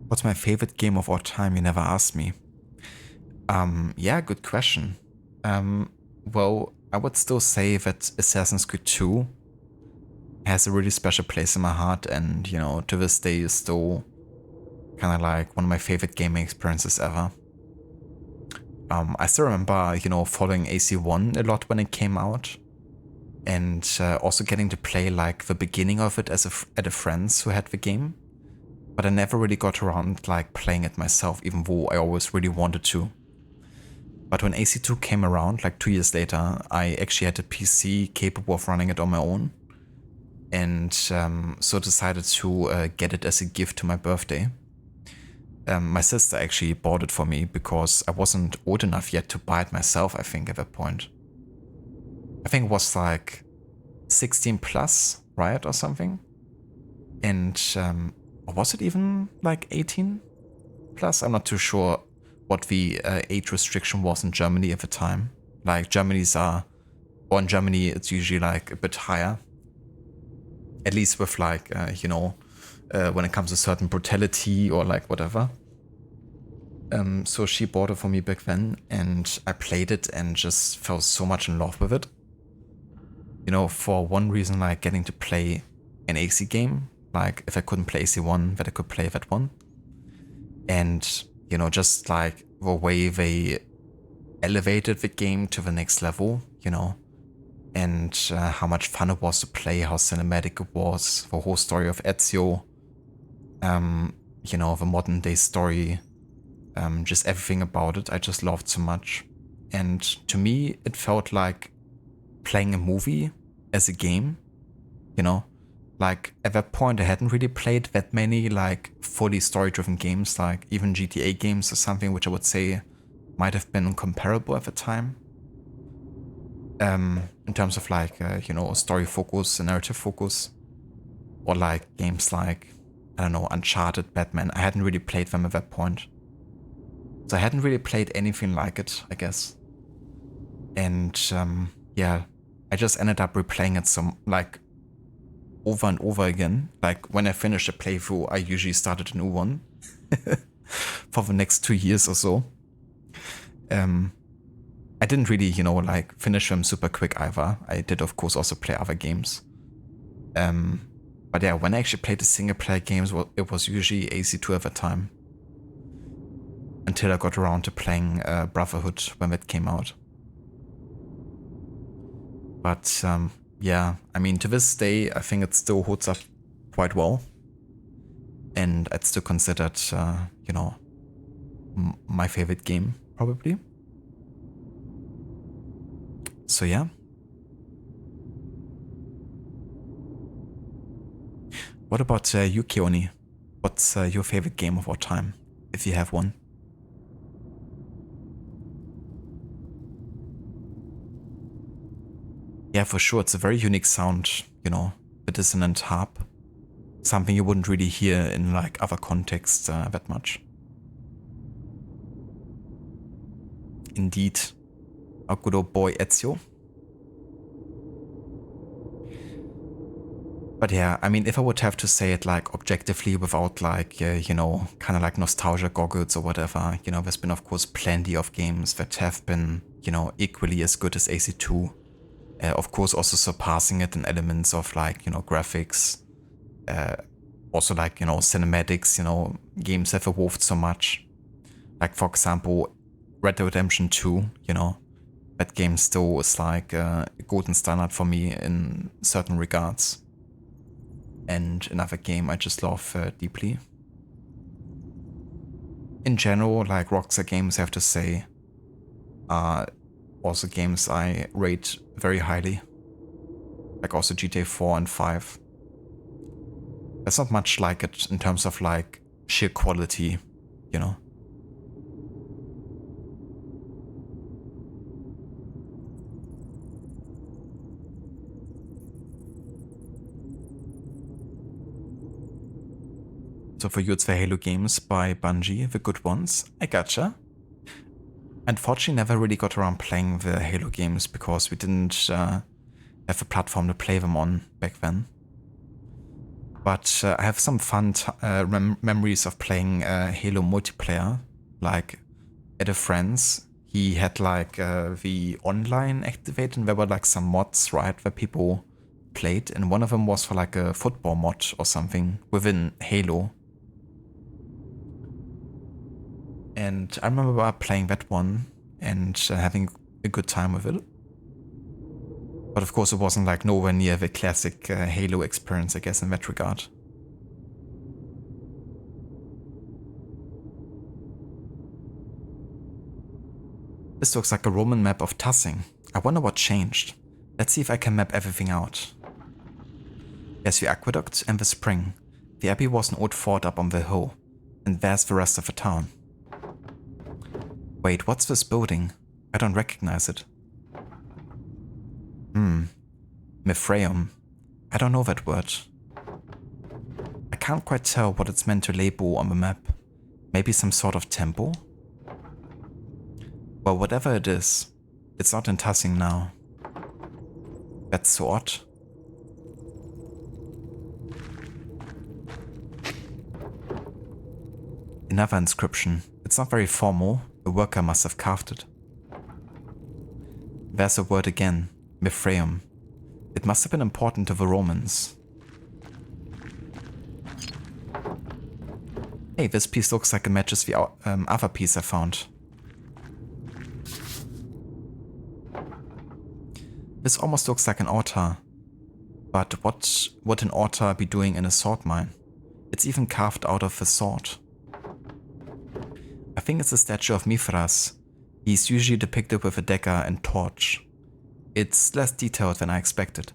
What's my favorite game of all time? You never asked me. Yeah, good question. Well, I would still say that Assassin's Creed 2 has a really special place in my heart, and, you know, to this day is still kind of like one of my favorite gaming experiences ever. I still remember, you know, following AC1 a lot when it came out, and also getting to play like the beginning of it at a friend's who had the game. But I never really got around like playing it myself, even though I always really wanted to. But when AC2 came around, like 2 years later, I actually had a PC capable of running it on my own. And so decided to get it as a gift to my birthday. My sister actually bought it for me because I wasn't old enough yet to buy it myself, I think, at that point. I think it was like 16 plus, right, or something? And or was it even like 18 plus? I'm not too sure what the age restriction was in Germany at the time. Like in Germany it's usually like a bit higher. At least with like, you know, when it comes to certain brutality or like whatever. So she bought it for me back then, and I played it and just fell so much in love with it. You know, for one reason, like getting to play an AC game, like if I couldn't play AC1, that I could play that one. And, you know, just like the way they elevated the game to the next level, you know, and how much fun it was to play, how cinematic it was, the whole story of Ezio, you know, the modern day story, just everything about it I just loved so much. And to me, it felt like playing a movie as a game, you know, like at that point I hadn't really played that many like fully story-driven games, like even GTA games or something, which I would say might have been comparable at the time. In terms of like, you know, story focus, narrative focus, or like games like, I don't know, Uncharted, Batman. I hadn't really played them at that point. So I hadn't really played anything like it, I guess. And yeah, I just ended up replaying it some like over and over again. Like when I finished a playthrough, I usually started a new one for the next 2 years or so. I didn't really, you know, like finish them super quick either. I did, of course, also play other games. But yeah, when I actually played the single player games, well, it was usually AC2 at the time. Until I got around to playing Brotherhood when it came out. But yeah, I mean, to this day, I think it still holds up quite well. And I'd still consider it, you know, my favorite game, probably. So yeah. What about you, Keone? What's your favorite game of all time, if you have one? Yeah, for sure, it's a very unique sound, you know, the dissonant harp. Something you wouldn't really hear in like other contexts that much. Indeed. Our good old boy Ezio. But yeah, I mean, if I would have to say it like objectively without like, you know, kind of like nostalgia goggles or whatever, you know, there's been of course plenty of games that have been, you know, equally as good as AC2. Of course also surpassing it in elements of like, you know, graphics. Also like, you know, cinematics, you know, games have evolved so much. Like for example, Red Dead Redemption 2, you know, that game still is like a golden standard for me in certain regards. And another game I just love deeply. In general, like Rockstar games, I have to say, are also games I rate very highly. Like also GTA 4 and 5. There's not much like it in terms of like sheer quality, you know. So for you it's the Halo games by Bungie, the good ones. I gotcha. Unfortunately never really got around playing the Halo games because we didn't have a platform to play them on back then. But I have some fun memories of playing Halo multiplayer, like at a friend's. He had like the online activated and there were like some mods, right, where people played, and one of them was for like a football mod or something within Halo. And I remember playing that one and having a good time with it. But of course it wasn't like nowhere near the classic Halo experience, I guess, in that regard. This looks like a Roman map of Tassing. I wonder what changed. Let's see if I can map everything out. There's the aqueduct and the spring. The abbey was an old fort up on the hill. And there's the rest of the town. Wait, what's this building? I don't recognize it. Mithraeum. I don't know that word. I can't quite tell what it's meant to label on the map. Maybe some sort of temple? Well, whatever it is, it's not in Tassing now. That's so odd. Another inscription. It's not very formal. A worker must have carved it. There's a word again. Mithraeum. It must have been important to the Romans. Hey, this piece looks like it matches the other piece I found. This almost looks like an altar. But what would an altar be doing in a sword mine? It's even carved out of a sword. I think it's a statue of Mithras. He's usually depicted with a dagger and torch. It's less detailed than I expected.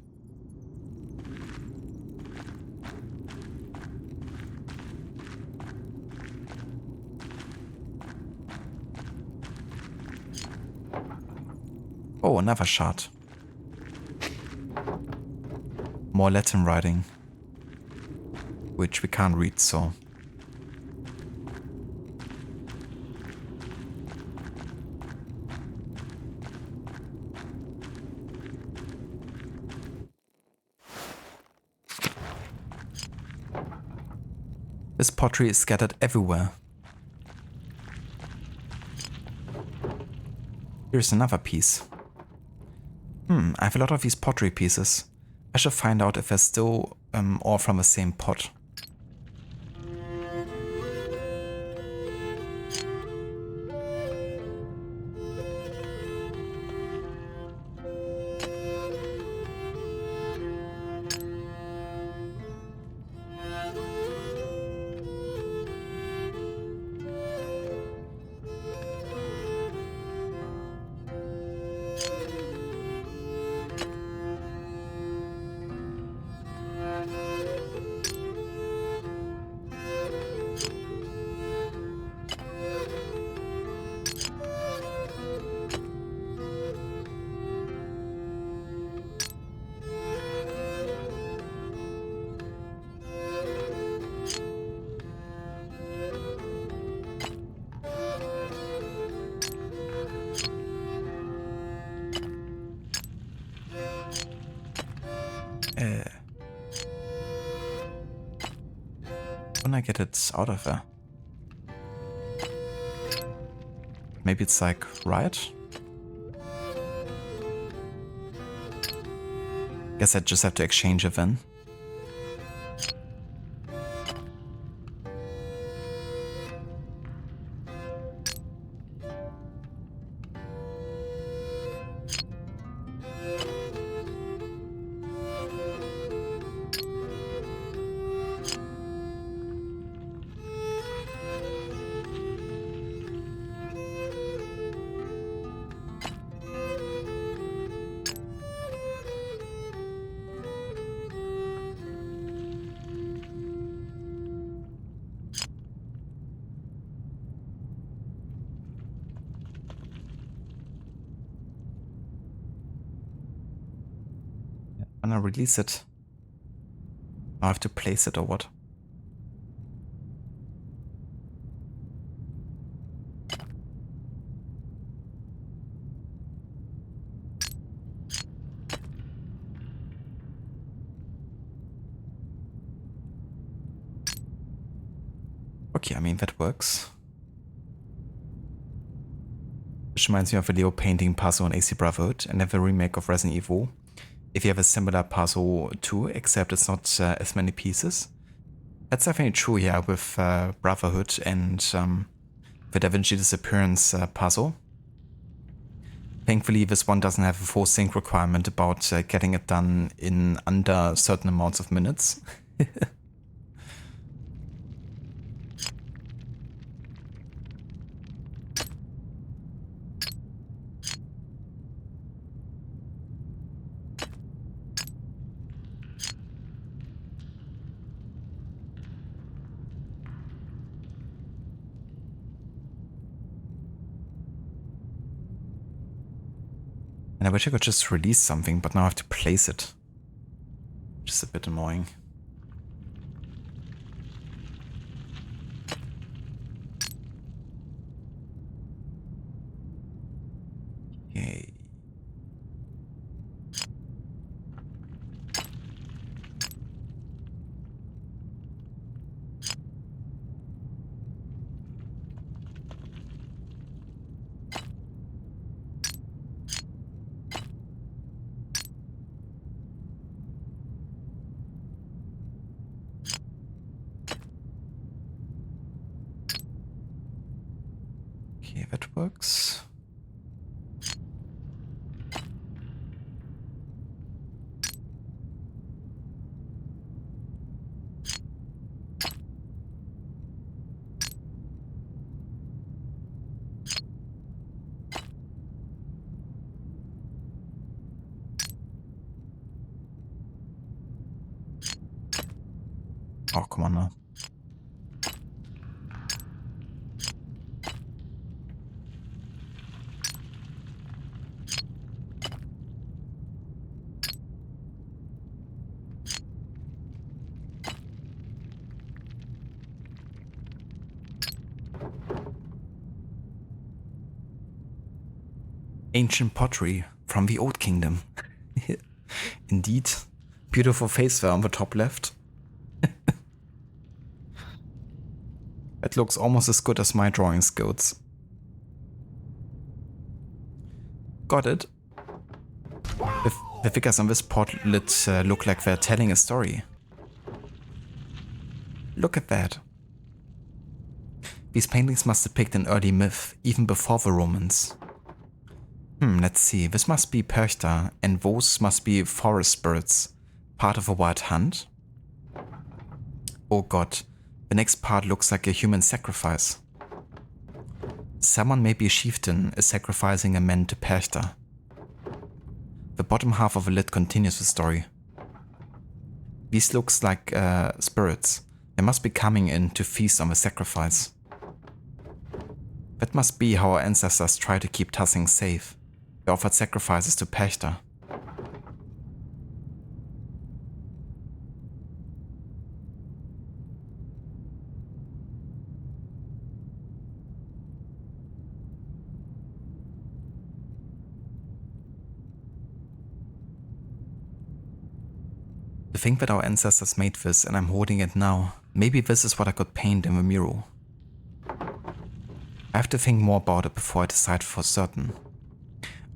Oh, another shard. more Latin writing, which we can't read, so. This pottery is scattered everywhere. Here's another piece. I have a lot of these pottery pieces. I should find out if they're still all from the same pot. When I get it out of there. Maybe it's like right? Guess I just have to exchange it then. When I release it, I have to place it or what? Okay, I mean, that works. Which reminds me of a Leo painting puzzle on AC Brotherhood and have a remake of Resident Evil. If you have a similar puzzle too, except it's not as many pieces. That's definitely true, yeah, with Brotherhood and the Da Vinci Disappearance puzzle. Thankfully, this one doesn't have a full sync requirement about getting it done in under certain amounts of minutes. And I wish I could just release something, but now I have to place it. Which is a bit annoying. Okay. Okay, that works. Oh, come on now. Ancient pottery from the Old Kingdom. Indeed. Beautiful face there on the top left. It looks almost as good as my drawing skills. Got it. The figures on this portrait look like they're telling a story. Look at that. These paintings must depict an early myth, even before the Romans. Let's see. This must be Perchta, and those must be forest spirits, part of a wild hunt. Oh god, the next part looks like a human sacrifice. Someone, maybe a chieftain, is sacrificing a man to Perchta. The bottom half of the lid continues the story. These looks like spirits. They must be coming in to feast on the sacrifice. That must be how our ancestors tried to keep Tassing safe. They offered sacrifices to Perchta. To think that our ancestors made this and I'm holding it now. Maybe this is what I could paint in the mural. I have to think more about it before I decide for certain.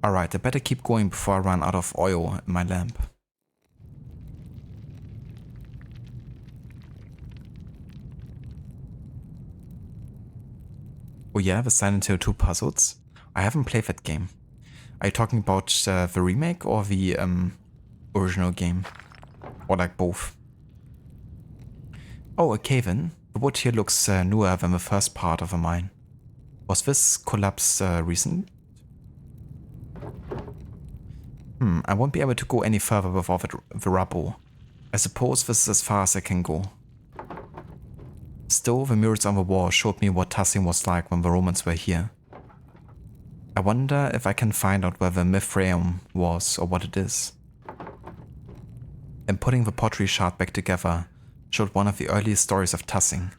Alright, I better keep going before I run out of oil in my lamp. Oh yeah, the Silent Hill 2 puzzles? I haven't played that game. Are you talking about the remake or the original game? Or like both? Oh, a cave-in. The wood here looks newer than the first part of the mine. Was this collapse recent? I won't be able to go any further without the rubble. I suppose this is as far as I can go. Still, the murals on the wall showed me what Tassing was like when the Romans were here. I wonder if I can find out where the Mithraeum was or what it is. And putting the pottery shard back together showed one of the earliest stories of Tassing.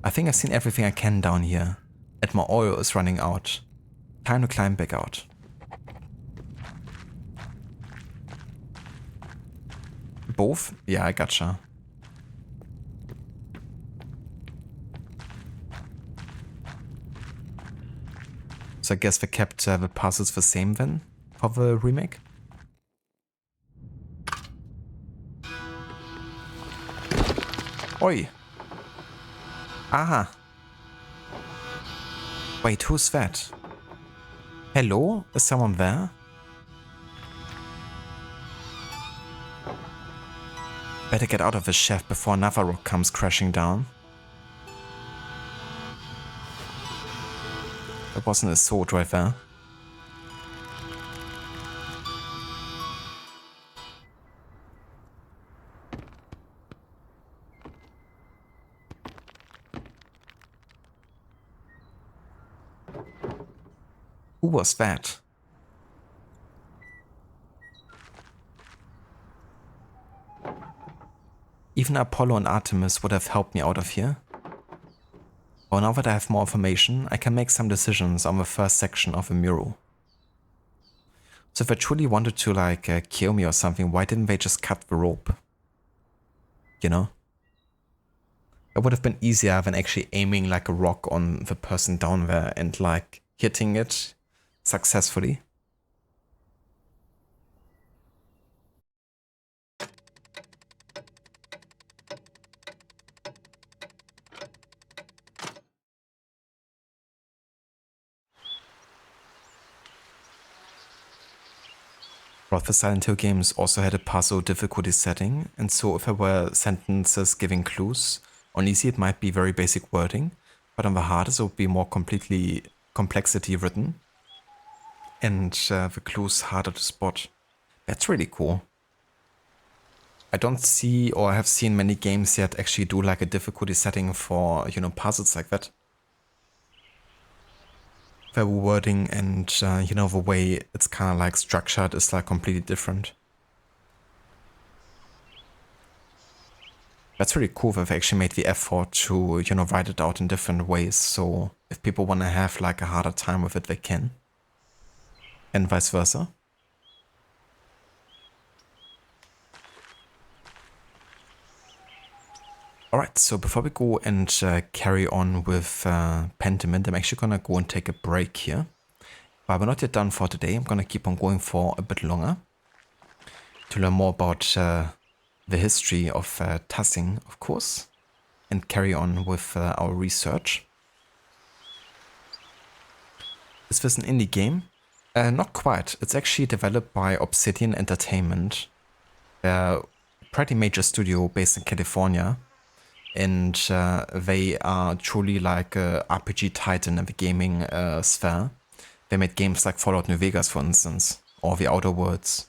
I think I've seen everything I can down here, and my oil is running out. Time to climb back out. Both? Yeah, I gotcha. So I guess they kept the puzzles the same then for the remake? Oi! Aha! Wait, who's that? Hello? Is someone there? Better get out of this shaft before another rock comes crashing down. There wasn't a sword right there. Who was that? Even Apollo and Artemis would have helped me out of here. Well, now that I have more information, I can make some decisions on the first section of the mural. So if I truly wanted to, like, kill me or something, why didn't they just cut the rope? You know? It would have been easier than actually aiming like a rock on the person down there and, like, hitting it successfully. Both the Silent Hill games also had a puzzle difficulty setting, and so if there were sentences giving clues, on easy it might be very basic wording, but on the hardest it would be more complexity written, and the clues harder to spot. That's really cool. I don't see or have seen many games yet actually do like a difficulty setting for, you know, puzzles like that. The wording and, you know, the way it's kind of like structured is like completely different. That's really cool that they actually made the effort to, you know, write it out in different ways. So if people want to have like a harder time with it, they can. and vice versa. Alright, so before we go and carry on with Pentiment, I'm actually gonna go and take a break here. But we're not yet done for today. I'm gonna keep on going for a bit longer to learn more about the history of Tassing, of course, and carry on with our research. Is this an indie game? Not quite. It's actually developed by Obsidian Entertainment, a pretty major studio based in California. And they are truly like a RPG titan in the gaming sphere. They made games like Fallout New Vegas, for instance, or The Outer Worlds,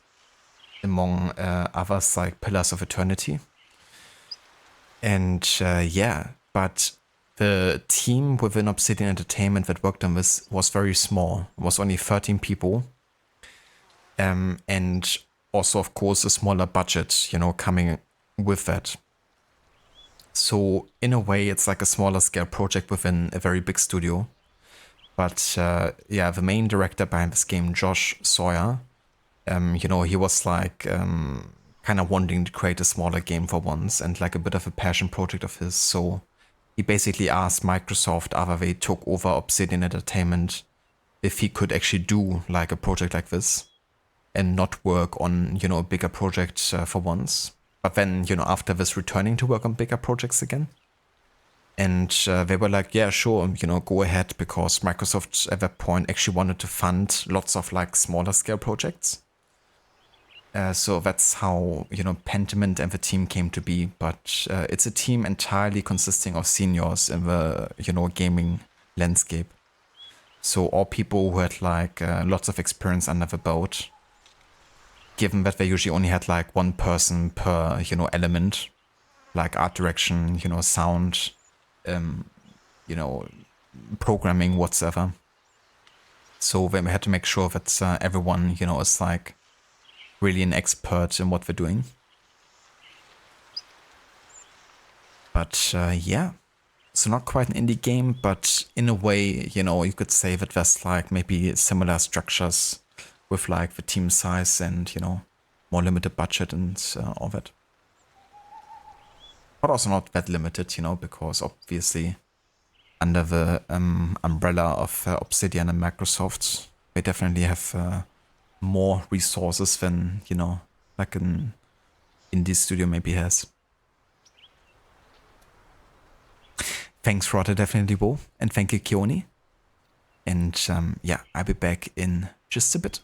among others like Pillars of Eternity. And yeah, but the team within Obsidian Entertainment that worked on this was very small. It was only 13 people. And also, of course, a smaller budget, you know, coming with that. So in a way, it's like a smaller scale project within a very big studio. But yeah, the main director behind this game, Josh Sawyer, you know, he was like kind of wanting to create a smaller game for once and like a bit of a passion project of his. So he basically asked Microsoft after they took over Obsidian Entertainment if he could actually do like a project like this and not work on, you know, a bigger project for once. But then, you know, after this, returning to work on bigger projects again. And they were like, yeah, sure, you know, go ahead, because Microsoft at that point actually wanted to fund lots of like smaller scale projects. So that's how, you know, Pentiment and the team came to be. But it's a team entirely consisting of seniors in the, you know, gaming landscape. So all people who had like lots of experience under the belt, given that they usually only had like one person per, you know, element, like art direction, you know, sound, you know, programming, whatsoever. So they had to make sure that everyone, you know, is like really an expert in what they're doing. But yeah, so not quite an indie game, but in a way, you know, you could say that there's like maybe similar structures with like the team size and, you know, more limited budget and all that. But also not that limited, you know, because obviously under the umbrella of Obsidian and Microsoft, they definitely have more resources than, you know, like an indie studio maybe has. Thanks, Rotter, definitely, Bo. And thank you, Keone. And yeah, I'll be back in just a bit.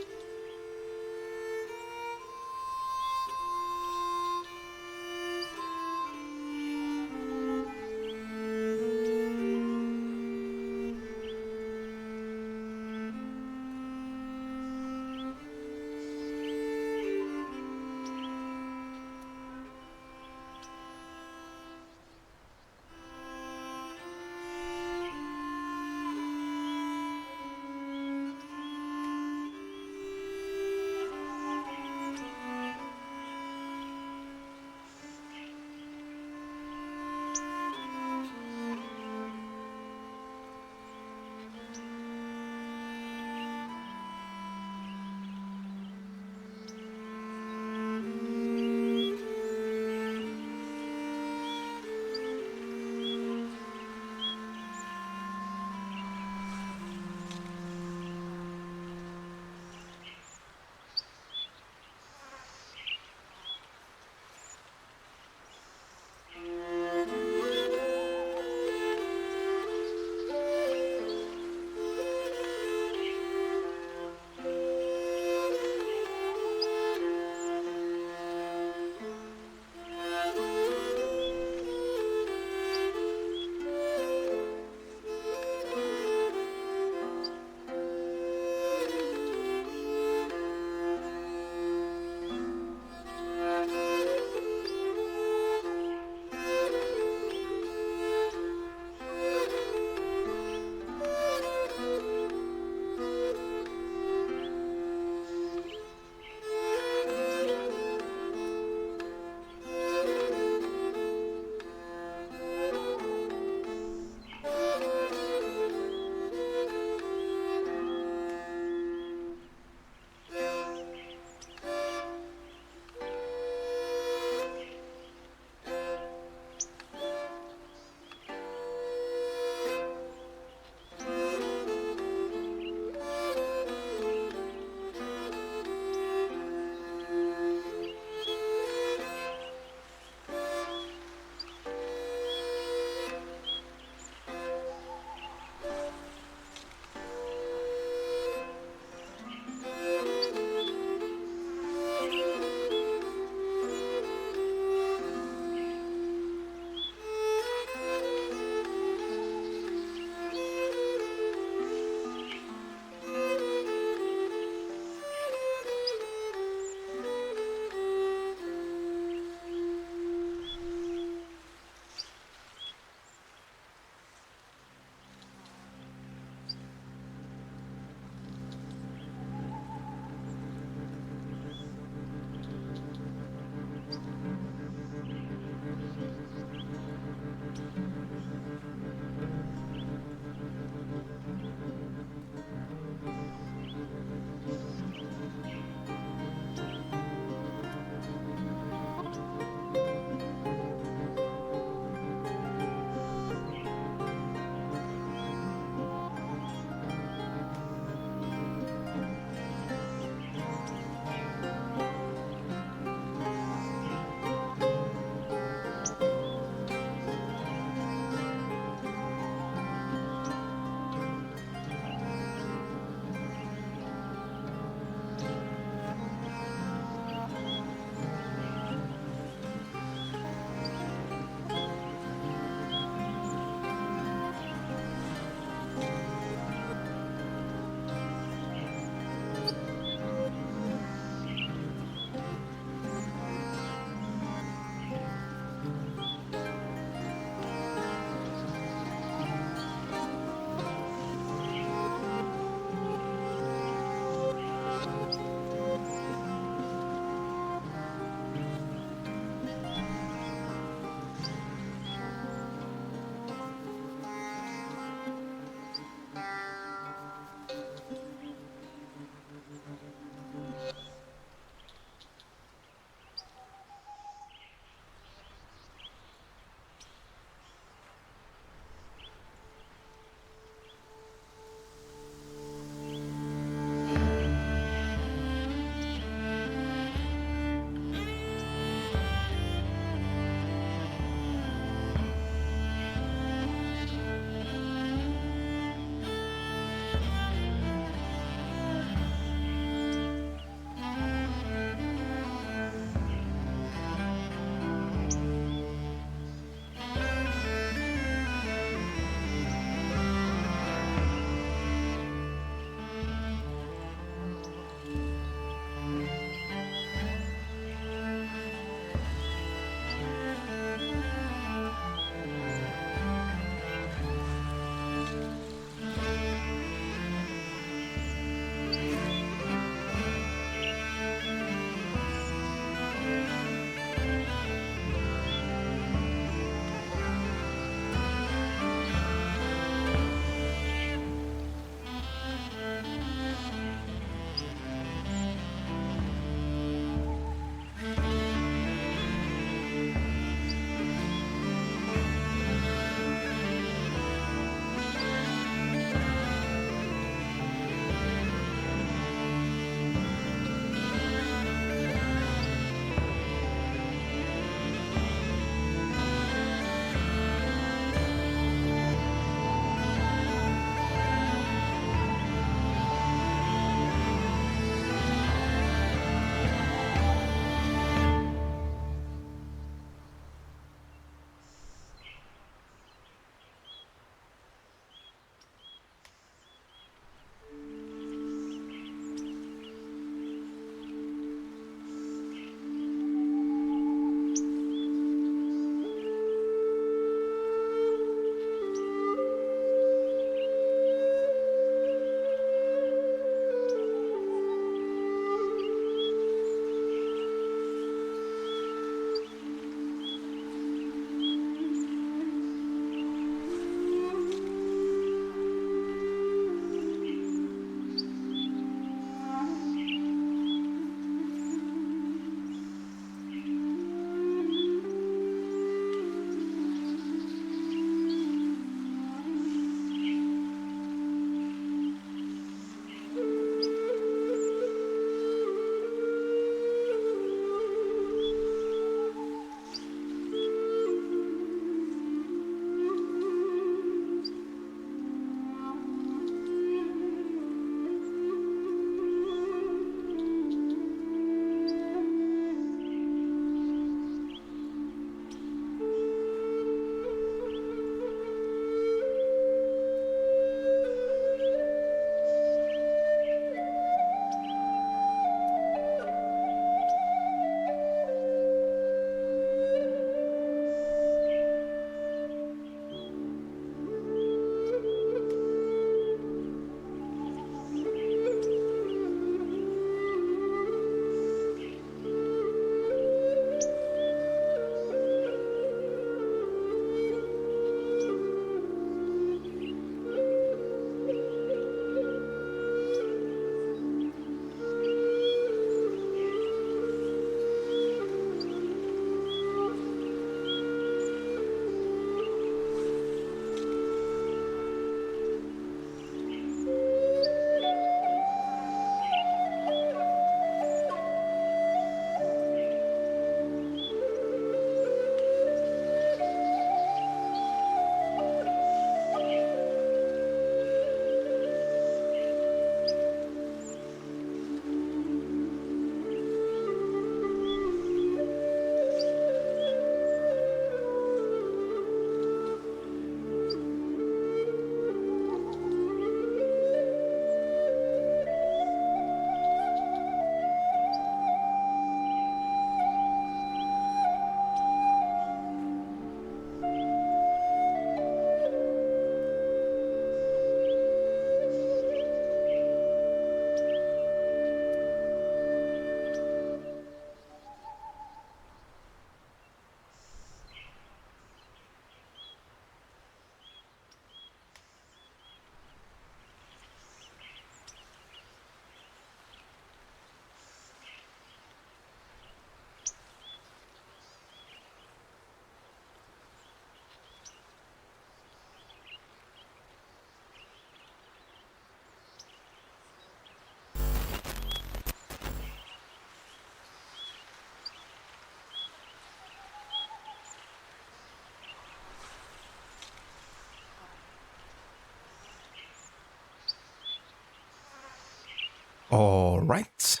Alright.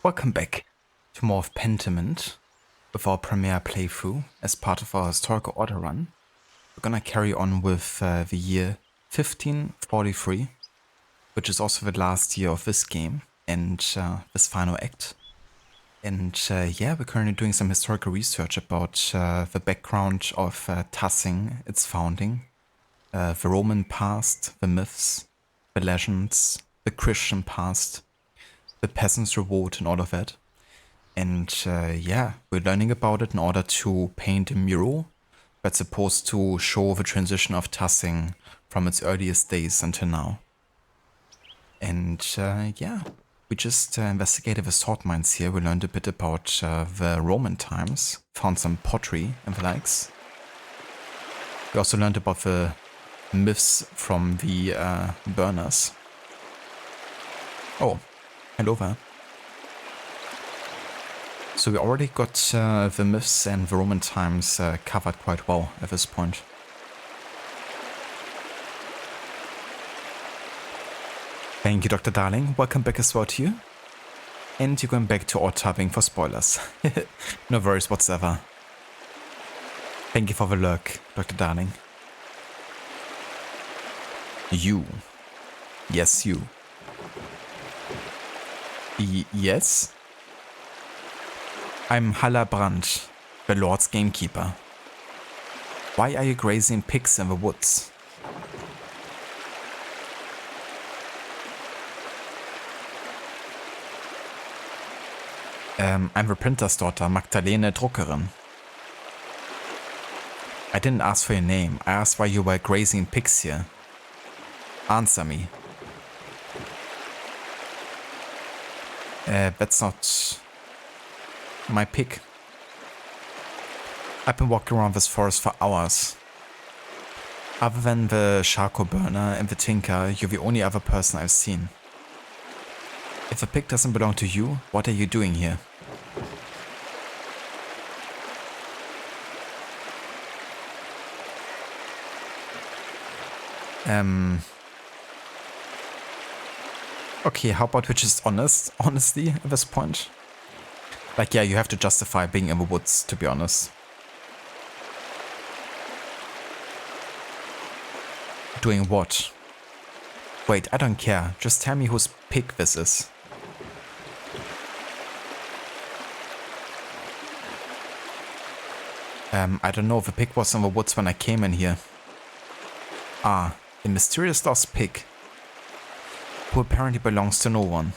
Welcome back to more of Pentiment with our premiere playthrough as part of our historical order run. We're gonna carry on with the year 1543, which is also the last year of this game and this final act. And yeah, we're currently doing some historical research about the background of Tassing, its founding, the Roman past, the myths, the legends, the Christian past, the peasants' revolt and all of that. And yeah, we're learning about it in order to paint a mural that's supposed to show the transition of Tassing from its earliest days until now. And yeah, we just investigated the salt mines here. We learned a bit about the Roman times, found some pottery and the likes. We also learned about the myths from the burners. Oh, hello there. So we already got the myths and the Roman times covered quite well at this point. Thank you, Dr. Darling. Welcome back as well to you. And you're going back to alt-tabbing for spoilers. No worries whatsoever. Thank you for the lurk, Dr. Darling. You. Yes, you. Yes? I'm Hallerbrand, the Lord's gamekeeper. Why are you grazing pigs in the woods? I'm the printer's daughter, Magdalene Druckerin. I didn't ask for your name, I asked why you were grazing pigs here. Answer me. That's not my pig. I've been walking around this forest for hours. Other than the charcoal burner and the tinker, you're the only other person I've seen. If the pig doesn't belong to you, what are you doing here? Okay, how about we just honesty at this point? Like, yeah, you have to justify being in the woods, to be honest. Doing what? Wait, I don't care. Just tell me whose pig this is. I don't know. The pig was in the woods when I came in here. Ah, a mysterious lost pig. Who apparently belongs to no one.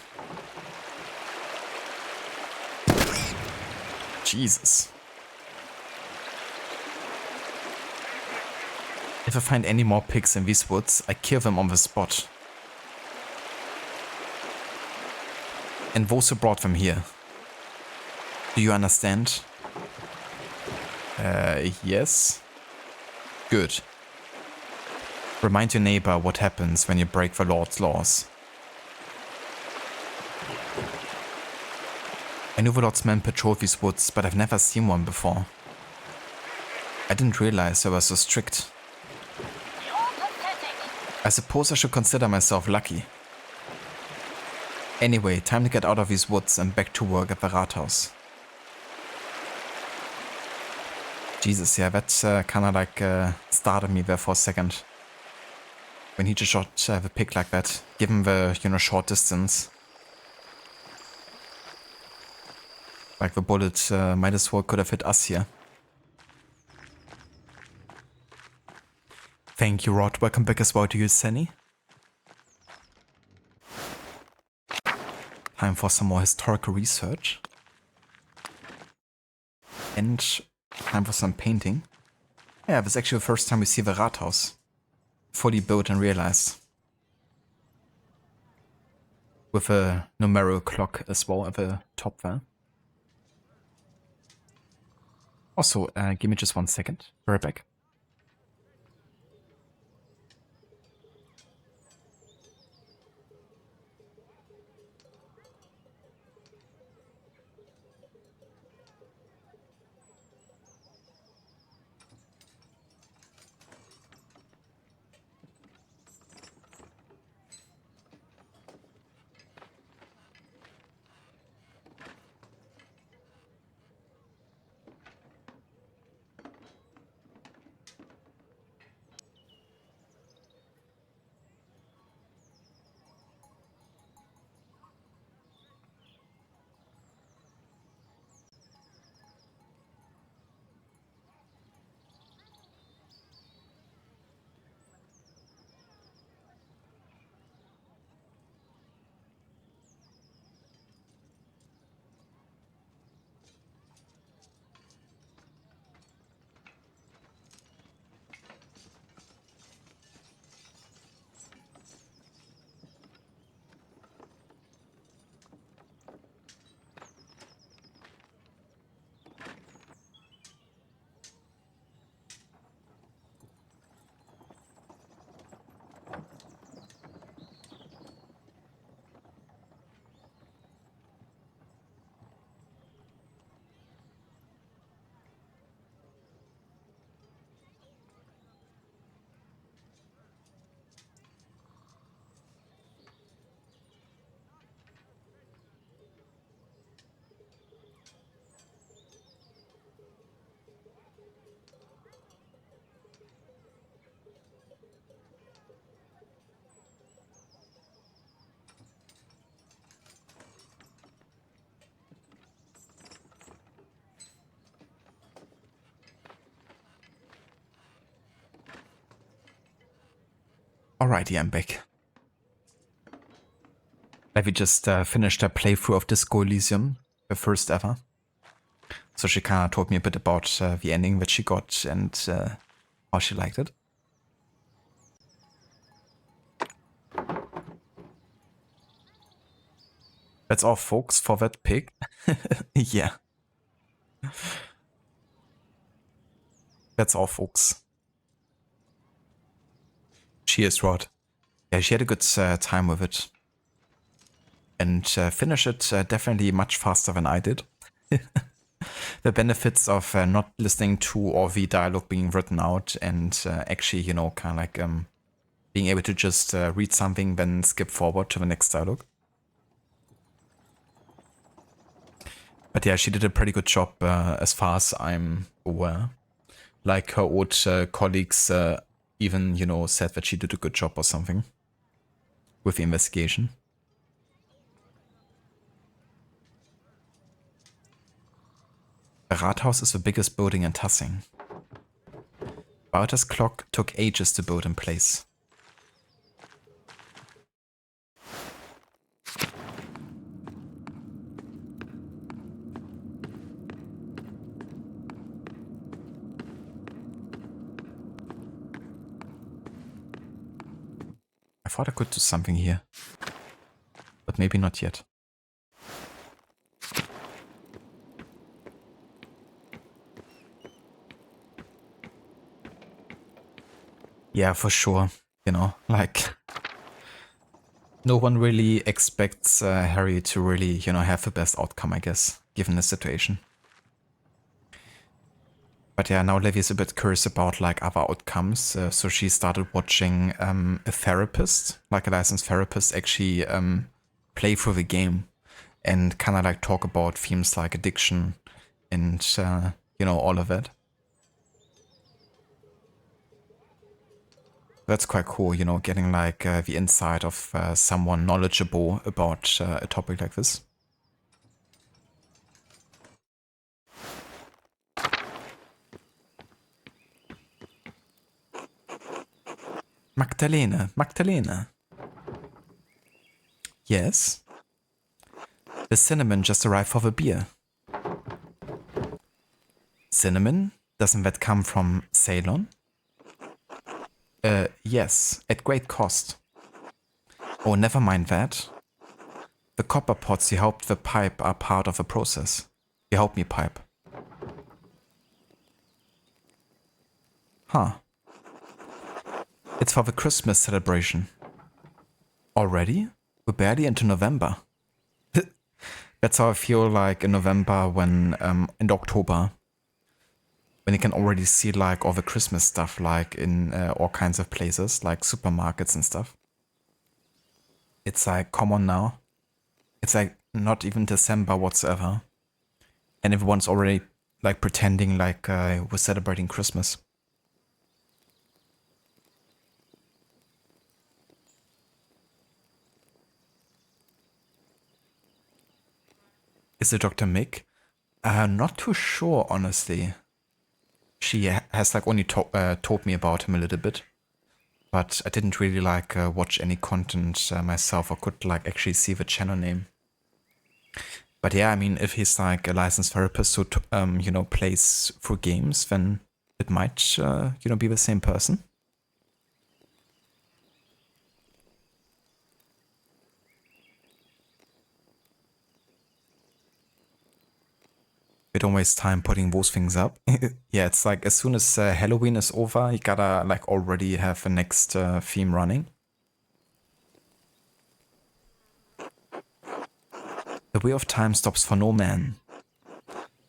Jesus. If I find any more pigs in these woods, I kill them on the spot. And those who brought them here. Do you understand? Yes. Good. Remind your neighbor what happens when you break the Lord's laws. I knew the Lord's men patrolled these woods, but I've never seen one before. I didn't realize they were so strict. I suppose I should consider myself lucky. Anyway, time to get out of these woods and back to work at the Rathaus. Jesus, yeah, that kinda like started me there for a second. When he just shot the pig like that, given the, you know, short distance. Like the bullet might as well could have hit us here. Thank you, Rod. Welcome back as well to you, Senny. Time for some more historical research. And time for some painting. Yeah, this is actually the first time we see the Rathaus. Fully built and realized. With a numerical clock as well at the top there. Also, give me just 1 second. Be right back. Alrighty, I'm back. Levi just finished her playthrough of Disco Elysium, her first ever. So she kind of told me a bit about the ending that she got and how she liked it. That's all, folks, for that pig. Yeah. That's all, folks. Cheers, Rod. Yeah, she had a good time with it. And finished it definitely much faster than I did. The benefits of not listening to all the dialogue being written out and actually, you know, kind of like being able to just read something, then skip forward to the next dialogue. But yeah, she did a pretty good job as far as I'm aware. Like her old colleagues even, you know, said that she did a good job or something with the investigation. The Rathaus is the biggest building in Tassing. Barter's clock took ages to build in place. I thought I could do something here, but maybe not yet. Yeah, for sure. You know, like, no one really expects Harry to really, you know, have the best outcome, I guess, given the situation. But yeah, now Levy's a bit curious about like other outcomes, so she started watching a therapist, like a licensed therapist, actually play through the game and kind of like talk about themes like addiction and, you know, all of that. That's quite cool, you know, getting like the insight of someone knowledgeable about a topic like this. Magdalene. Yes? The cinnamon just arrived for the beer. Cinnamon? Doesn't that come from Ceylon? Yes, at great cost. Oh, never mind that. The copper pots you helped the pipe are part of the process. You helped me pipe. Huh. It's for the Christmas celebration. Already? We're barely into November. That's how I feel like in November when, in October, when you can already see like all the Christmas stuff like in all kinds of places, like supermarkets and stuff. It's like, come on now. It's like not even December whatsoever. And everyone's already like pretending like we're celebrating Christmas. Is it Dr. Mick? Not too sure, honestly. She has like only told me about him a little bit. But I didn't really like watch any content myself or could like actually see the channel name. But yeah, I mean, if he's like a licensed therapist who, you know, plays through games, then it might, you know, be the same person. We don't waste time putting those things up. Yeah, it's like as soon as Halloween is over, you gotta like already have the next theme running. The Wheel of Time stops for no man.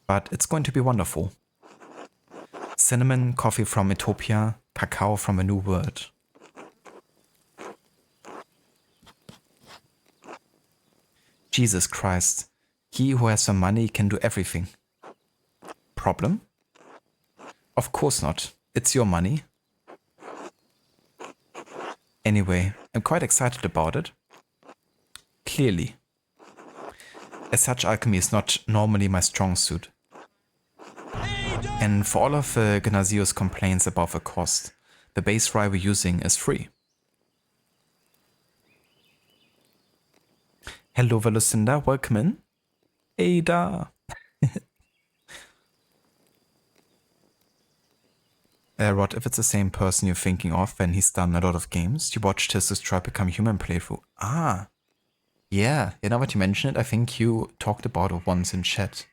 But it's going to be wonderful. Cinnamon, coffee from Utopia, cacao from a new world. Jesus Christ, he who has the money can do everything. Problem? Of course not. It's your money. Anyway, I'm quite excited about it. Clearly. As such, alchemy is not normally my strong suit. And for all of Gnasio's complaints about the cost, the base rye we're using is free. Hello, Lucinda. Welcome in. Ada. Rod, if it's the same person you're thinking of, then he's done a lot of games. You watched his Destroy Become Human playthrough. Ah. Yeah, now that you mention it, I think you talked about it once in chat.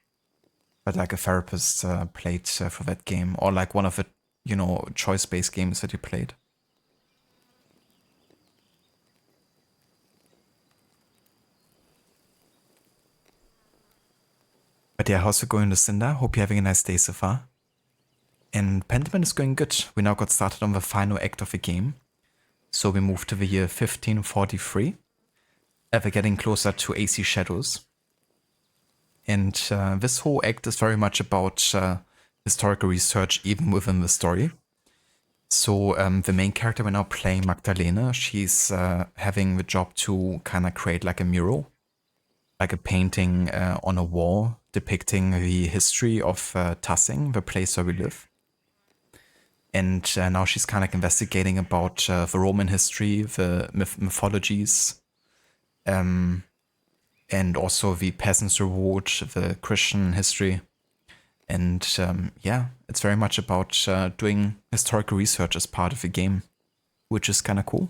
But like a therapist played for that game. Or like one of the, choice-based games that you played. But yeah, how's it going, Lucinda? Hope you're having a nice day so far. And Pentiment is going good. We now got started on the final act of the game. So we moved to the year 1543. We're getting closer to AC Shadows. And this whole act is very much about historical research even within the story. So the main character we're now playing, Magdalena, she's having the job to kind of create like a mural. Like a painting on a wall depicting the history of Tassing, the place where we live. And now she's kind of investigating about the Roman history, the mythologies, and also the peasants' reward, the Christian history. And yeah, it's very much about doing historical research as part of the game, which is kind of cool.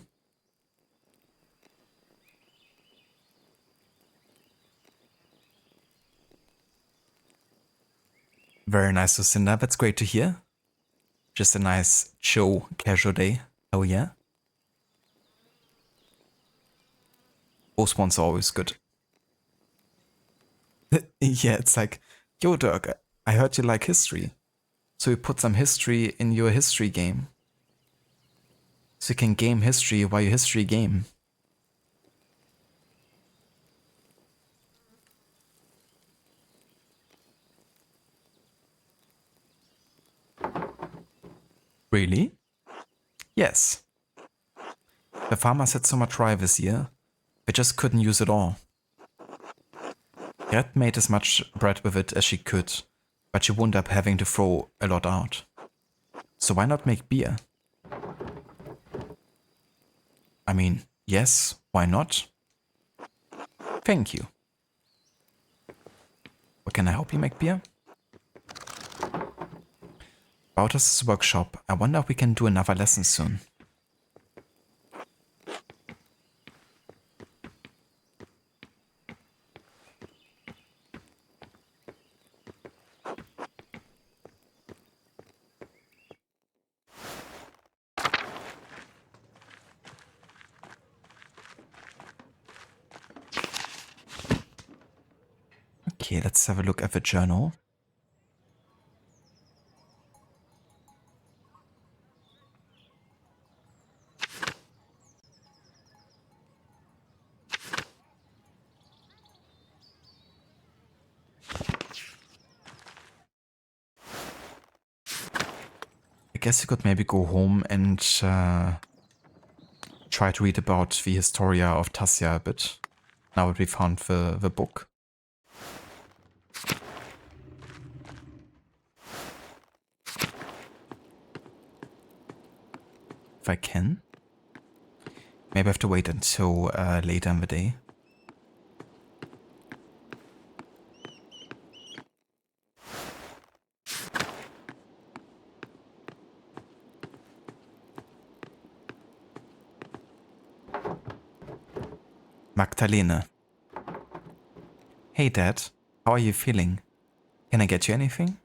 Very nice, Lucinda. That's great to hear. Just a nice, chill, casual day. Oh yeah? Those ones are always good. Yeah, it's like, yo, Dirk, I heard you like history. So you put some history in your history game. So you can game history while you history game. Really? Yes. The farmers had so much rye this year, they just couldn't use it all. Gret made as much bread with it as she could, but she wound up having to throw a lot out. So why not make beer? I mean, yes, why not? Thank you. What can I help you make beer? Bautas' workshop. I wonder if we can do another lesson soon. Okay, let's have a look at the journal. I guess you could maybe go home and try to read about the Historia of Tassia a bit, now that we found the book. If I can. Maybe I have to wait until later in the day. Magdalena. Hey Dad, how are you feeling? Can I get you anything?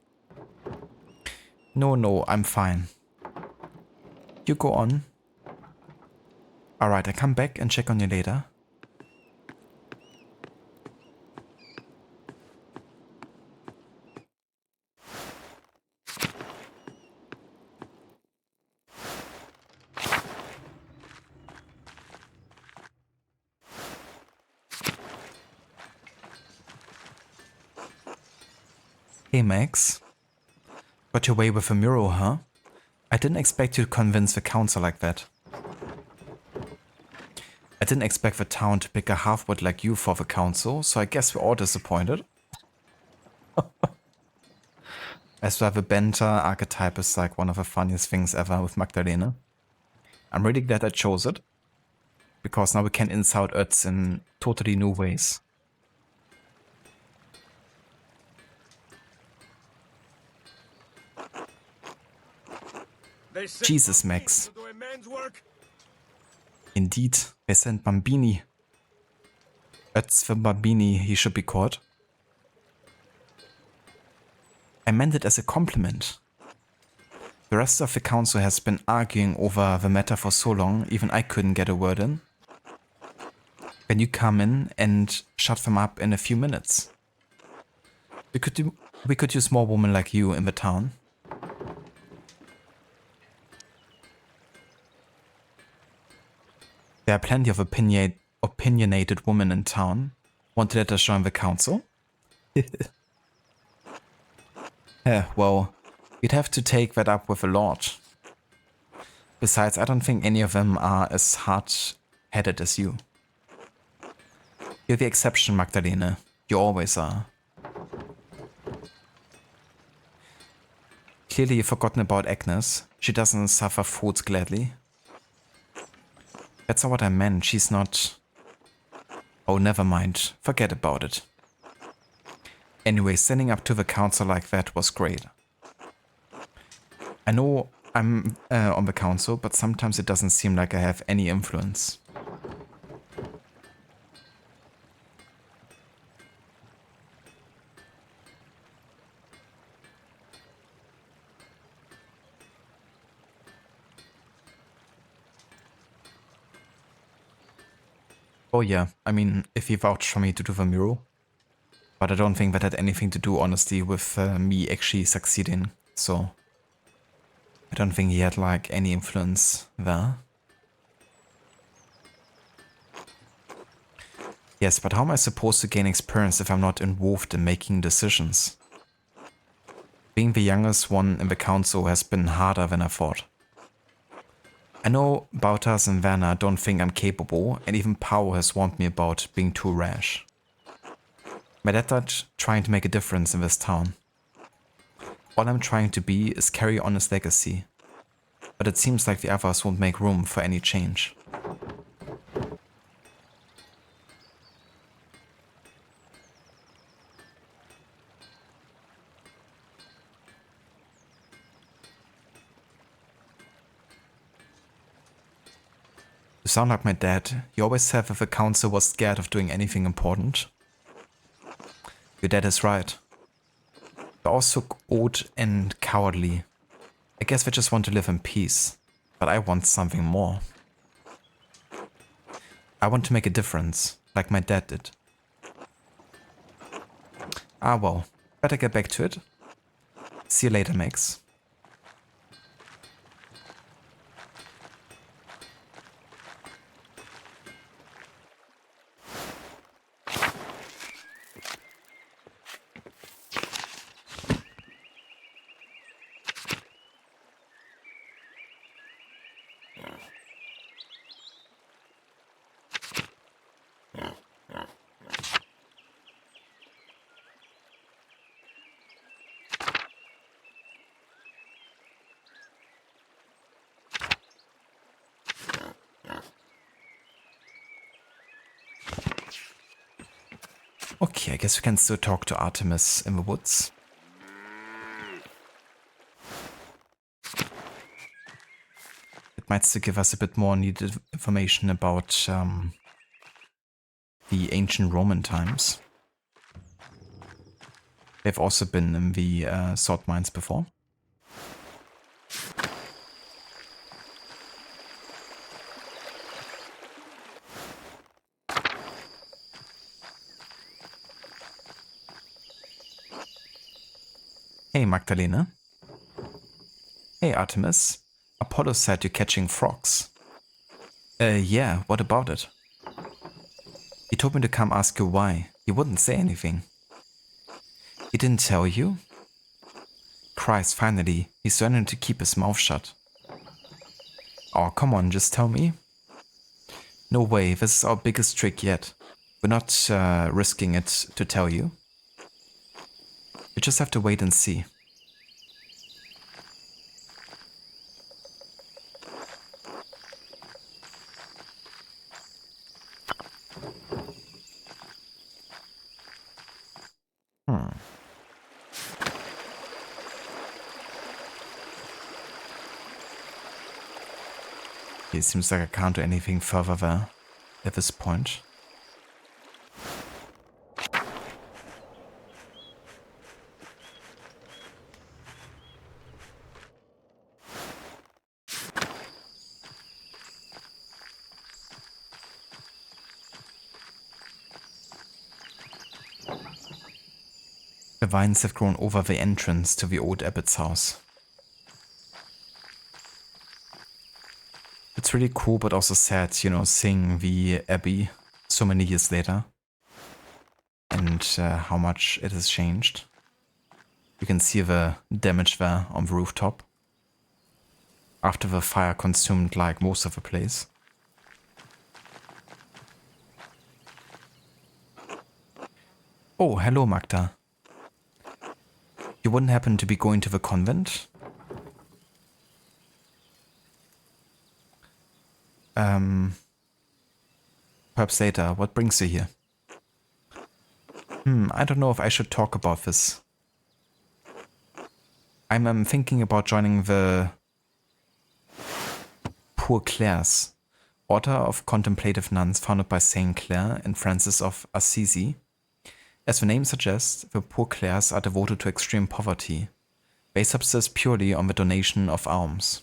No, I'm fine. You go on. Alright, I come back and check on you later. Hey Max. Got your way with a mural, huh? I didn't expect you to convince the council like that. I didn't expect the town to pick a half-wit like you for the council, so I guess we're all disappointed. As to have a banter archetype is like one of the funniest things ever with Magdalena. I'm really glad I chose it. because now we can insult Ötz in totally new ways. They sent Jesus, Bambini Max. to do a man's work. Indeed, they sent Bambini. Ötz for Bambini, he should be called. I meant it as a compliment. The rest of the council has been arguing over the matter for so long, even I couldn't get a word in. Then you come in and shut them up in a few minutes. We could use more women like you in the town. There are plenty of opinionated women in town. Want to let us join the council? Well, you'd have to take that up with the Lord. Besides, I don't think any of them are as hard-headed as you. You're the exception, Magdalene. You always are. Clearly you've forgotten about Agnes. She doesn't suffer fools gladly. That's not what I meant. She's not... Oh, never mind. Forget about it. Anyway, standing up to the council like that was great. I know I'm on the council, but sometimes it doesn't seem like I have any influence. Oh yeah, I mean, if he vouched for me to do the mural. But I don't think that had anything to do, honestly, with me actually succeeding, so... I don't think he had, like, any influence there. Yes, but how am I supposed to gain experience if I'm not involved in making decisions? Being the youngest one in the council has been harder than I thought. I know Bautas and Werner don't think I'm capable, and even Pao has warned me about being too rash. My dad trying to make a difference in this town. All I'm trying to be is carry on his legacy. But it seems like the others won't make room for any change. You sound like my dad. You always said that the council was scared of doing anything important. Your dad is right. They're also old and cowardly. I guess they just want to live in peace. But I want something more. I want to make a difference, like my dad did. Ah well, better get back to it. See you later, Max. Okay, I guess we can still talk to Artemis in the woods. It might still give us a bit more needed information about the ancient Roman times. They've also been in the salt mines before. Hey, Magdalene. Hey, Artemis. Apollo said you're catching frogs. Yeah, what about it? He told me to come ask you why. He wouldn't say anything. He didn't tell you? Christ, finally, he's learning to keep his mouth shut. Oh, come on, just tell me. No way, this is our biggest trick yet. We're not risking it to tell you. We just have to wait and see. It seems like I can't do anything further there at this point. The vines have grown over the entrance to the old abbot's house. It's really cool but also sad, you know, seeing the abbey so many years later and how much it has changed. You can see the damage there on the rooftop after the fire consumed like most of the place. Oh, hello Magda. You wouldn't happen to be going to the convent? Perhaps later. What brings you here? I don't know if I should talk about this. I'm thinking about joining the Poor Clares, order of contemplative nuns founded by Saint Clare and Francis of Assisi. As the name suggests, the Poor Clares are devoted to extreme poverty. They subsist purely on the donation of alms.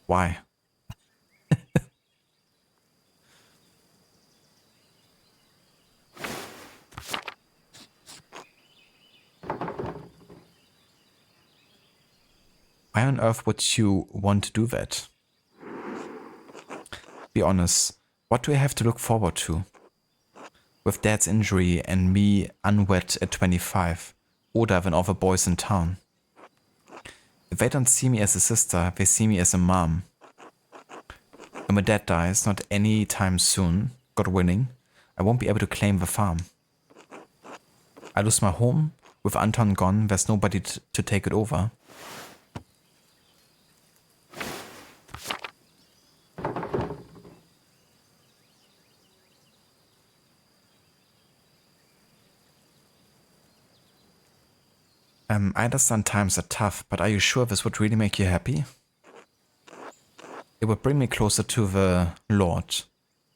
Why? Why on earth would you want to do that? Be honest, what do I have to look forward to? With Dad's injury and me unwed at 25, older than all the boys in town. If they don't see me as a sister, they see me as a mom. When my dad dies, not any time soon, God willing, I won't be able to claim the farm. I lose my home. With Anton gone, there's nobody to take it over. I understand times are tough, but are you sure this would really make you happy? It would bring me closer to the Lord.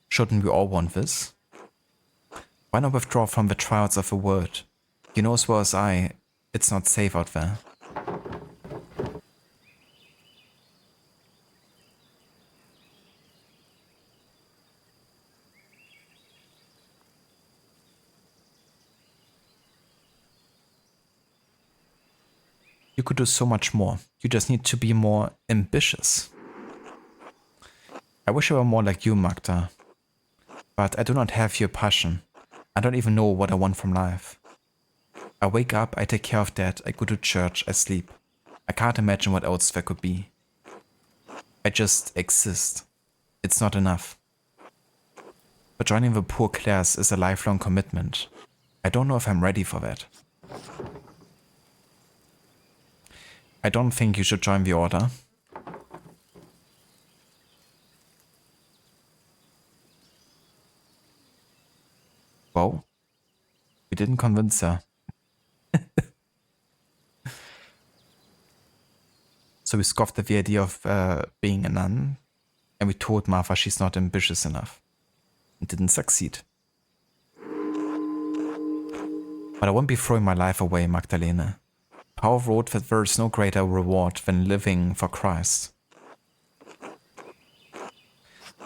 Shouldn't we all want this? Why not withdraw from the trials of the world? You know as well as I, it's not safe out there. You could do so much more. You just need to be more ambitious. I wish I were more like you, Magda. But I do not have your passion. I don't even know what I want from life. I wake up, I take care of Dad, I go to church, I sleep. I can't imagine what else there could be. I just exist. It's not enough. But joining the Poor Clares is a lifelong commitment. I don't know if I'm ready for that. I don't think you should join the order. Whoa. We didn't convince her. So we scoffed at the idea of being a nun, and we told Martha she's not ambitious enough. It didn't succeed. But I won't be throwing my life away, Magdalene. Paul wrote that there is no greater reward than living for Christ.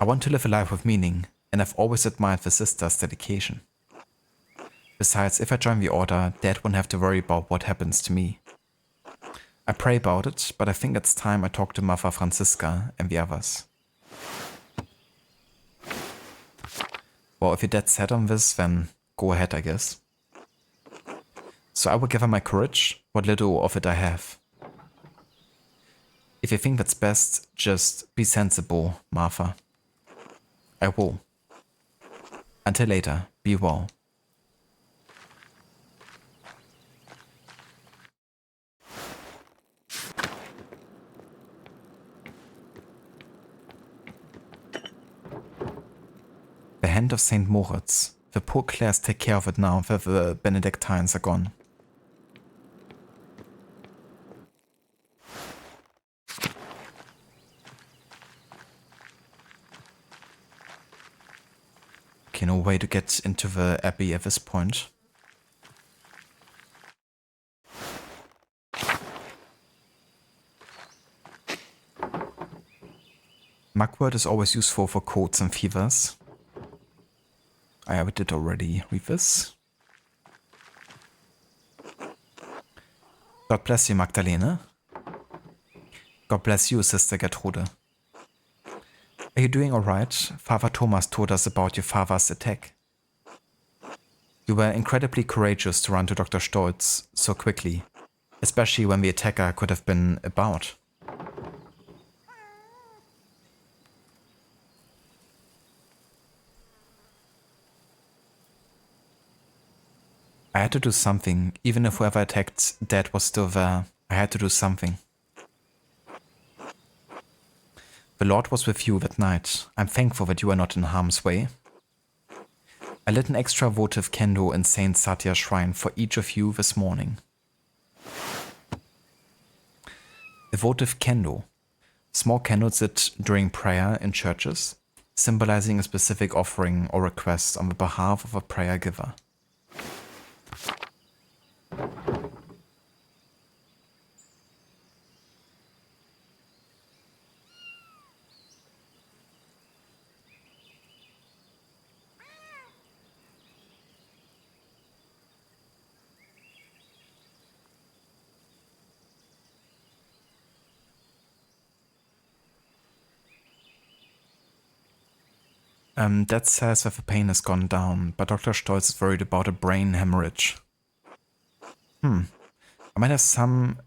I want to live a life with meaning, and I've always admired the sister's dedication. Besides, if I join the order, Dad won't have to worry about what happens to me. I pray about it, but I think it's time I talk to Mother Francisca and the others. Well, if you're dead set on this, then go ahead, I guess. So I will give her my courage, what little of it I have. If you think that's best, just be sensible, Martha. I will. Until later, be well. hand of St. Moritz. The poor Clares take care of it now that the Benedictines are gone. Okay, no way to get into the abbey at this point. Mugwort is always useful for colds and fevers. I did already read this. God bless you, Magdalene. God bless you, Sister Gertrude. Are you doing alright? Father Thomas told us about your father's attack. You were incredibly courageous to run to Dr. Stolz so quickly, especially when the attacker could have been about. I had to do something, even if whoever attacked Dad was still there. I had to do something. The Lord was with you that night. I'm thankful that you are not in harm's way. I lit an extra votive candle in Saint Satya's shrine for each of you this morning. A votive candle. Small candles lit during prayer in churches, symbolizing a specific offering or request on the behalf of a prayer giver. Dad says that the pain has gone down, but Dr. Stolz is worried about a brain hemorrhage. I might have some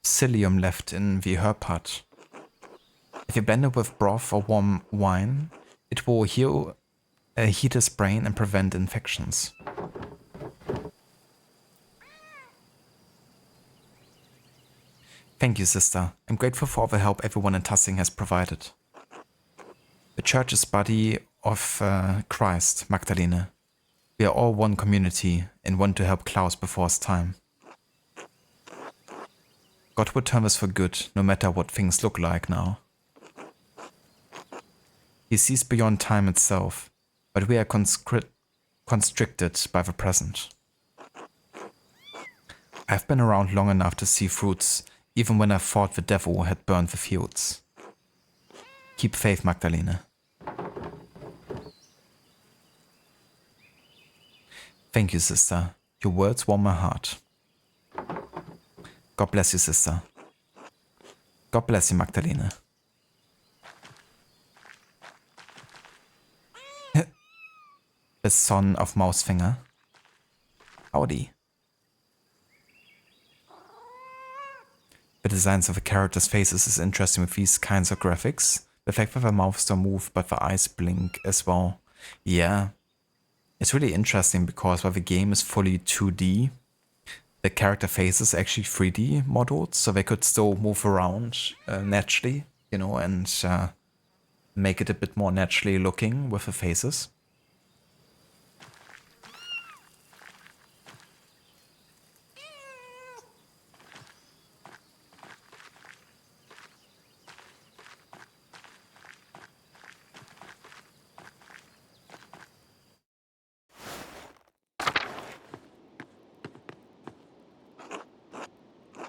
psyllium left in the herb pot. If you blend it with broth or warm wine, it will heal heat his brain and prevent infections. Thank you, sister. I'm grateful for all the help everyone in Tassing has provided. The church is body of Christ, Magdalene. We are all one community and want to help Klaus before his time. God will turn this for good, no matter what things look like now. He sees beyond time itself, but we are constricted by the present. I've been around long enough to see fruits, even when I thought the devil had burned the fields. Keep faith, Magdalene. Thank you, sister. Your words warm my heart. God bless you, sister. God bless you, Magdalene. The son of Mousefinger. Howdy. The designs of the characters' faces is interesting with these kinds of graphics. The fact that the mouths don't move, but the eyes blink as well. Yeah. It's really interesting because while the game is fully 2D, the character faces actually 3D modeled, so they could still move around naturally, you know, and make it a bit more naturally looking with the faces.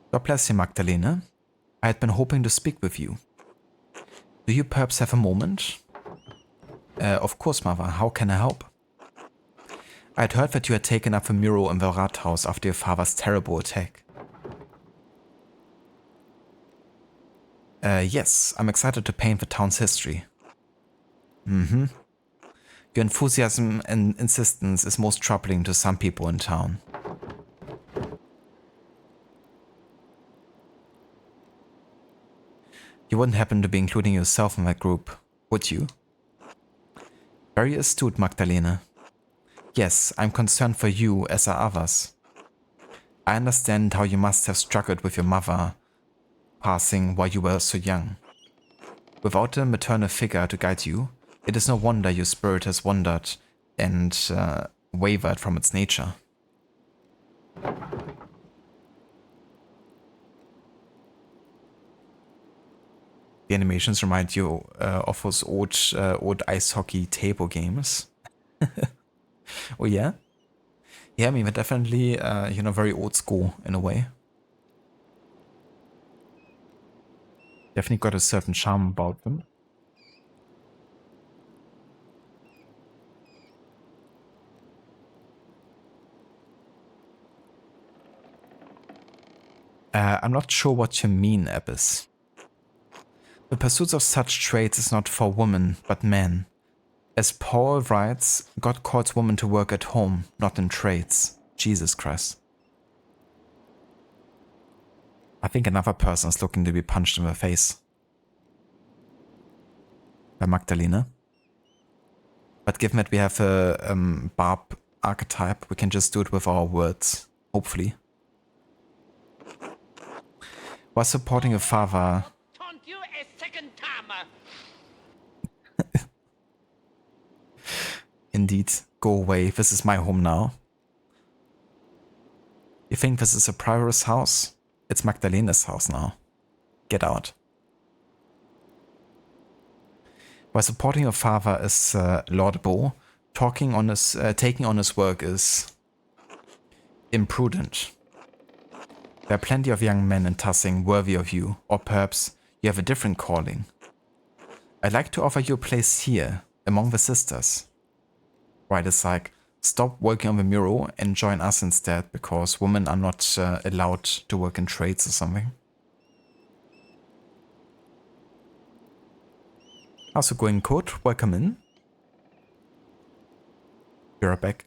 God bless you, Magdalene. I had been hoping to speak with you. Do you perhaps have a moment? Of course, Mother. How can I help? I had heard that you had taken up the mural in the Rathaus after your father's terrible attack. Yes, I'm excited to paint the town's history. Your enthusiasm and insistence is most troubling to some people in town. You wouldn't happen to be including yourself in that group, would you? Very astute, Magdalene. Yes, I'm concerned for you as are others. I understand how you must have struggled with your mother passing while you were so young. Without a maternal figure to guide you, it is no wonder your spirit has wandered and wavered from its nature. The animations remind you of those old ice hockey table games. Oh yeah? Yeah, I mean, they're definitely, very old school in a way. Definitely got a certain charm about them. I'm not sure what you mean, Abyss. The pursuit of such traits is not for women, but men. As Paul writes, God calls women to work at home, not in trades. Jesus Christ. I think another person is looking to be punched in the face. By Magdalena. But given that we have a Barb archetype, we can just do it with our words. Hopefully. While supporting a father... Taunt you a second time. Indeed, go away. This is my home now. You think this is a prior's house? It's Magdalena's house now. Get out. While supporting your father is laudable, taking on his work is imprudent. There are plenty of young men in Tassing worthy of you, or perhaps you have a different calling. I'd like to offer you a place here, among the sisters. Right, it's like, stop working on the mural and join us instead, because women are not allowed to work in trades or something. How's it going, Kurt? Welcome in. You're back.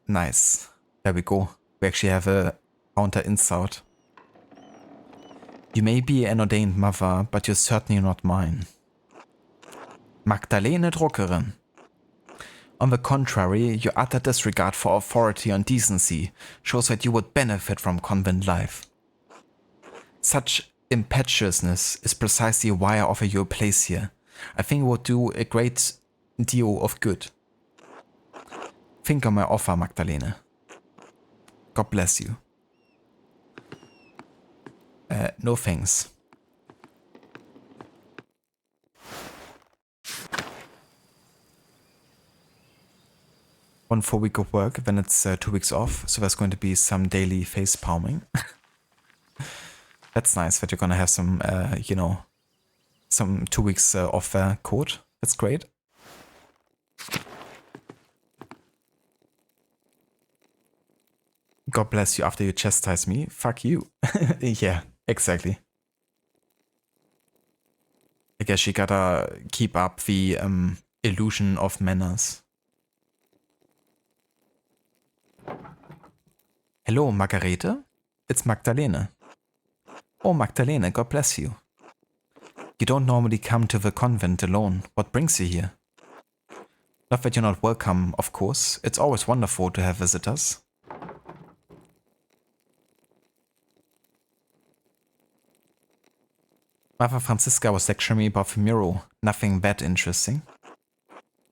Nice. There we go. We actually have a counter insult. You may be an ordained mother, but you're certainly not mine. Magdalene Druckerin. On the contrary, your utter disregard for authority and decency shows that you would benefit from convent life. Such impetuousness is precisely why I offer you a place here. I think it would do a great deal of good. Think on my offer, Magdalene. God bless you. No thanks. One full week of work, then it's 2 weeks off, so there's going to be some daily face palming. That's nice that you're gonna have some, some 2 weeks off court. That's great. God bless you after you chastise me. Fuck you. Yeah, exactly. I guess you gotta keep up the illusion of manners. Hello, Margarete? It's Magdalene. Oh, Magdalene, God bless you. You don't normally come to the convent alone. What brings you here? Not that you're not welcome, of course. It's always wonderful to have visitors. Mother Francisca was lecturing me about the mural. Nothing that interesting.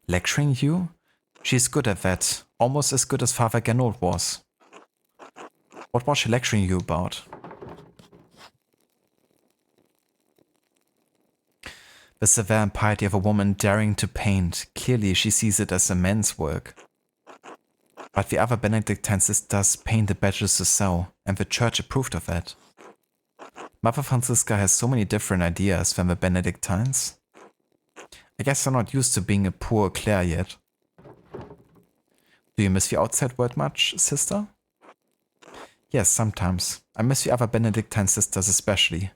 Lecturing you? She's good at that. Almost as good as Father Gernot was. What was she lecturing you about? The severe impiety of a woman daring to paint. Clearly she sees it as a man's work. But the other Benedictine sisters painted badges to sell, and the church approved of that. Mother Francisca has so many different ideas than the Benedictines. I guess they're not used to being a poor Clare yet. Do you miss the outside world much, sister? Yes, sometimes. I miss the other Benedictine sisters especially.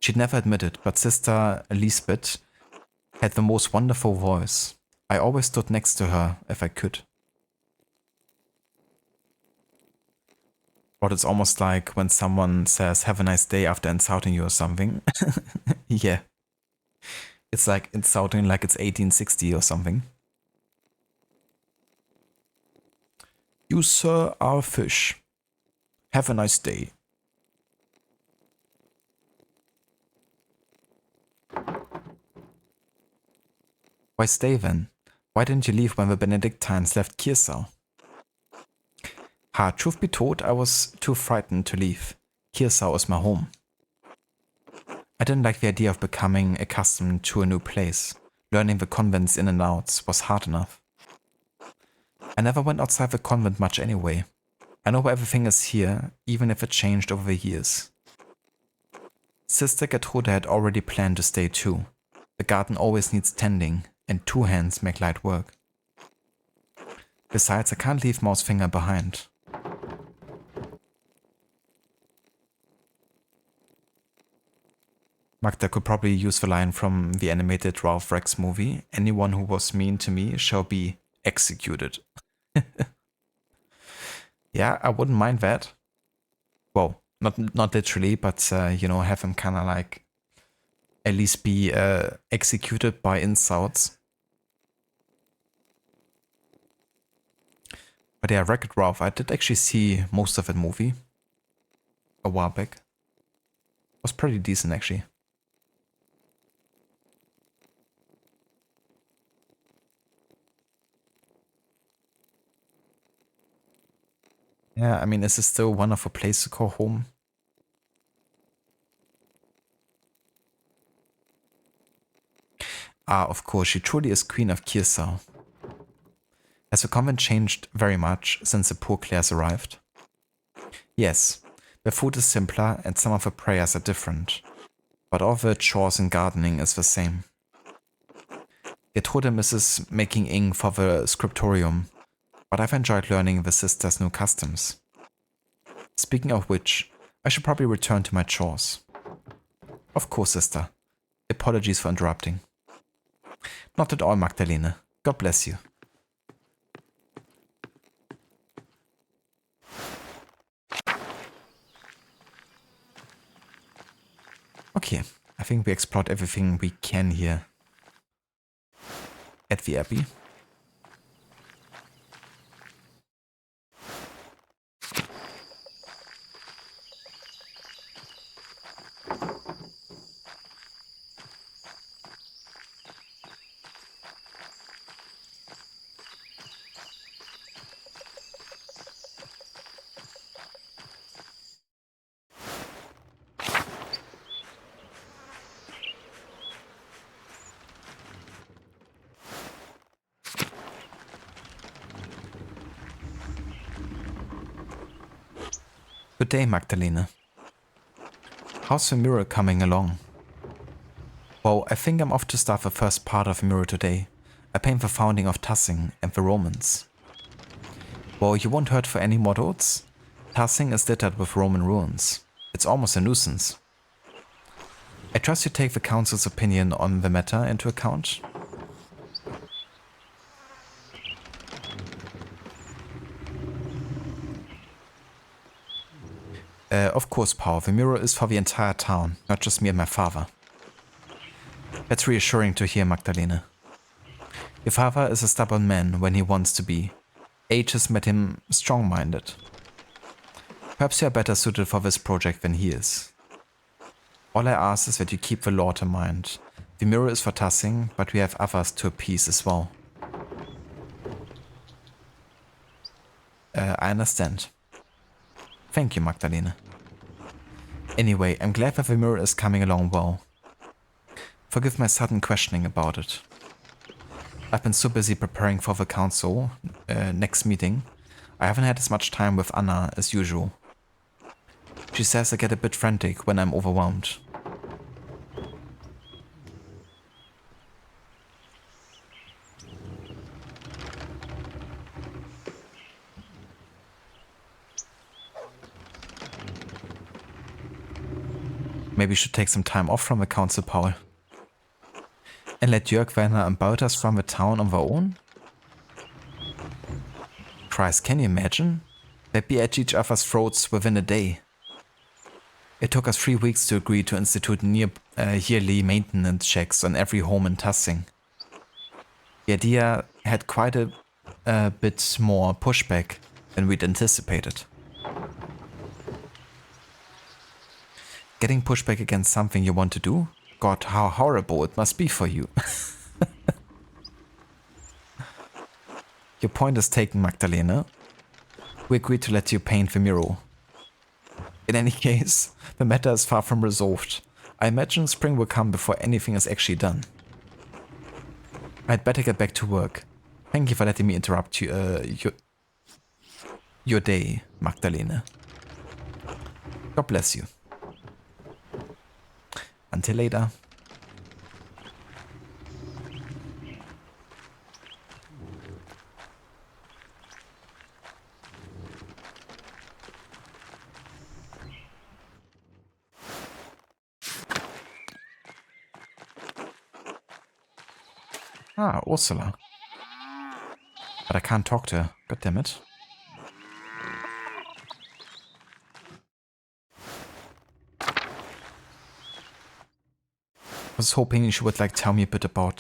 She'd never admit it, but Sister Lisbeth had the most wonderful voice. I always stood next to her if I could. But it's almost like when someone says have a nice day after insulting you or something. Yeah. It's like insulting like it's 1860 or something. You, sir, are a fish. Have a nice day. Why stay then? Why didn't you leave when the Benedictines left Kirsau? Truth be told, I was too frightened to leave. Kirsau is my home. I didn't like the idea of becoming accustomed to a new place. Learning the convent's in and outs was hard enough. I never went outside the convent much anyway. I know where everything is here, even if it changed over the years. Sister Gertrude had already planned to stay too. The garden always needs tending, and 2 hands make light work. Besides, I can't leave Mousefinger behind. Magda could probably use the line from the animated Ralph Rex movie, anyone who was mean to me shall be executed. Yeah, I wouldn't mind that. Well, not literally, but you know, have him kind of like at least be executed by insults. But yeah, Wreck-It Ralph, I did actually see most of that movie a while back. It was pretty decent actually. Yeah, I mean, is this still a wonderful place to call home? Of course, she truly is Queen of Kirsau. Has the convent changed very much since the poor Clares arrived? Yes, the food is simpler and some of the prayers are different, but all the chores and gardening is the same. Gertrude misses making ink for the scriptorium, but I've enjoyed learning the sisters' new customs. Speaking of which, I should probably return to my chores. Of course, sister. Apologies for interrupting. Not at all, Magdalene. God bless you. Okay, I think we explored everything we can here at the Abbey. Good day, Magdalene. How's the mirror coming along? Well, I think I'm off to start the first part of the mirror today. I paint the founding of Tassing and the Romans. Well, you won't hurt for any models? Tassing is littered with Roman ruins. It's almost a nuisance. I trust you take the council's opinion on the matter into account. Of course, Paul. The mirror is for the entire town, not just me and my father. That's reassuring to hear, Magdalene. Your father is a stubborn man when he wants to be. Age has made him strong-minded. Perhaps you are better suited for this project than he is. All I ask is that you keep the law in mind. The mirror is for Tassing, but we have others to appease as well. I understand. Thank you, Magdalene. Anyway, I'm glad that the mirror is coming along well. Forgive my sudden questioning about it. I've been so busy preparing for the council next meeting, I haven't had as much time with Anna as usual. She says I get a bit frantic when I'm overwhelmed. Maybe we should take some time off from the council, Paul. And let Jörg, Werner and Balthas from the town on their own? Christ, can you imagine? They'd be at each other's throats within a day. It took us 3 weeks to agree to institute yearly maintenance checks on every home in Tassing. The idea had quite a bit more pushback than we'd anticipated. Getting pushback against something you want to do? God, how horrible it must be for you. Your point is taken, Magdalena. We agreed to let you paint the mural. In any case, the matter is far from resolved. I imagine spring will come before anything is actually done. I'd better get back to work. Thank you for letting me interrupt your day, Magdalena. God bless you. Until later. Ah, Ursula. But I can't talk to her. God damn it. I was hoping she would tell me a bit about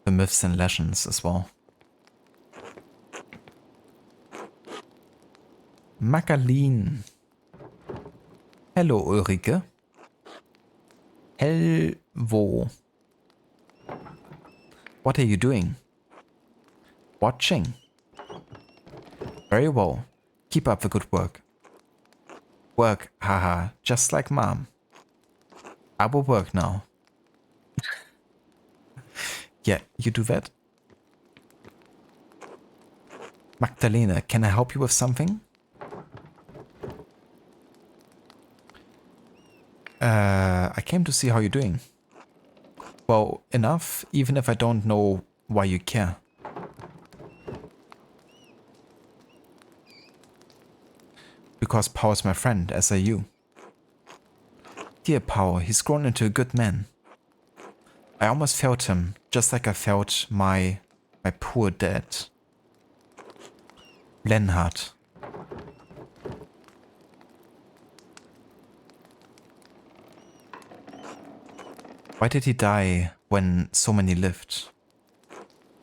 the myths and legends as well. Magaline. Hello, Ulrike. Helvo. What are you doing? Watching. Very well. Keep up the good work. Work, haha, just like Mom. I will work now. Yeah, you do that. Magdalena, can I help you with something? I came to see how you're doing. Well, enough, even if I don't know why you care. Because Paul's my friend, as are you. Dear Paul, he's grown into a good man. I almost felt him, just like I felt my poor dad. Lenhard. Why did he die when so many lived?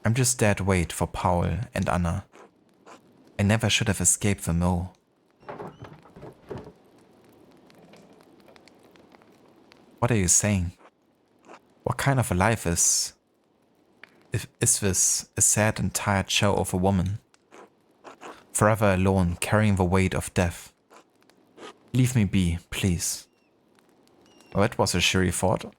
I'm just dead weight for Paul and Anna. I never should have escaped the mill. What are you saying? What kind of a life is this? A sad and tired shell of a woman? Forever alone, carrying the weight of death. Leave me be, please. Oh, that was a cheery thought.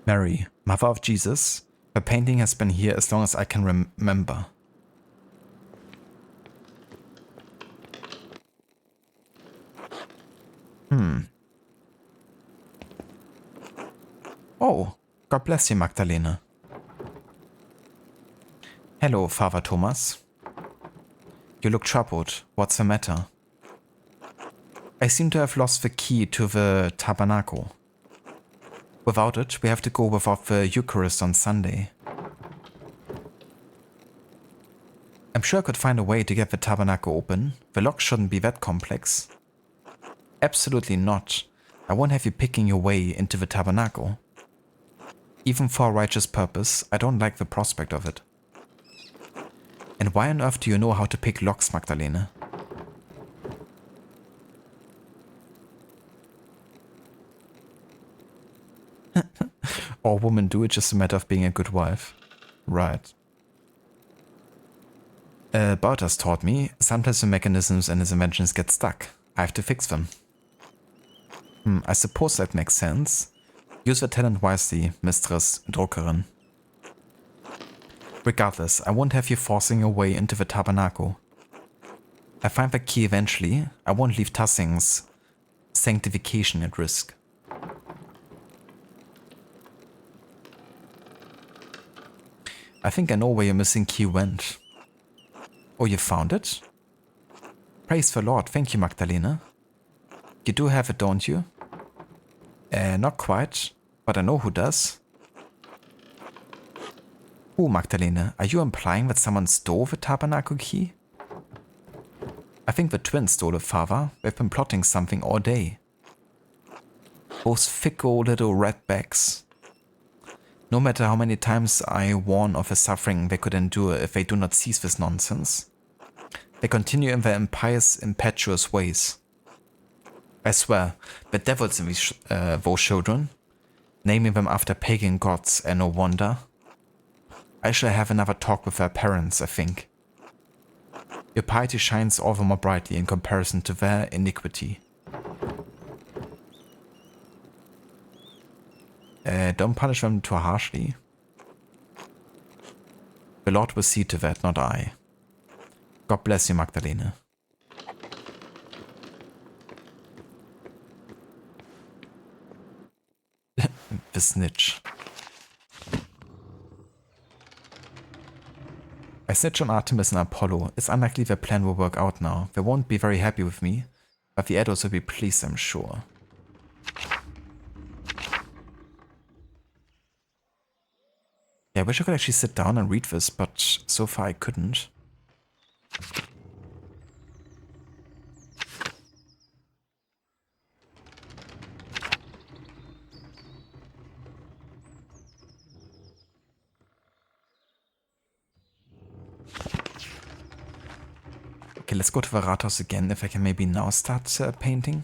Mary, Mother of Jesus, her painting has been here as long as I can remember. Oh, God bless you, Magdalena. Hello, Father Thomas. You look troubled. What's the matter? I seem to have lost the key to the tabernacle. Without it, we have to go without the Eucharist on Sunday. I'm sure I could find a way to get the tabernacle open. The lock shouldn't be that complex. Absolutely not. I won't have you picking your way into the tabernacle. Even for a righteous purpose, I don't like the prospect of it. And why on earth do you know how to pick locks, Magdalena? All women do, it's just a matter of being a good wife. Right. Balthas taught me, sometimes the mechanisms and his inventions get stuck. I have to fix them. I suppose that makes sense. Use the talent wisely, Mistress Druckerin. Regardless, I won't have you forcing your way into the tabernacle. I find the key eventually. I won't leave Tassing's sanctification at risk. I think I know where your missing key went. Oh, you found it? Praise the Lord. Thank you, Magdalena. You do have it, don't you? Not quite, but I know who does. Oh, Magdalena, are you implying that someone stole the tabernacle key? I think the twins stole it, Father. They've been plotting something all day. Those fickle little ratbags. No matter how many times I warn of the suffering they could endure if they do not cease this nonsense, they continue in their impious, impetuous ways. I swear, the devils in those children, naming them after pagan gods, and no wonder. I shall have another talk with their parents, I think. Your piety shines all the more brightly in comparison to their iniquity. Don't punish them too harshly. The Lord will see to that, not I. God bless you, Magdalene. The snitch. I snitch on Artemis and Apollo. It's unlikely their plan will work out now. They won't be very happy with me, but the adults will be pleased, I'm sure. Yeah, I wish I could actually sit down and read this, but so far I couldn't. Okay, let's go to the Rathaus again, if I can maybe now start painting.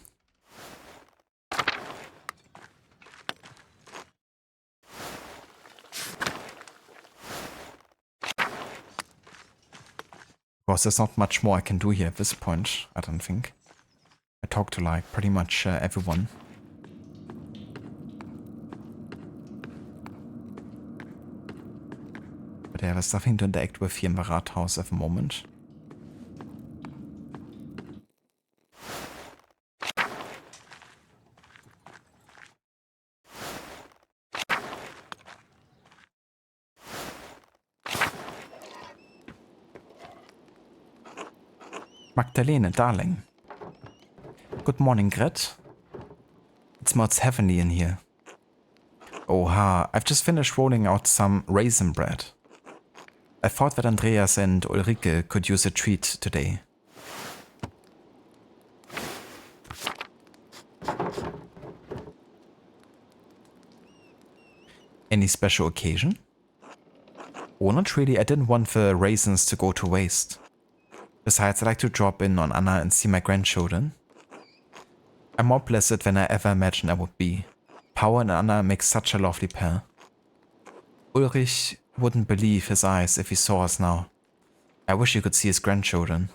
Of course, there's not much more I can do here at this point, I don't think. I talked to like pretty much everyone. But yeah, there's nothing to interact with here in the Rathaus at the moment. Magdalene, darling. Good morning, Gret. It smells heavenly in here. Oh ha, I've just finished rolling out some raisin bread. I thought that Andreas and Ulrike could use a treat today. Any special occasion? Oh, not really. I didn't want the raisins to go to waste. Besides, I like to drop in on Anna and see my grandchildren. I'm more blessed than I ever imagined I would be. Power and Anna make such a lovely pair. Ulrich wouldn't believe his eyes if he saw us now. I wish you could see his grandchildren.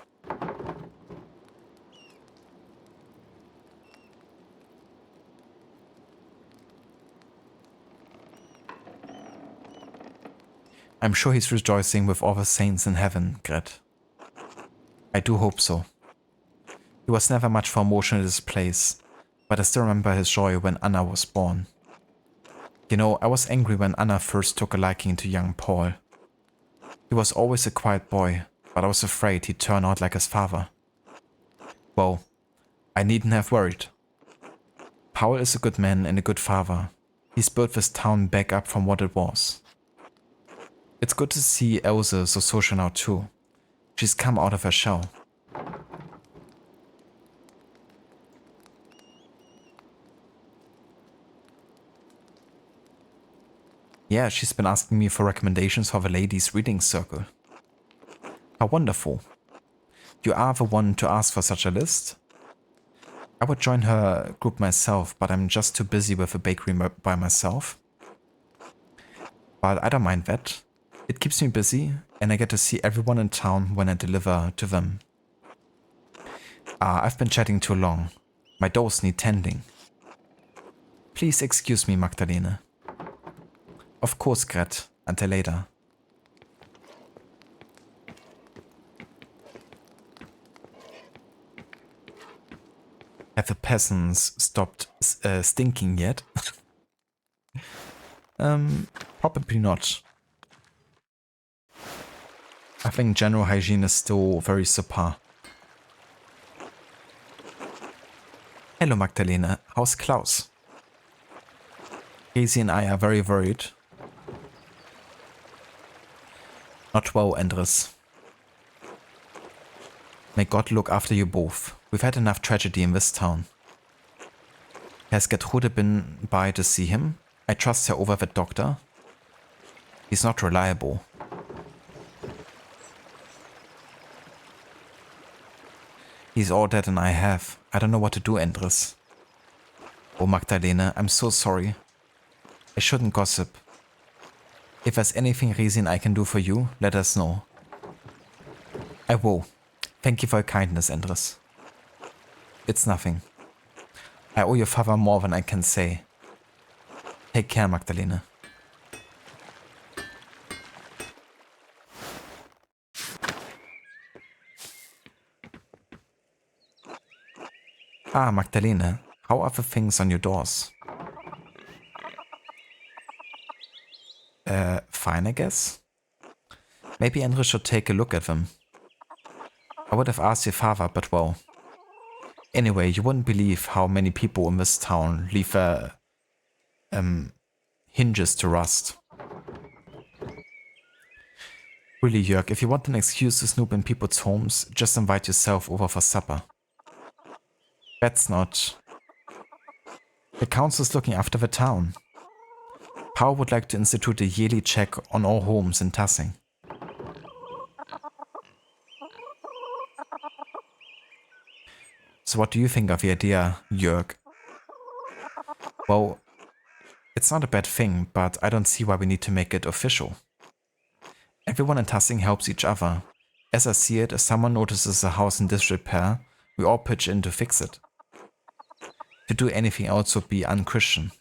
I'm sure he's rejoicing with all the saints in heaven, Gret. I do hope so. He was never much for emotional displays, but I still remember his joy when Anna was born. You know, I was angry when Anna first took a liking to young Paul. He was always a quiet boy, but I was afraid he'd turn out like his father. Well, I needn't have worried. Paul is a good man and a good father. He's built this town back up from what it was. It's good to see Else so social now too. She's come out of her shell. Yeah, she's been asking me for recommendations for the ladies' reading circle. How wonderful. You are the one to ask for such a list? I would join her group myself, but I'm just too busy with the bakery by myself. But I don't mind that. It keeps me busy, and I get to see everyone in town when I deliver to them. I've been chatting too long. My doors need tending. Please excuse me, Magdalene. Of course, Gret. Until later. Have the peasants stopped stinking yet? Probably not. I think general hygiene is still very subpar. Hello Magdalena, how's Klaus? Casey and I are very worried. Not well, Andres. May God look after you both. We've had enough tragedy in this town. Has Gertrude been by to see him? I trust her over the doctor. He's not reliable. He's all that and I have. I don't know what to do, Andres. Oh, Magdalena, I'm so sorry. I shouldn't gossip. If there's anything reason I can do for you, let us know. I will. Thank you for your kindness, Andres. It's nothing. I owe your father more than I can say. Take care, Magdalena. Ah, Magdalena, how are the things on your doors? Fine, I guess. Maybe Andres should take a look at them. I would have asked your father, but well. Anyway, you wouldn't believe how many people in this town leave their hinges to rust. Really, Jörg, if you want an excuse to snoop in people's homes, just invite yourself over for supper. That's not... The council's looking after the town. Paul would like to institute a yearly check on all homes in Tassing. So what do you think of the idea, Jörg? Well, it's not a bad thing, but I don't see why we need to make it official. Everyone in Tassing helps each other. As I see it, if someone notices a house in disrepair, we all pitch in to fix it. To do anything else would be unchristian.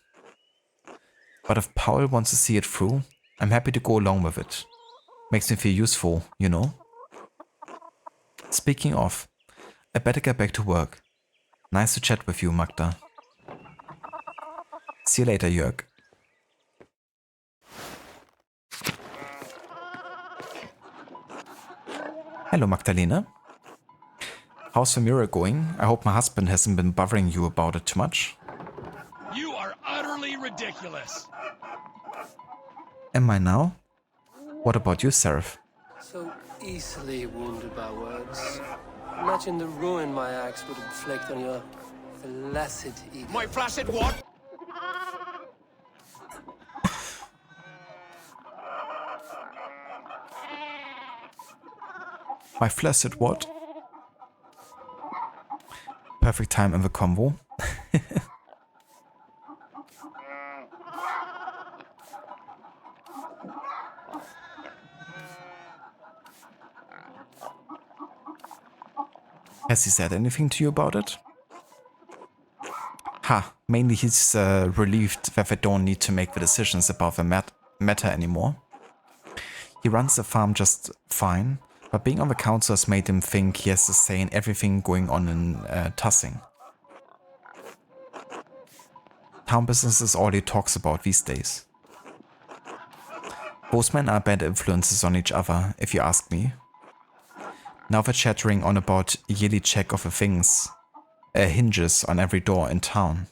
But if Paul wants to see it through, I'm happy to go along with it. Makes me feel useful, you know? Speaking of, I better get back to work. Nice to chat with you, Magda. See you later, Jörg. Hello, Magdalena. How's the mural going? I hope my husband hasn't been bothering you about it too much. You are utterly ridiculous. Am I now? What about you, Seraph? So easily wounded by words. Imagine the ruin my axe would inflict on your flaccid ego. My flaccid what? My flaccid what? Perfect time in the convo. Has he said anything to you about it? Ha, mainly he's relieved that they don't need to make the decisions about the matter anymore. He runs the farm just fine, but being on the council has made him think he has to say in everything going on in Tassing. Town business is all he talks about these days. Both men are bad influences on each other, if you ask me. Now they're chattering on about a yearly check of the things, hinges on every door in town.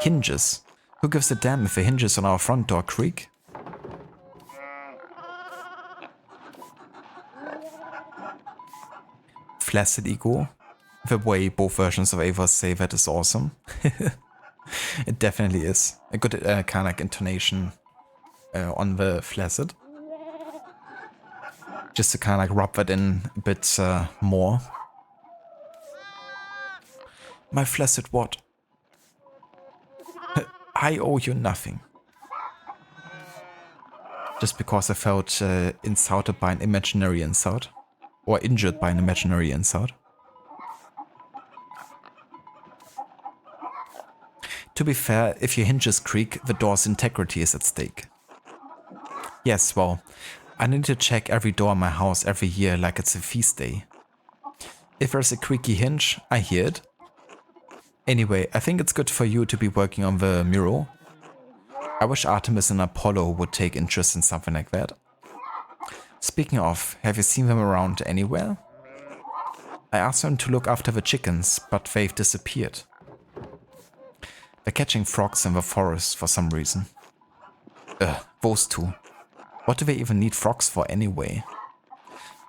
Hinges? Who gives a damn if the hinges on our front door creak? Flaccid ego? The way both versions of Ava say that is awesome. It definitely is. A good kind of like intonation on the flaccid. Just to kind of like rub that in a bit more. My flaccid what? I owe you nothing. Just because I felt insulted by an imaginary insult. Or injured by an imaginary insult. To be fair, if your hinges creak, the door's integrity is at stake. Yes, well, I need to check every door in my house every year like it's a feast day. If there's a creaky hinge, I hear it. Anyway, I think it's good for you to be working on the mural. I wish Artemis and Apollo would take interest in something like that. Speaking of, have you seen them around anywhere? I asked them to look after the chickens, but they've disappeared. They're catching frogs in the forest for some reason. Those two. What do they even need frogs for anyway?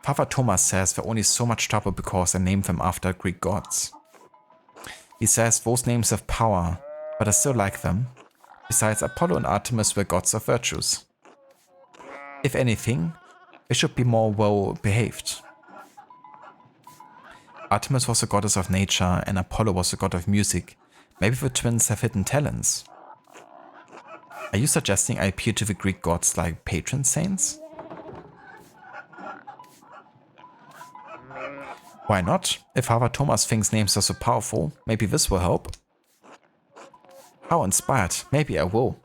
Father Thomas says they're only so much trouble because I named them after Greek gods. He says those names have power, but I still like them. Besides, Apollo and Artemis were gods of virtues. If anything, they should be more well behaved. Artemis was a goddess of nature and Apollo was a god of music. Maybe the twins have hidden talents. Are you suggesting I appeal to the Greek gods like patron saints? Why not? If Father Thomas thinks names are so powerful, maybe this will help. How inspired. Maybe I will.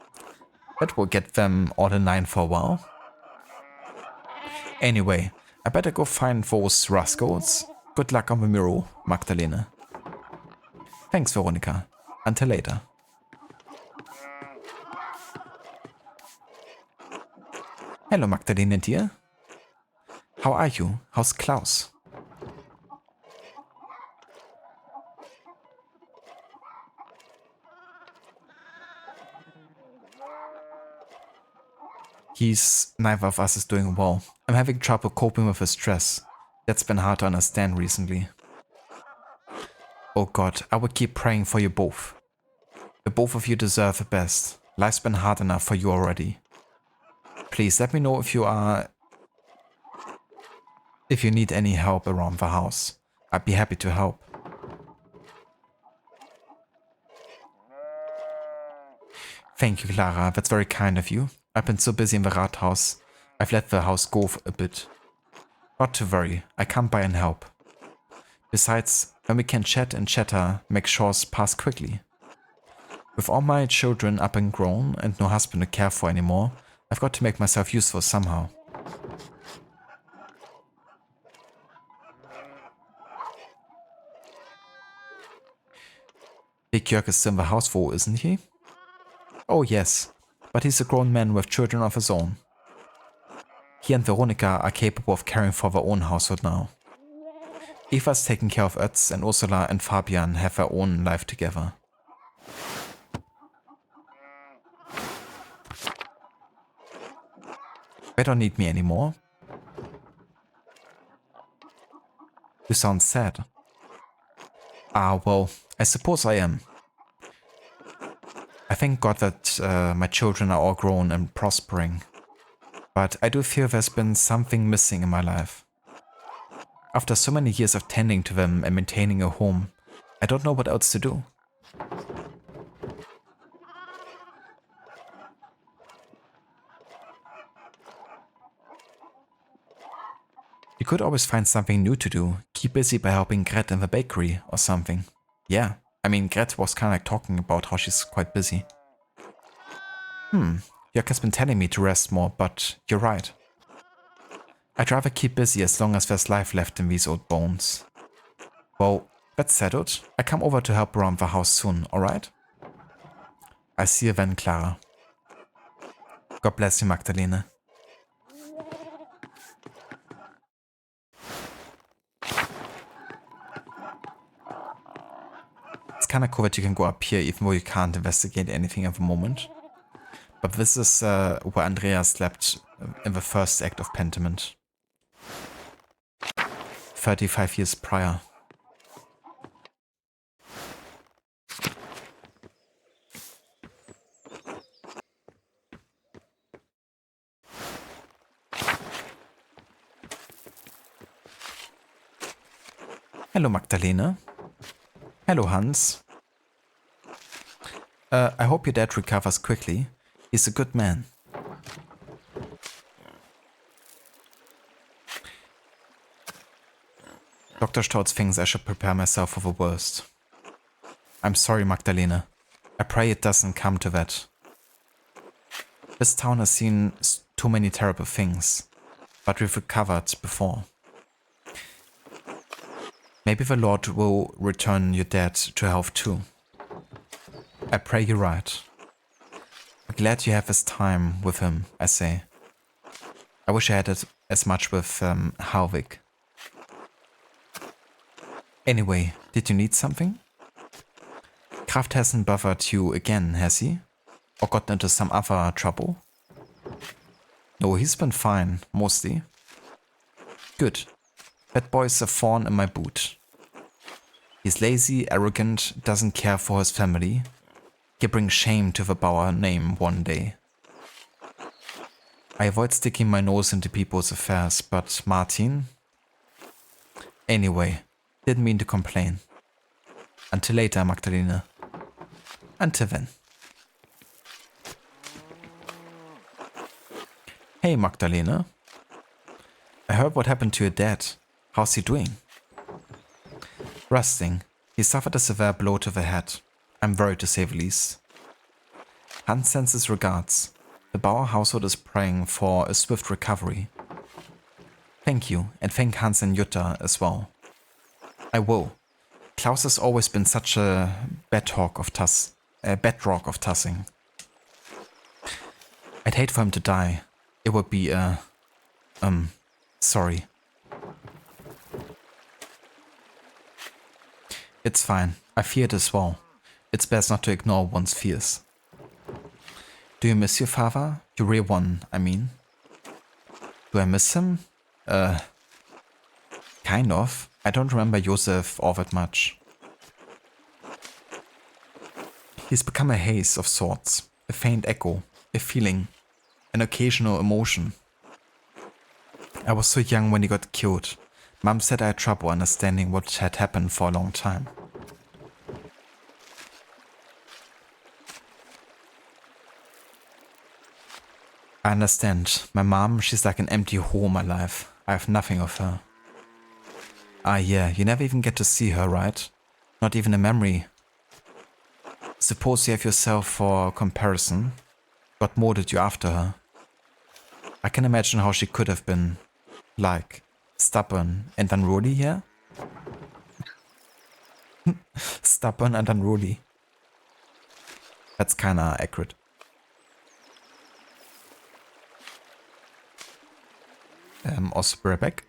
That will get them all in line for a while. Anyway, I better go find those rascals. Good luck on the mural, Magdalene. Thanks, Veronica. Until later. Hello, Magdalene dear. How are you? How's Klaus? Neither of us is doing well. I'm having trouble coping with the stress. That's been hard to understand recently. Oh God, I would keep praying for you both. The both of you deserve the best. Life's been hard enough for you already. Please let me know if you need any help around the house. I'd be happy to help. Thank you, Clara. That's very kind of you. I've been so busy in the Rathaus. I've let the house go a bit. Not to worry, I come by and help. Besides, when we can chat and chatter, make chores pass quickly. With all my children up and grown and no husband to care for anymore, I've got to make myself useful somehow. Big Jörg is still in the house though, isn't he? Oh yes, but he's a grown man with children of his own. He and Veronica are capable of caring for their own household now. Eva's taking care of Ötz and Ursula and Fabian have their own life together. They don't need me anymore. You sound sad. Ah, well, I suppose I am. I thank God that my children are all grown and prospering. But I do feel there's been something missing in my life. After so many years of tending to them and maintaining a home, I don't know what else to do. You could always find something new to do. Keep busy by helping Gret in the bakery or something. Yeah, I mean Gret was kind of like talking about how she's quite busy. Jörg has been telling me to rest more, but you're right. I'd rather keep busy as long as there's life left in these old bones. Well, that's settled. I come over to help around the house soon, alright? I see you then, Clara. God bless you, Magdalene. It's kinda cool that you can go up here even though you can't investigate anything at the moment. But this is where Andrea slept in the first act of Pentiment. 35 years prior. Hello, Magdalene. Hello, Hans. I hope your dad recovers quickly. He's a good man. Dr. Stolz thinks I should prepare myself for the worst. I'm sorry, Magdalene. I pray it doesn't come to that. This town has seen too many terrible things, but we've recovered before. Maybe the Lord will return your dad to health too. I pray you're right. Glad you have this time with him, I say. I wish I had it as much with Harvik. Anyway, did you need something? Kraft hasn't bothered you again, has he? Or gotten into some other trouble? No, he's been fine, mostly. Good. That boy's a thorn in my boot. He's lazy, arrogant, doesn't care for his family. He'll bring shame to the Bauer name one day. I avoid sticking my nose into people's affairs, but Martin... Anyway, didn't mean to complain. Until later, Magdalene. Until then. Hey, Magdalene. I heard what happened to your dad. How's he doing? Rusting. He suffered a severe blow to the head. I'm worried to say the least. Hans sends his regards. The Bauer household is praying for a swift recovery. Thank you, and thank Hans and Jutta as well. I will. Klaus has always been such a bedrock of Tussing. I'd hate for him to die. It would be sorry. It's fine. I fear it as well. It's best not to ignore one's fears. Do you miss your father? Your real one, I mean. Do I miss him? Kind of. I don't remember Joseph all that much. He's become a haze of sorts. A faint echo. A feeling. An occasional emotion. I was so young when he got killed. Mum said I had trouble understanding what had happened for a long time. I understand. My mom, she's like an empty hole in my life. I have nothing of her. Ah yeah, you never even get to see her, right? Not even a memory. Suppose you have yourself for comparison. God molded you after her. I can imagine how she could have been, like, stubborn and unruly, yeah? Stubborn and unruly. That's kinda accurate. Osberbeck.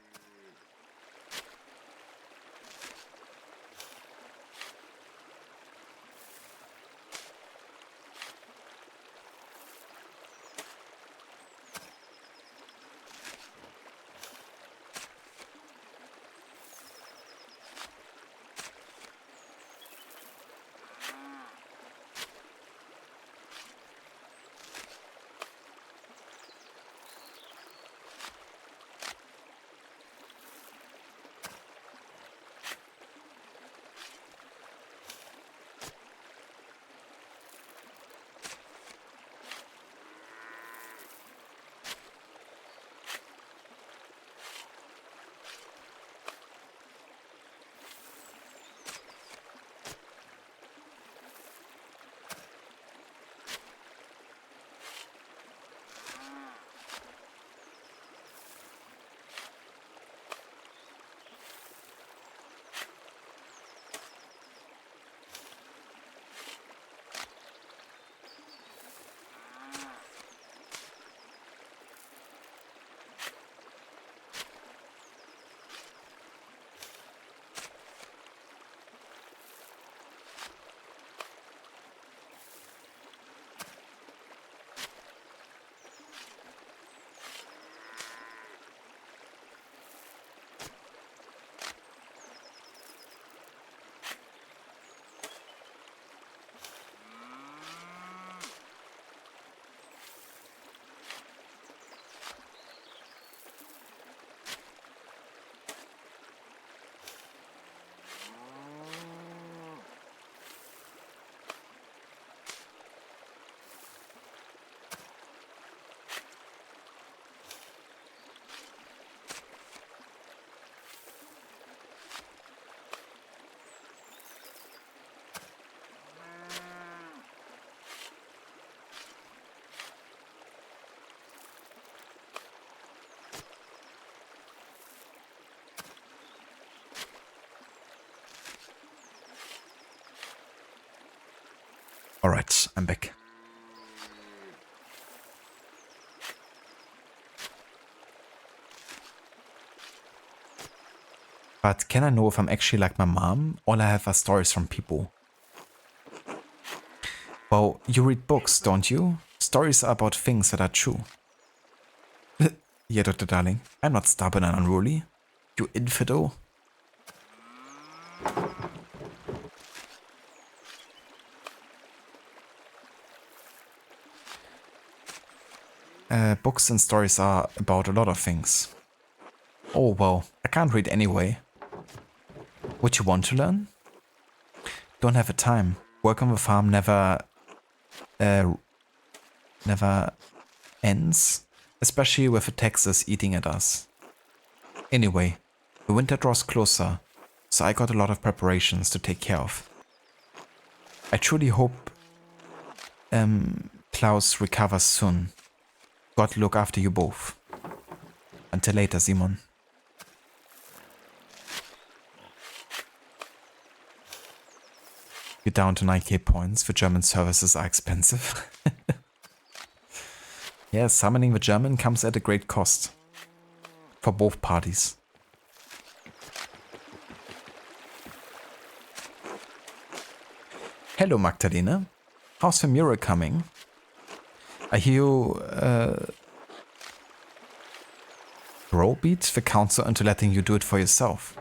Alright, I'm back. But can I know if I'm actually like my mom? All I have are stories from people. Well, you read books, don't you? Stories are about things that are true. Yeah, Dr. Darling, I'm not stubborn and unruly. You infidel. Books and stories are about a lot of things. Oh, well, I can't read anyway. Would you want to learn? Don't have the time. Work on the farm never ends, especially with the taxes eating at us. Anyway, the winter draws closer, so I got a lot of preparations to take care of. I truly hope Klaus recovers soon. God look after you both. Until later, Simon. You're down to 9k points. The German services are expensive. Yeah, summoning the German comes at a great cost. For both parties. Hello, Magdalena. How's the mural coming? I hear you browbeat the council into letting you do it for yourself.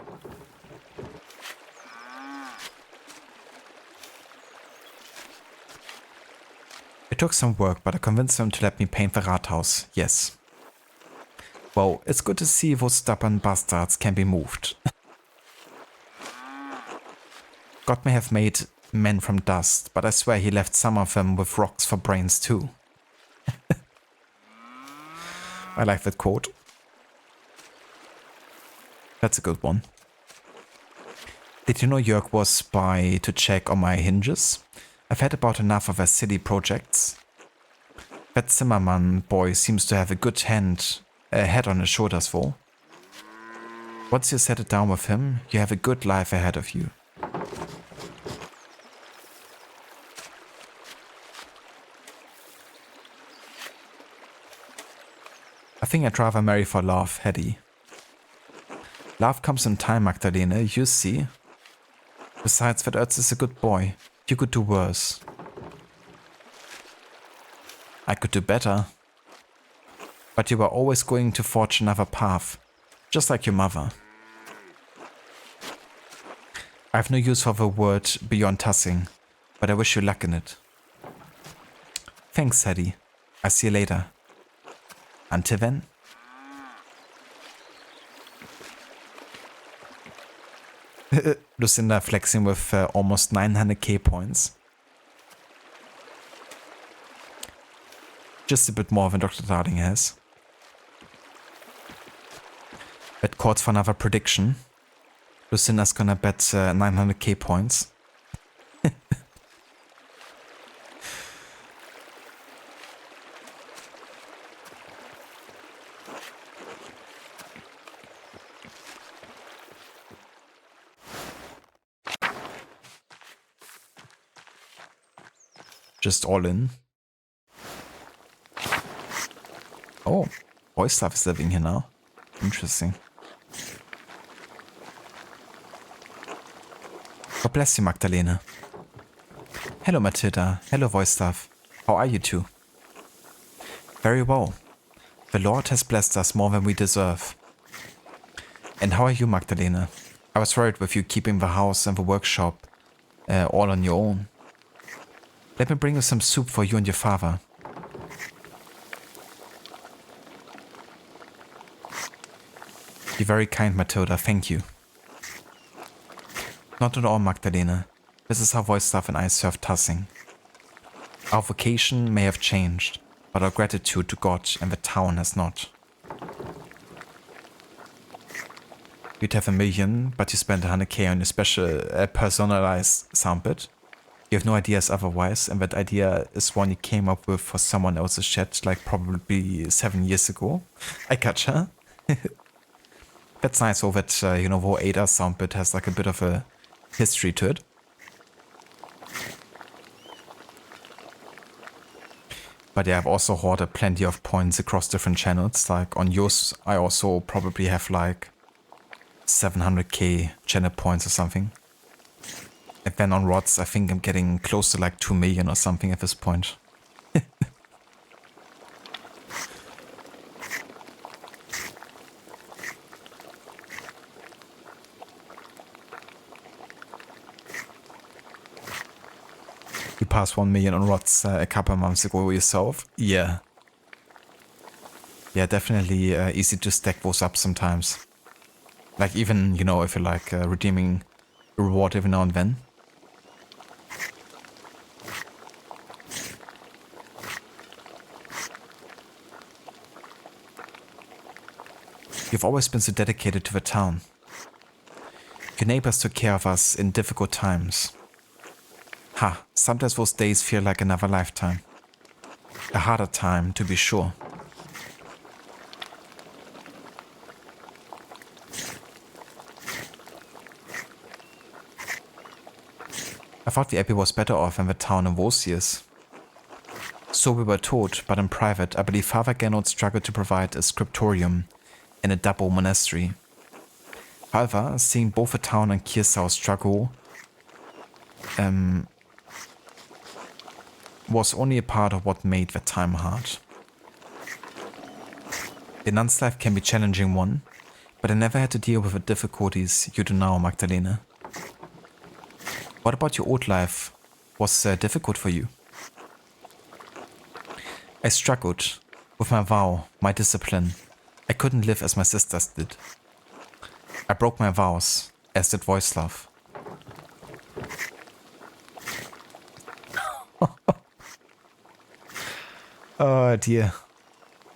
It took some work, but I convinced them to let me paint the Rathaus, yes. Well, it's good to see those stubborn bastards can be moved. God may have made men from dust, but I swear he left some of them with rocks for brains too. I like that quote. That's a good one. Did you know Jörg was by to check on my hinges? I've had about enough of their silly projects. That Zimmerman boy seems to have a good head on his shoulders though. Once you set it down with him, you have a good life ahead of you. I think I'd rather marry for love, Hedy. Love comes in time, Magdalena, you see. Besides, that Ötz is a good boy. You could do worse. I could do better. But you were always going to forge another path, just like your mother. I have no use for the word beyond tossing, but I wish you luck in it. Thanks, Hedy. I'll see you later. Until then. Lucinda flexing with almost 900k points. Just a bit more than Dr. Darling has. Bet calls for another prediction. Lucinda's gonna bet 900k points. Just all in. Oh, boy stuff is living here now. Interesting. God bless you, Magdalena. Hello, Matilda. Hello, voice stuff. How are you two? Very well. The Lord has blessed us more than we deserve. And how are you, Magdalena? I was worried with you keeping the house and the workshop all on your own. Let me bring you some soup for you and your father. You're very kind, Matilda, thank you. Not at all, Magdalena. This is how Voice Staff and I serve Tassing. Our vocation may have changed, but our gratitude to God and the town has not. You'd have 1 million, but you spent 100k on your special personalized soundbit. You have no ideas otherwise, and that idea is one you came up with for someone else's chat, like probably 7 years ago. I gotcha. That's nice, though, that, you know, the Ada soundbit has like a bit of a history to it. But yeah, I've also hoarded plenty of points across different channels. Like on yours, I also probably have like 700k channel points or something. And then on Rods, I think I'm getting close to like 2 million or something at this point. You passed 1 million on Rods a couple of months ago yourself. Yeah. Yeah, definitely easy to stack those up sometimes. Like even, you know, if you're like redeeming a reward every now and then. You've always been so dedicated to the town. Your neighbors took care of us in difficult times. Ha, sometimes those days feel like another lifetime. A harder time, to be sure. I thought the Abbey was better off than the town in those years. So we were told, but in private, I believe Father Gernot struggled to provide a scriptorium and a double monastery. However, seeing both the town and Kirsau struggle was only a part of what made the time hard. The nun's life can be a challenging one, but I never had to deal with the difficulties you do now, Magdalena. What about your old life? Was difficult for you? I struggled with my vow, my discipline. I couldn't live as my sisters did. I broke my vows, as did Voislav. Oh dear.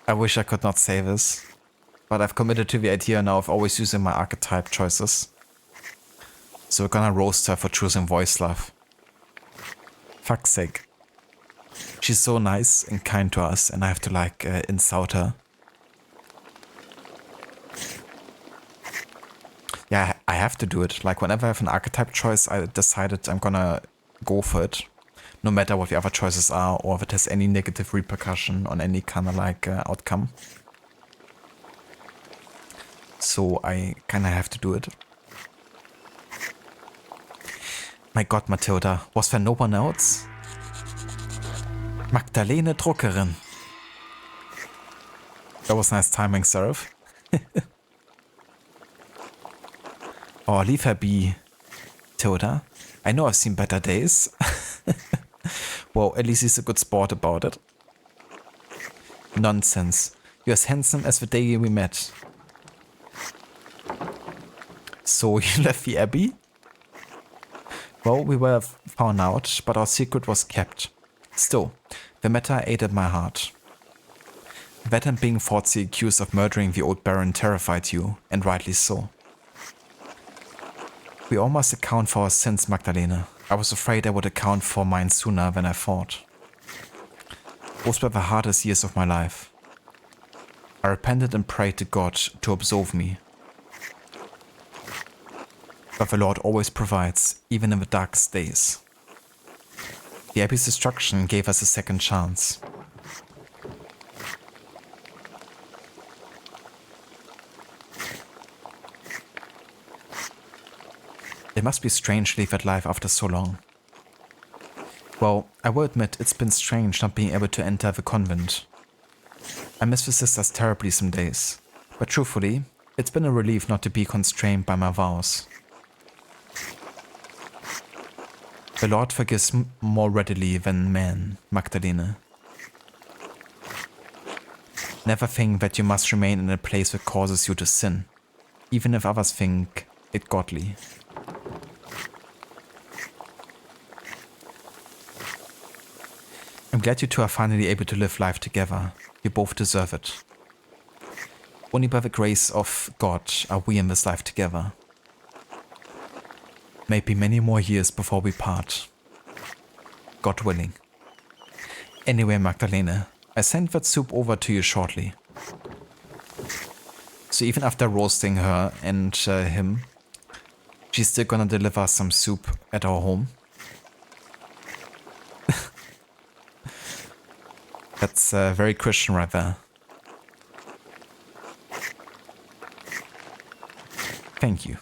I wish I could not say this, but I've committed to the idea now of always using my archetype choices. So we're gonna roast her for choosing Voislav. Fuck's sake. She's so nice and kind to us, and I have to like insult her. Yeah, I have to do it. Like whenever I have an archetype choice, I decided I'm gonna go for it. No matter what the other choices are, or if it has any negative repercussion on any kind of like outcome. So I kinda have to do it. My God, Matilda, was there no one else? Magdalene Druckerin. That was nice timing, Seraph. Oh, leave her be, Tilda. I know I've seen better days. Well, at least he's a good sport about it. Nonsense. You're as handsome as the day we met. So you left the Abbey? Well, we were found out, but our secret was kept. Still, the matter ate at my heart. That and being falsely accused of murdering the old Baron terrified you, and rightly so. We all must account for our sins, Magdalena. I was afraid I would account for mine sooner than I thought. Those were the hardest years of my life. I repented and prayed to God to absolve me. But the Lord always provides, even in the darkest days. The Abbey's destruction gave us a second chance. It must be strange to leave that life after so long. Well, I will admit it's been strange not being able to enter the convent. I miss the sisters terribly some days, but truthfully, it's been a relief not to be constrained by my vows. The Lord forgives more readily than man, Magdalene. Never think that you must remain in a place that causes you to sin, even if others think it godly. I'm glad you two are finally able to live life together. You both deserve it. Only by the grace of God are we in this life together. Maybe many more years before we part. God willing. Anyway, Magdalene, I sent that soup over to you shortly. So even after roasting her and him, she's still gonna deliver some soup at our home. That's very Christian right there. Thank you.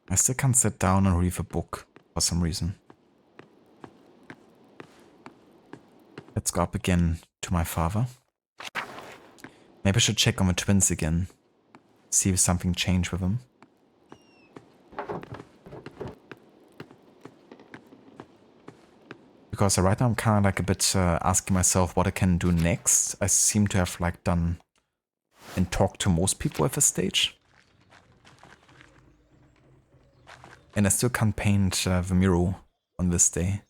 I still can't sit down and read a book for some reason. Let's go up again to my father. Maybe I should check on the twins again. See if something changed with them. Because right now I'm kind of like a bit asking myself what I can do next. I seem to have like done and talked to most people at this stage. And I still can't paint the mural on this day.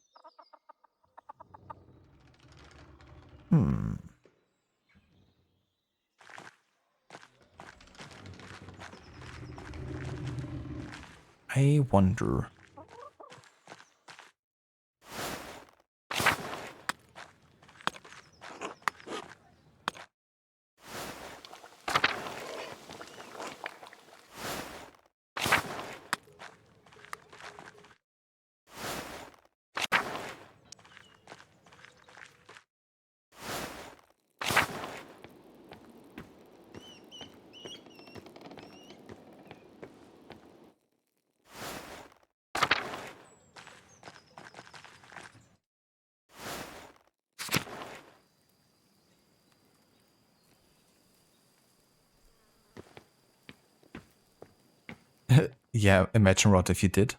I wonder. Yeah, imagine what if you did.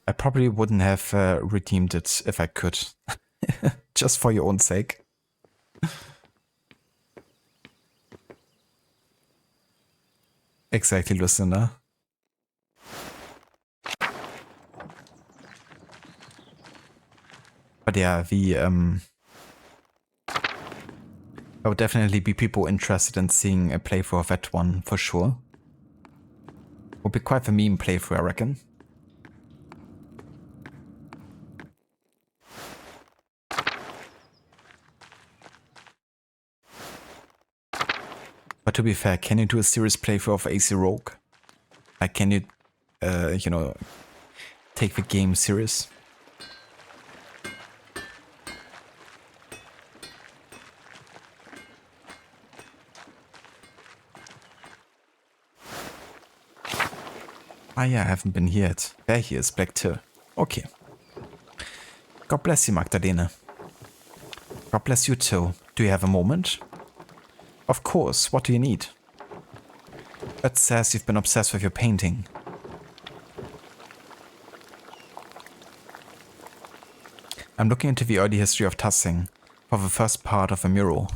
I probably wouldn't have redeemed it if I could. Just for your own sake. Exactly, Lucinda. But yeah, there would definitely be people interested in seeing a playthrough of that one, for sure. Would be quite the meme playthrough, I reckon. But to be fair, can you do a serious playthrough of AC Rogue? Like, can you, you know, take the game serious? Ah yeah, I haven't been here yet. There he is, Black Till. Okay. God bless you, Magdalene. God bless you too. Do you have a moment? Of course, what do you need? It says you've been obsessed with your painting. I'm looking into the early history of Tassing for the first part of a mural.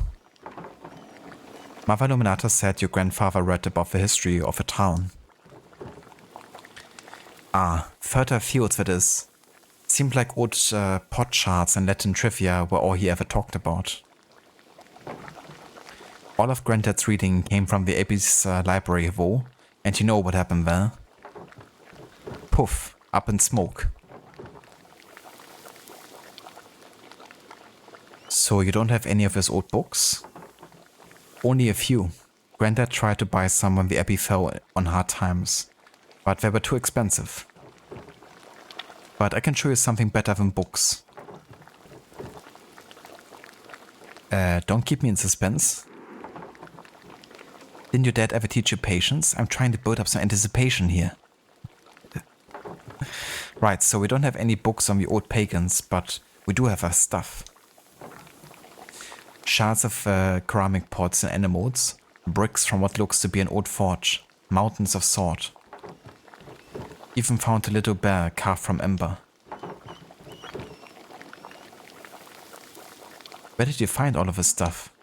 Mother Illuminata said your grandfather read about the history of a town. Ah, further fields that is. Seemed like old pot charts and Latin trivia were all he ever talked about. All of Granddad's reading came from the Abbey's library, though, and you know what happened there. Poof, up in smoke. So you don't have any of his old books? Only a few. Granddad tried to buy some when the Abbey fell on hard times, but they were too expensive. But I can show you something better than books. Don't keep me in suspense. Didn't your dad ever teach you patience? I'm trying to build up some anticipation here. Right, so we don't have any books on the old pagans, but we do have our stuff. Shards of ceramic pots and animals, bricks from what looks to be an old forge, mountains of salt. Even found a little bear carved from ember. Where did you find all of this stuff?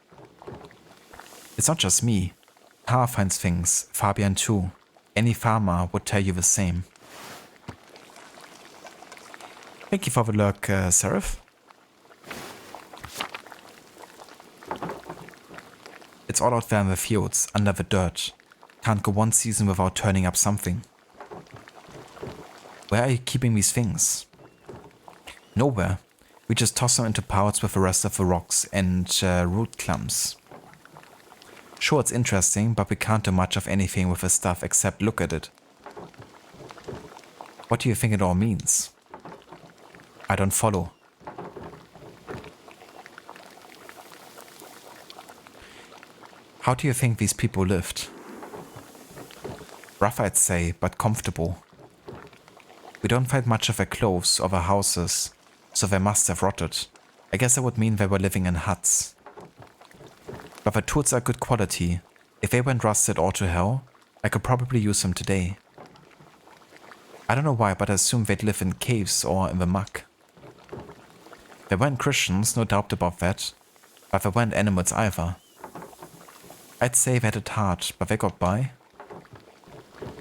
It's not just me. Tara finds things, Fabian too. Any farmer would tell you the same. Thank you for the lurk, Seraph. It's all out there in the fields, under the dirt. Can't go one season without turning up something. Where are you keeping these things? Nowhere. We just toss them into pouches with the rest of the rocks and root clumps. Sure, it's interesting, but we can't do much of anything with the stuff except look at it. What do you think it all means? I don't follow. How do you think these people lived? Rough, I'd say, but comfortable. We don't find much of their clothes or their houses, so they must have rotted. I guess that would mean they were living in huts. But the tools are good quality. If they went rusted or to hell, I could probably use them today. I don't know why, but I assume they'd live in caves or in the muck. They weren't Christians, no doubt about that, but they weren't animals either. I'd say they had it hard, but they got by.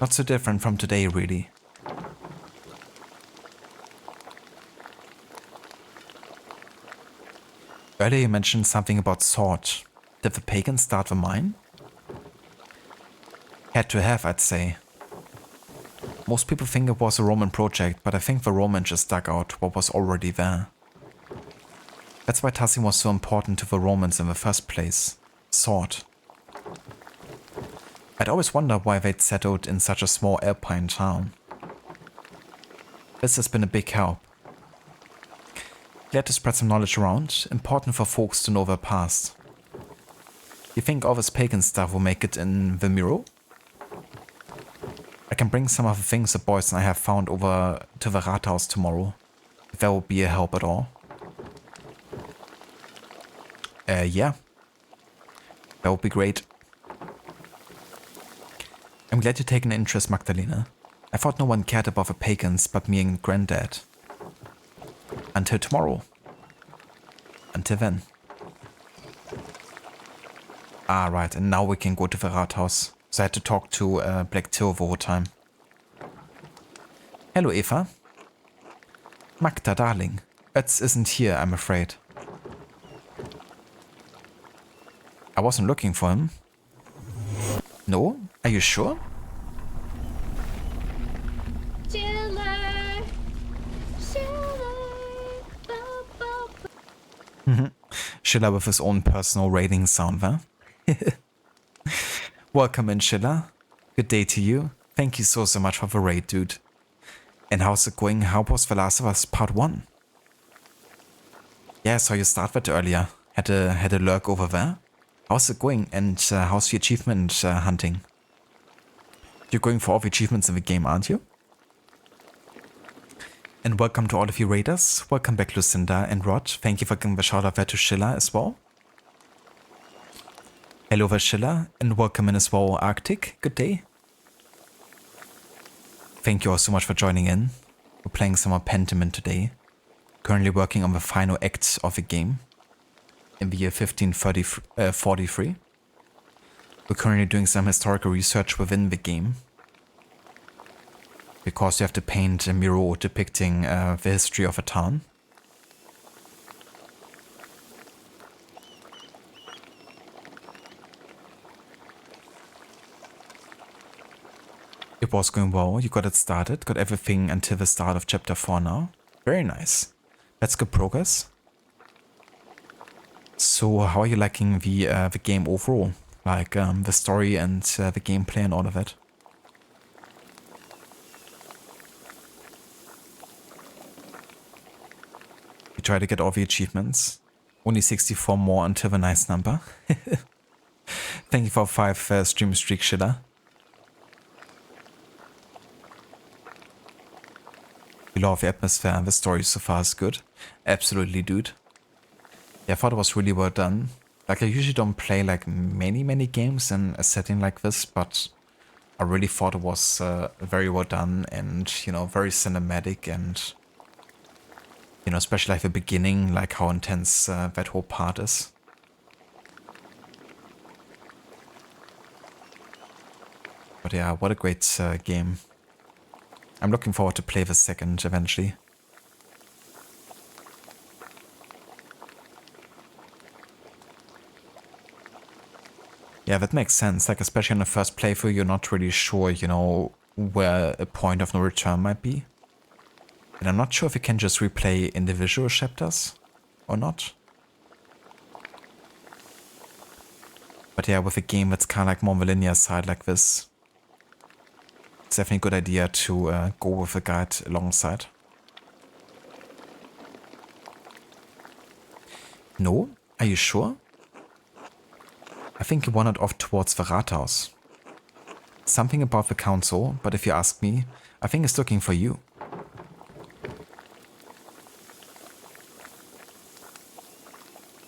Not so different from today, really. Earlier you mentioned something about sword. Did the pagans start the mine? Had to have, I'd say. Most people think it was a Roman project, but I think the Romans just dug out what was already there. That's why Tassim was so important to the Romans in the first place. Sword. I'd always wonder why they'd settled in such a small alpine town. This has been a big help. Glad to spread some knowledge around, important for folks to know their past. You think all this pagan stuff will make it in the Miro? I can bring some of the things the boys and I have found over to the Rathaus tomorrow, if that would be a help at all. Yeah. That would be great. I'm glad you take an interest, Magdalena. I thought no one cared about the pagans but me and Granddad. Until tomorrow. Until then. Ah, right, and now we can go to the Rathaus. So I had to talk to Black Till the whole time. Hello, Eva. Magda, darling. Ötz isn't here, I'm afraid. I wasn't looking for him. No? Are you sure? Schiller with his own personal rating sound, huh? Welcome in, Schiller. Good day to you. Thank you so much for the raid, dude. And how's it going? How was The Last of Us Part 1? Yeah, I saw you start that earlier. Had a lurk over there. How's it going? And how's the achievement hunting? You're going for all the achievements in the game, aren't you? And welcome to all of you raiders. Welcome back, Lucinda and Rod. Thank you for giving the shout out there to Schiller as well. Hello there, Schiller, and welcome in as well, Arctic. Good day. Thank you all so much for joining in. We're playing some more Pentiment today. Currently working on the final act of the game in the year 1543. We're currently doing some historical research within the game, because you have to paint a mural depicting the history of a town. It was going well, you got it started, got everything until the start of chapter 4 now. Very nice. That's good progress. So how are you liking the game overall? Like the story and the gameplay and all of it? You try to get all the achievements. Only 64 more until the nice number. Thank you for 5 stream streak, Schiller. We love the atmosphere and the story so far is good. Absolutely, dude. Yeah, I thought it was really well done. Like, I usually don't play like many games in a setting like this, but I really thought it was very well done and, you know, very cinematic and, you know, especially like the beginning, like how intense that whole part is. But yeah, what a great game. I'm looking forward to play the second eventually. Yeah, that makes sense. Like, especially in the first playthrough, you're not really sure, you know, where a point of no return might be. And I'm not sure if you can just replay individual chapters or not. But yeah, with a game that's kind of like more on the linear side like this, it's definitely a good idea to go with a guide alongside. No? Are you sure? I think he wandered off towards the Rathaus. Something about the council, but if you ask me, I think he's looking for you.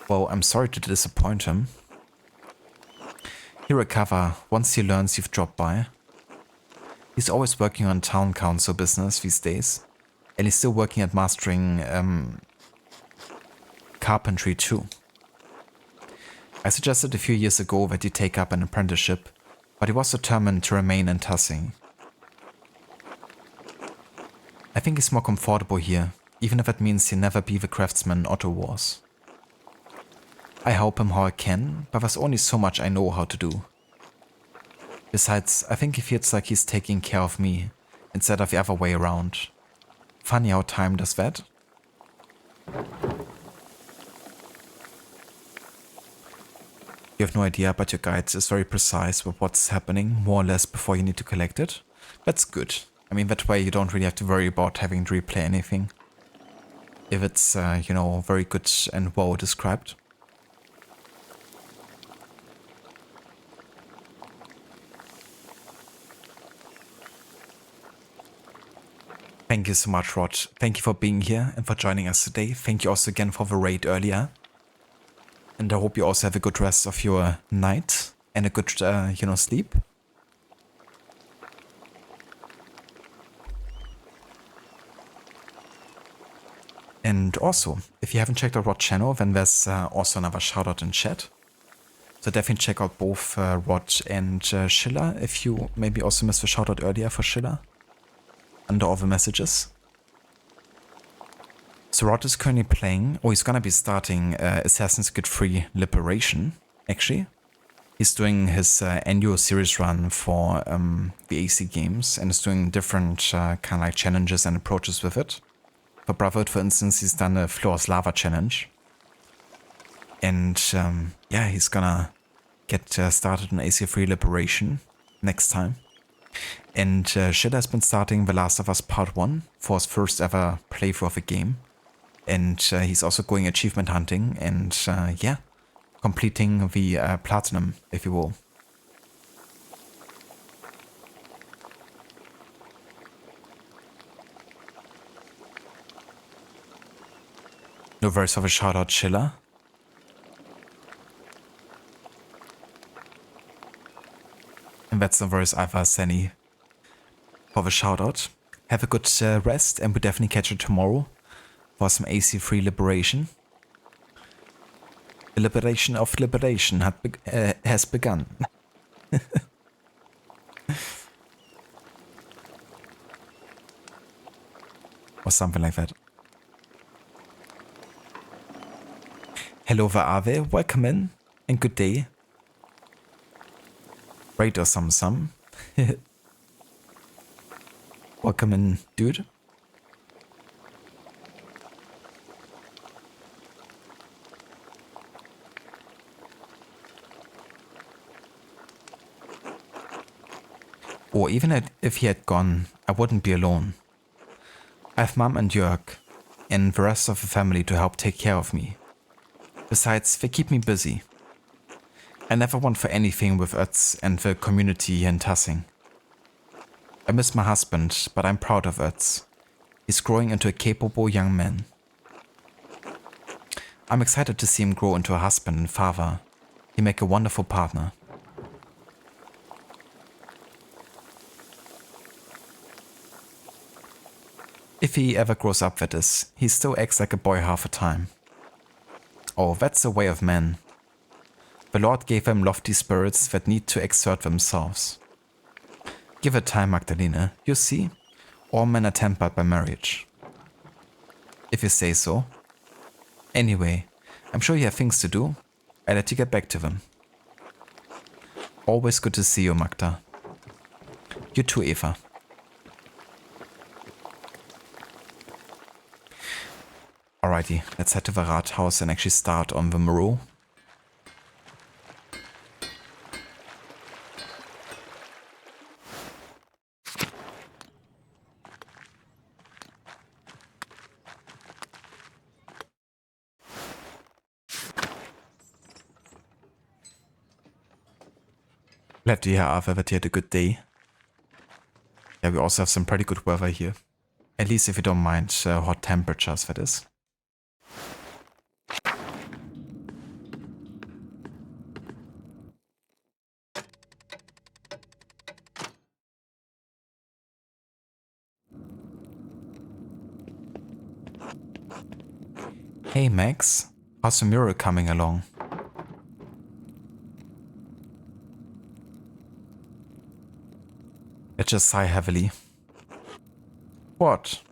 Well, I'm sorry to disappoint him. He'll recover once he learns you've dropped by. He's always working on town council business these days, and he's still working at mastering carpentry too. I suggested a few years ago that he take up an apprenticeship, but he was determined to remain in Tussing. I think he's more comfortable here, even if it means he'll never be the craftsman Otto was. I help him how I can, but there's only so much I know how to do. Besides, I think he feels like he's taking care of me, instead of the other way around. Funny how time does that. You have no idea, but your guide is very precise with what's happening, more or less before you need to collect it. That's good. I mean, that way you don't really have to worry about having to replay anything. If it's, you know, very good and well described. Thank you so much, Rod. Thank you for being here and for joining us today. Thank you also again for the raid earlier. And I hope you also have a good rest of your night and a good, you know, sleep. And also, if you haven't checked out Rod's channel, then there's also another shout out in chat. So definitely check out both Rod and Schiller if you maybe also missed the shout out earlier for Schiller. Under all the messages. So Rod is currently playing, or he's gonna be starting Assassin's Creed 3 Liberation, actually. He's doing his annual series run for the AC games and is doing different kind of like challenges and approaches with it. For Brotherhood, for instance, he's done a Floor's Lava challenge. And yeah, he's gonna get started on AC3 Liberation next time. And Shit has been starting The Last of Us Part 1 for his first ever playthrough of a game. And he's also going achievement hunting and yeah, completing the platinum, if you will. No worries of a shout out, Schiller. And that's no worries either, Senny, for the shout out. Have a good rest, and we'll definitely catch you tomorrow for some AC3 Liberation. The liberation of liberation has begun. Or something like that. Hello, Vaave, welcome in, and good day. Right or some. Welcome in, dude. Or even if he had gone, I wouldn't be alone. I have Mum and Jörg and the rest of the family to help take care of me. Besides, they keep me busy. I never want for anything with Ötz and the community here in Tussing. I miss my husband, but I'm proud of Ötz. He's growing into a capable young man. I'm excited to see him grow into a husband and father. He'll make a wonderful partner. If he ever grows up, that is, he still acts like a boy half the time. Oh, that's the way of men. The Lord gave them lofty spirits that need to exert themselves. Give it time, Magdalene. You see, all men are tempered by marriage. If you say so. Anyway, I'm sure you have things to do. I'll let you get back to them. Always good to see you, Magda. You too, Eva. Alrighty, let's head to the Rathaus and actually start on the Moreau. Glad to hear, Arthur, that you had a good day. Yeah, we also have some pretty good weather here. At least if you don't mind hot temperatures, that is. Hey Max, how's the mural coming along? Let's just sigh heavily. What?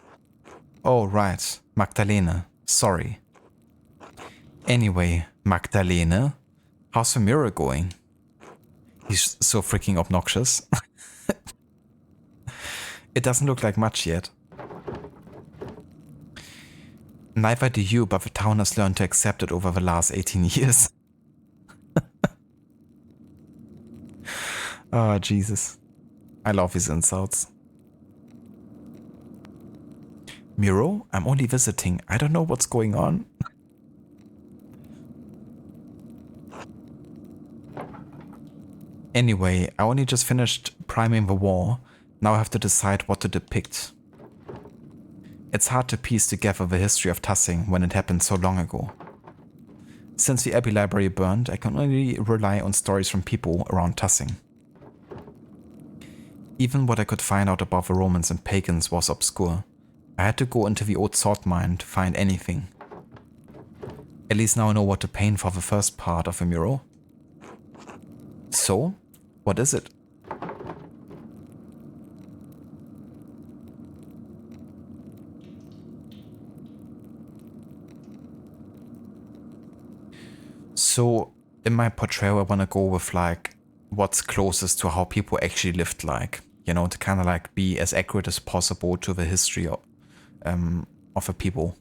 Oh right, Magdalene, sorry. Anyway, Magdalene, how's the mural going? He's so freaking obnoxious. It doesn't look like much yet. Neither do you, but the town has learned to accept it over the last 18 years. Oh, Jesus. I love these insults. Miro, I'm only visiting. I don't know what's going on. Anyway, I only just finished priming the wall. Now I have to decide what to depict. It's hard to piece together the history of Tassing when it happened so long ago. Since the Abbey Library burned, I can only rely on stories from people around Tassing. Even what I could find out about the Romans and pagans was obscure. I had to go into the old sword mine to find anything. At least now I know what to paint for the first part of the mural. So, what is it? So, in my portrayal I want to go with like what's closest to how people actually lived like. You know, to kind of like be as accurate as possible to the history of the people.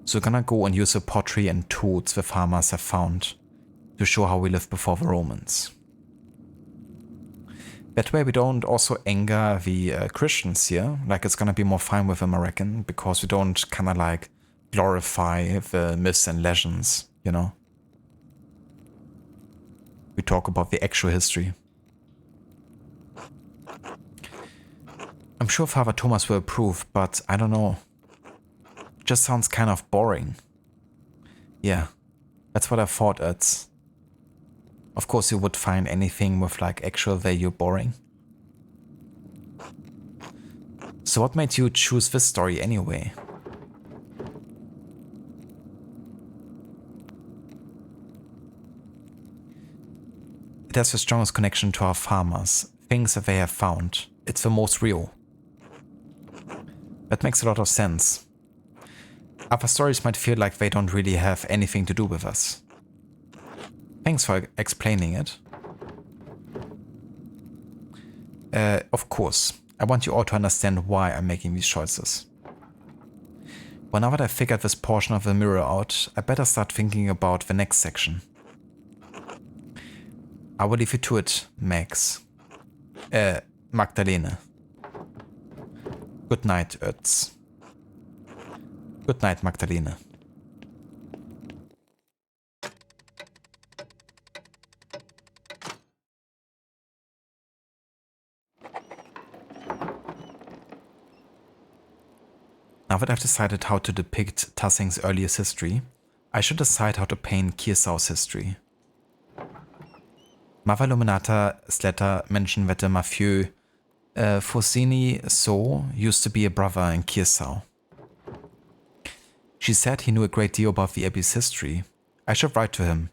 So we're gonna go and use the pottery and tools the farmers have found to show how we lived before the Romans. That way we don't also anger the Christians here, like it's gonna be more fine with them, I reckon, because we don't kind of like glorify the myths and legends, you know. We talk about the actual history. I'm sure Father Thomas will approve, but I don't know. Just sounds kind of boring. Yeah, that's what I thought. It's, of course you would find anything with like actual value boring. So what made you choose this story anyway? It has the strongest connection to our farmers, things that they have found. It's the most real. That makes a lot of sense. Other stories might feel like they don't really have anything to do with us. Thanks for explaining it. Of course, I want you all to understand why I'm making these choices. Well, now that I've figured this portion of the mirror out, I better start thinking about the next section. I will leave you to it, Max. Magdalene. Good night, Ötz. Good night, Magdalene. Now that I've decided how to depict Tassing's earliest history, I should decide how to paint Kirsau's history. Mother Luminata's letter mentioned that the Mafieux Fosini So used to be a brother in Kirsau. She said he knew a great deal about the Abbey's history. I should write to him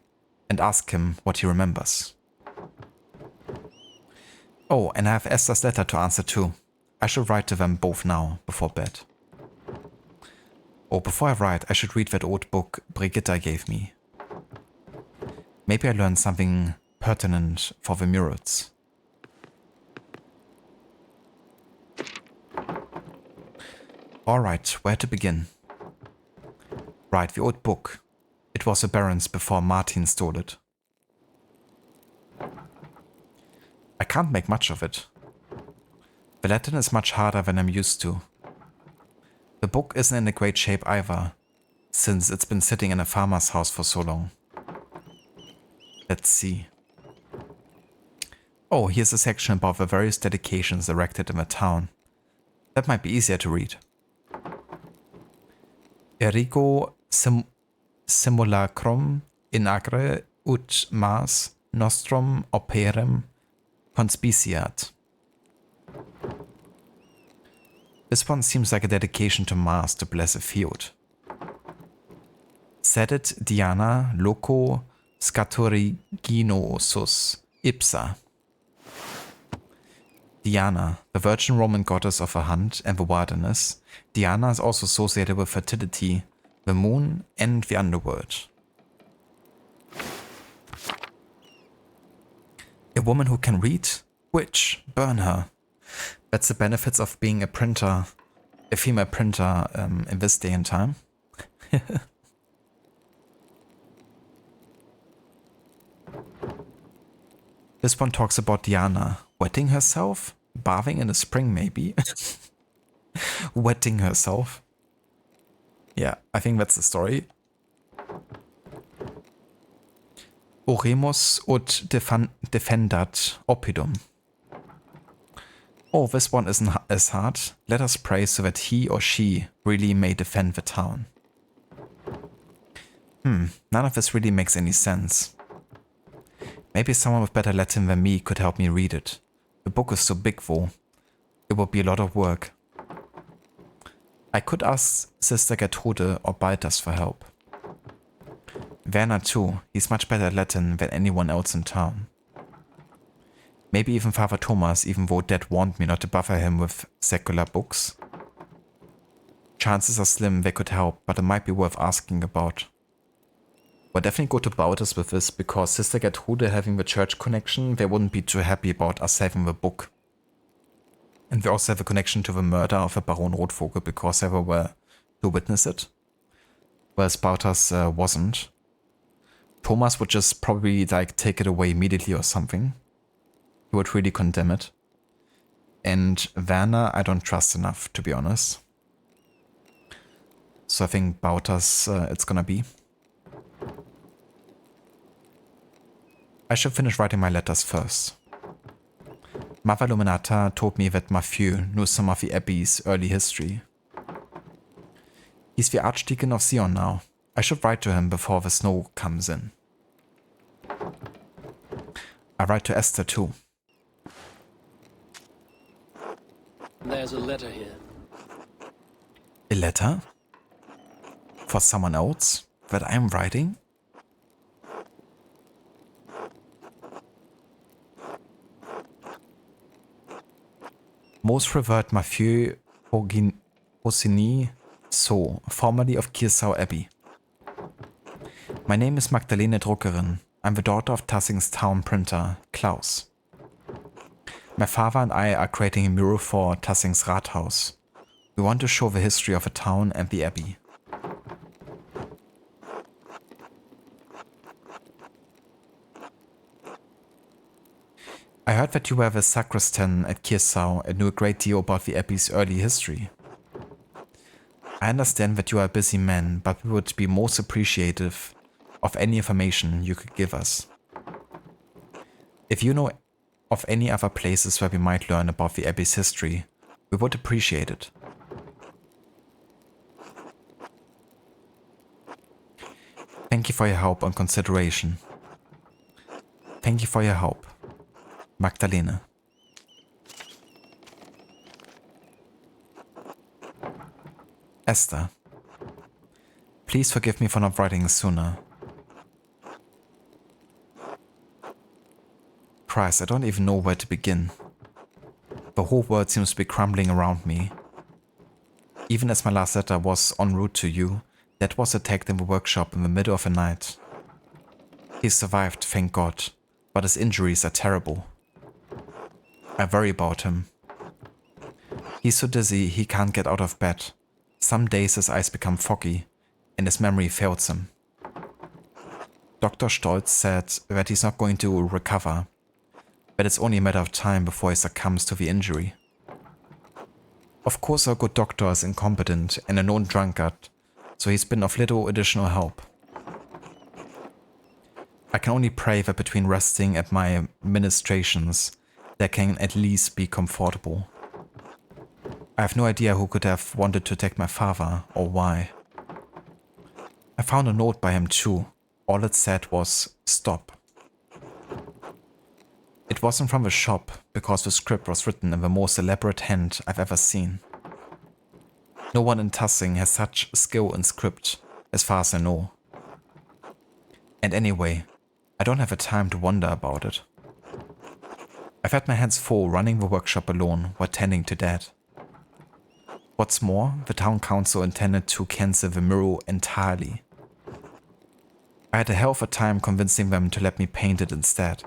and ask him what he remembers. Oh, and I have Esther's letter to answer too. I should write to them both now, before bed. Oh, before I write, I should read that old book Brigitta gave me. Maybe I learned something pertinent for the murals. Alright, where to begin? Right, the old book. It was the Baron's before Martin stole it. I can't make much of it. The Latin is much harder than I'm used to. The book isn't in a great shape either, since it's been sitting in a farmer's house for so long. Let's see. Oh, here's a section about the various dedications erected in the town. That might be easier to read. Erigo simulacrum in agre ut mas nostrum operem conspiciat. This one seems like a dedication to Mars to bless a field. Sedet Diana loco scaturiginosus ipsa. Diana, the virgin Roman goddess of the hunt and the wilderness, Diana is also associated with fertility, the moon, and the underworld. A woman who can read? Witch, burn her. That's the benefits of being a printer, a female printer in this day and time. This one talks about Diana wetting herself, bathing in the spring maybe. Wetting herself. Yeah, I think that's the story. Oremus ut defendat oppidum. Oh, this one isn't as hard. Let us pray so that he or she really may defend the town. None of this really makes any sense. Maybe someone with better Latin than me could help me read it. The book is so big though. It would be a lot of work. I could ask Sister Gertrude or Balthas for help. Werner too, he's much better at Latin than anyone else in town. Maybe even Father Thomas, even though Dad warned me not to bother him with secular books. Chances are slim they could help, but it might be worth asking about. We'll definitely go to Balthas with this, because Sister Gertrude having the church connection, they wouldn't be too happy about us having the book. And they also have a connection to the murder of the Baron Rotvogel, because they were to witness it. Whereas Balthas wasn't. Thomas would just probably like take it away immediately or something. He would really condemn it. And Werner I don't trust enough, to be honest. So I think Balthas it's gonna be. I should finish writing my letters first. Mother Luminata told me that Mathieu knew some of the Abbey's early history. He's the Archdeacon of Sion now. I should write to him before the snow comes in. I write to Esther too. There's a letter here. A letter? For someone else? That I'm writing? Most revered Mathieu Ossini So, formerly of Kirsau Abbey. My name is Magdalene Druckerin. I'm the daughter of Tassing's town printer, Klaus. My father and I are creating a mural for Tassing's Rathaus. We want to show the history of the town and the abbey. I heard that you were the sacristan at Kirsau and knew a great deal about the abbey's early history. I understand that you are a busy man, but we would be most appreciative of any information you could give us. If you know of any other places where we might learn about the abbey's history, we would appreciate it. Thank you for your help and consideration. Thank you for your help. Magdalene. Esther. Please forgive me for not writing sooner. Christ, I don't even know where to begin. The whole world seems to be crumbling around me. Even as my last letter was en route to you, Dad was attacked in the workshop in the middle of the night. He survived, thank God, but his injuries are terrible. I worry about him. He's so dizzy he can't get out of bed. Some days his eyes become foggy and his memory fails him. Dr. Stolz said that he's not going to recover, but it's only a matter of time before he succumbs to the injury. Of course our good doctor is incompetent and a known drunkard, so he's been of little additional help. I can only pray that between resting and my ministrations, they can at least be comfortable. I have no idea who could have wanted to take my father or why. I found a note by him too. All it said was, "Stop." It wasn't from the shop because the script was written in the most elaborate hand I've ever seen. No one in Tussing has such skill in script, as far as I know. And anyway, I don't have the time to wonder about it. I've had my hands full running the workshop alone while tending to Dad. What's more, the town council intended to cancel the mural entirely. I had a hell of a time convincing them to let me paint it instead.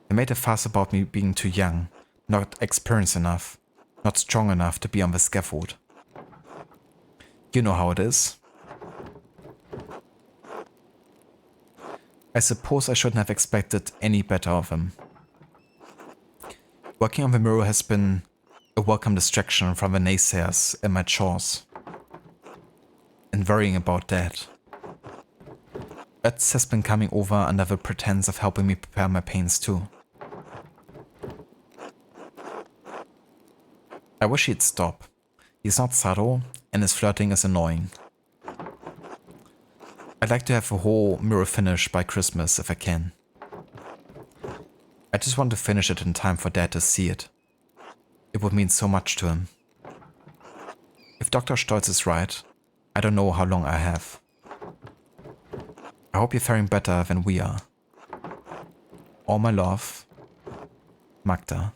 They made a fuss about me being too young, not experienced enough, not strong enough to be on the scaffold. You know how it is. I suppose I shouldn't have expected any better of him. Working on the mural has been a welcome distraction from the naysayers and my chores. And worrying about Dad. Eds has been coming over under the pretense of helping me prepare my paints too. I wish he'd stop. He's not subtle, and his flirting is annoying. I'd like to have the whole mural finished by Christmas if I can. I just want to finish it in time for Dad to see it. It would mean so much to him. If Dr. Stolz is right, I don't know how long I have. I hope you're faring better than we are. All my love, Magda.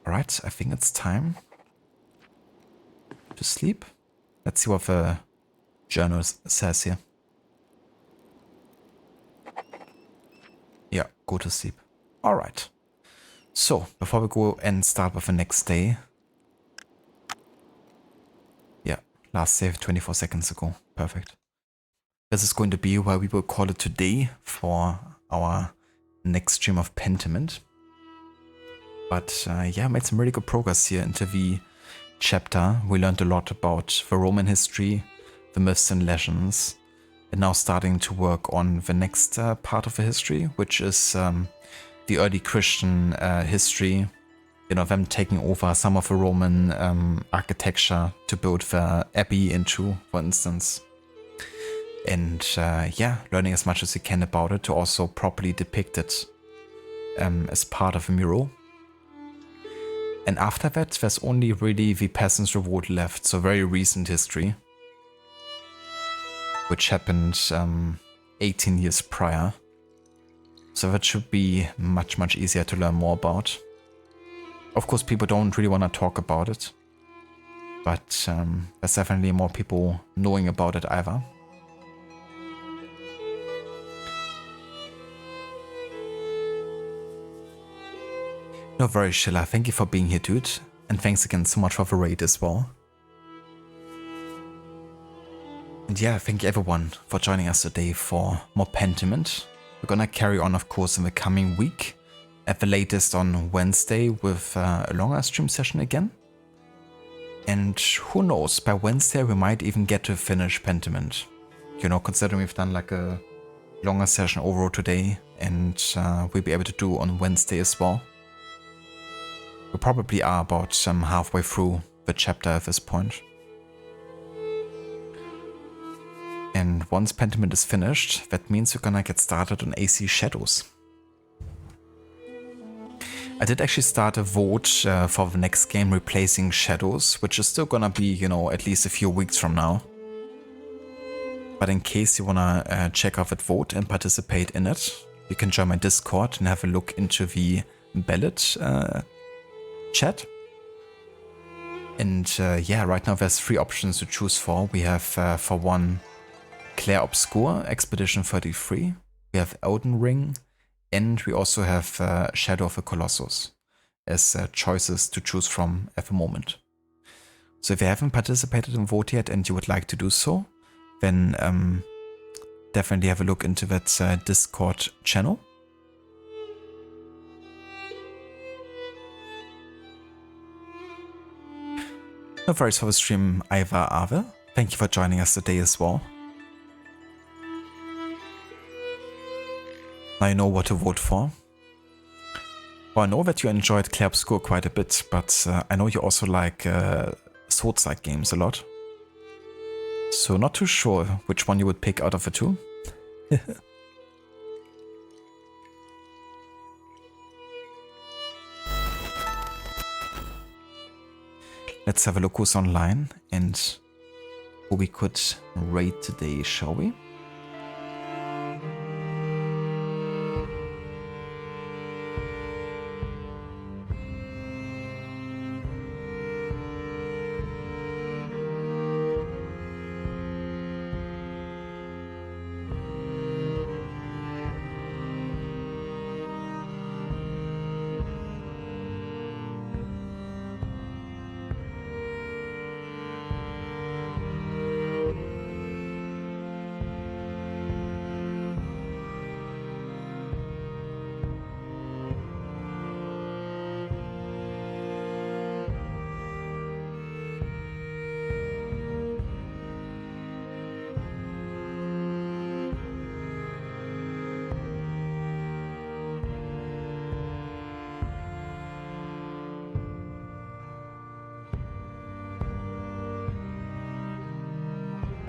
Alright, I think it's time to sleep. Let's see what the journal says here. Yeah, go to sleep. Alright. So, before we go and start with the next day. Yeah, last save 24 seconds ago. Perfect. This is going to be where we will call it today for our next stream of Pentiment. But yeah, made some really good progress here into the chapter. We learned a lot about the Roman history, the myths and legends, and now starting to work on the next part of the history, which is the early Christian history. You know, them taking over some of the Roman architecture to build the abbey into, for instance. And yeah, learning as much as you can about it to also properly depict it as part of a mural. And after that, there's only really the Peasants' Revolt left, so very recent history, which happened 18 years prior. So that should be much, much easier to learn more about. Of course, people don't really want to talk about it, but there's definitely more people knowing about it either. No worries, Shilla. Thank you for being here, dude. And thanks again so much for the raid as well. And yeah, thank you everyone for joining us today for more Pentiment. We're gonna carry on, of course, in the coming week. At the latest on Wednesday with a longer stream session again. And who knows, by Wednesday we might even get to finish Pentiment. You know, considering we've done like a longer session overall today, and we'll be able to do on Wednesday as well. We probably are about halfway through the chapter at this point. And once Pentiment is finished, that means we're gonna get started on AC Shadows. I did actually start a vote for the next game replacing Shadows, which is still gonna be, you know, at least a few weeks from now. But in case you wanna check out that vote and participate in it, you can join my Discord and have a look into the ballot chat. And yeah, right now there's 3 options to choose for. We have for one Clair Obscur, Expedition 33. We have Elden Ring, and we also have Shadow of the Colossus as choices to choose from at the moment. So if you haven't participated in vote yet and you would like to do so, then definitely have a look into that Discord channel. No worries for the stream, Ivar Ave. Thank you for joining us today as well. Now you know what to vote for. Well, I know that you enjoyed Clair Obscur quite a bit, but I know you also like Souls-like games a lot. So not too sure which one you would pick out of the 2. Let's have a look who's online and who we could raid today, shall we?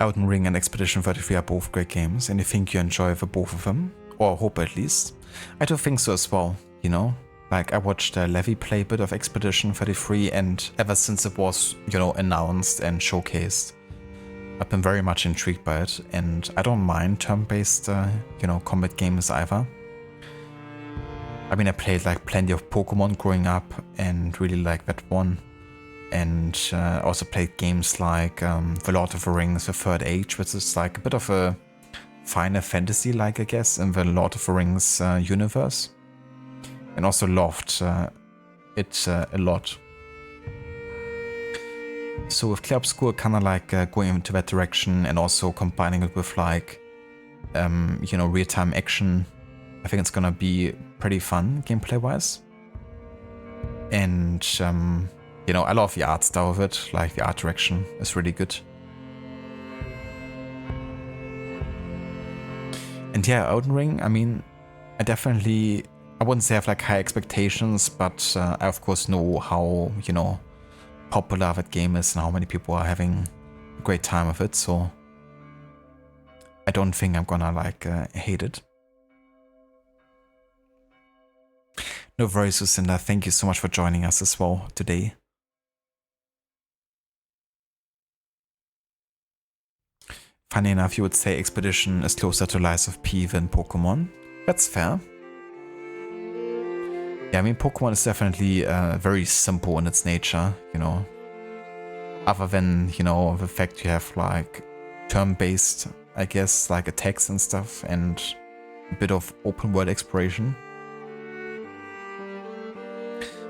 Elden Ring and Expedition 33 are both great games, and I think you enjoy the both of them, or hope at least. I do think so as well, you know? Like, I watched Levy play a bit of Expedition 33, and ever since it was, you know, announced and showcased, I've been very much intrigued by it, and I don't mind turn-based, you know, combat games either. I mean, I played like plenty of Pokemon growing up, and really like that one. And also played games like The Lord of the Rings, The Third Age, which is like a bit of a Final Fantasy-like, I guess, in the Lord of the Rings universe. And also loved it a lot. So with Clair Obscur, kind of like going into that direction and also combining it with like, you know, real-time action, I think it's gonna be pretty fun gameplay-wise. And you know, I love the art style of it, like the art direction is really good. And yeah, Elden Ring, I mean, I wouldn't say I have like high expectations, but I of course know how, you know, popular that game is and how many people are having a great time with it, so I don't think I'm gonna like hate it. No worries, Lucinda, thank you so much for joining us as well today. Funny enough, you would say Expedition is closer to Lies of P than Pokemon. That's fair. Yeah, I mean, Pokemon is definitely very simple in its nature, you know. Other than, you know, the fact you have like turn-based, I guess, like attacks and stuff, and a bit of open world exploration.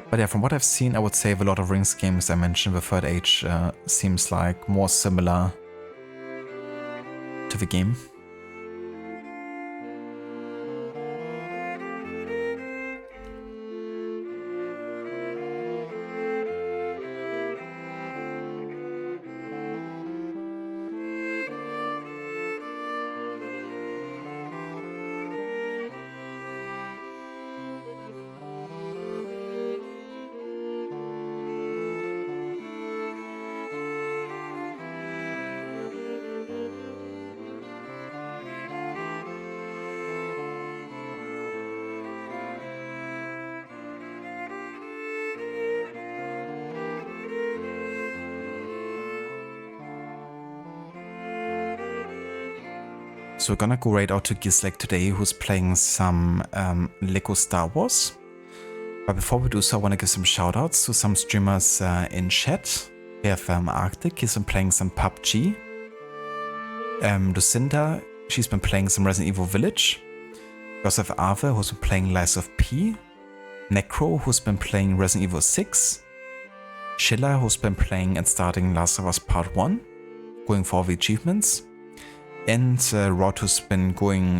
But yeah, from what I've seen, I would say the Lord of the Rings games I mentioned, the Third Age, seems like more similar to the game. So we're gonna go right out to Gislek today, who's playing some Lego Star Wars. But before we do so, I want to give some shoutouts to some streamers in chat. We have Arctic, he's been playing some PUBG. Lucinda, she's been playing some Resident Evil Village. We also have Arthur, who's been playing Lies of P. Necro, who's been playing Resident Evil 6. Schiller, who's been playing and starting Last of Us Part 1, going for all the achievements. And Rod, who's been going,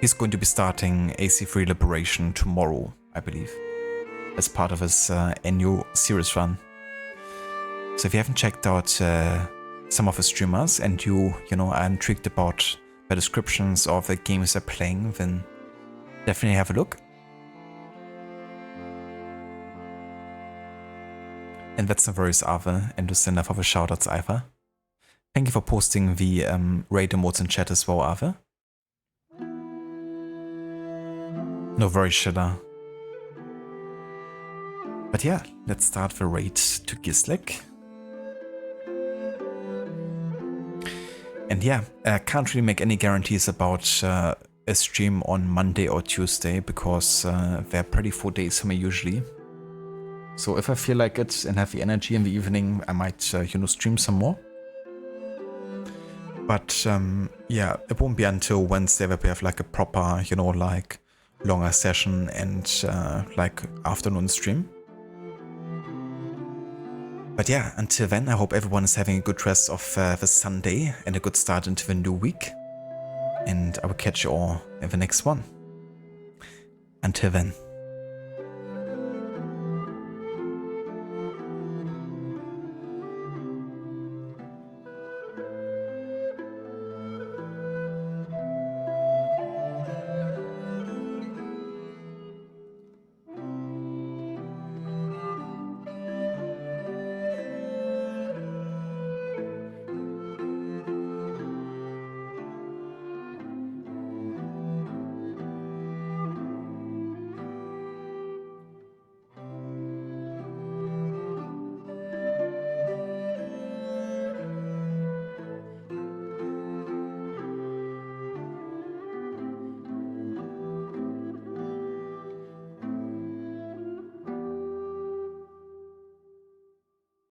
he's going to be starting AC3 Liberation tomorrow, I believe, as part of his annual series run. So if you haven't checked out some of the streamers and you know, are intrigued about the descriptions of the games they're playing, then definitely have a look. And that's no worries, Arthur and Lucinda, for the shoutouts either. Thank you for posting the raid emotes in chat as well, Arthur. No worries, Schiller. But yeah, let's start the raid to Gislek. And yeah, I can't really make any guarantees about a stream on Monday or Tuesday, because they're pretty full days for me usually. So if I feel like it and have the energy in the evening, I might, you know, stream some more. But yeah, it won't be until Wednesday that we have like a proper, you know, like longer session and like afternoon stream. But yeah, until then, I hope everyone is having a good rest of the Sunday and a good start into the new week. And I will catch you all in the next one. Until then.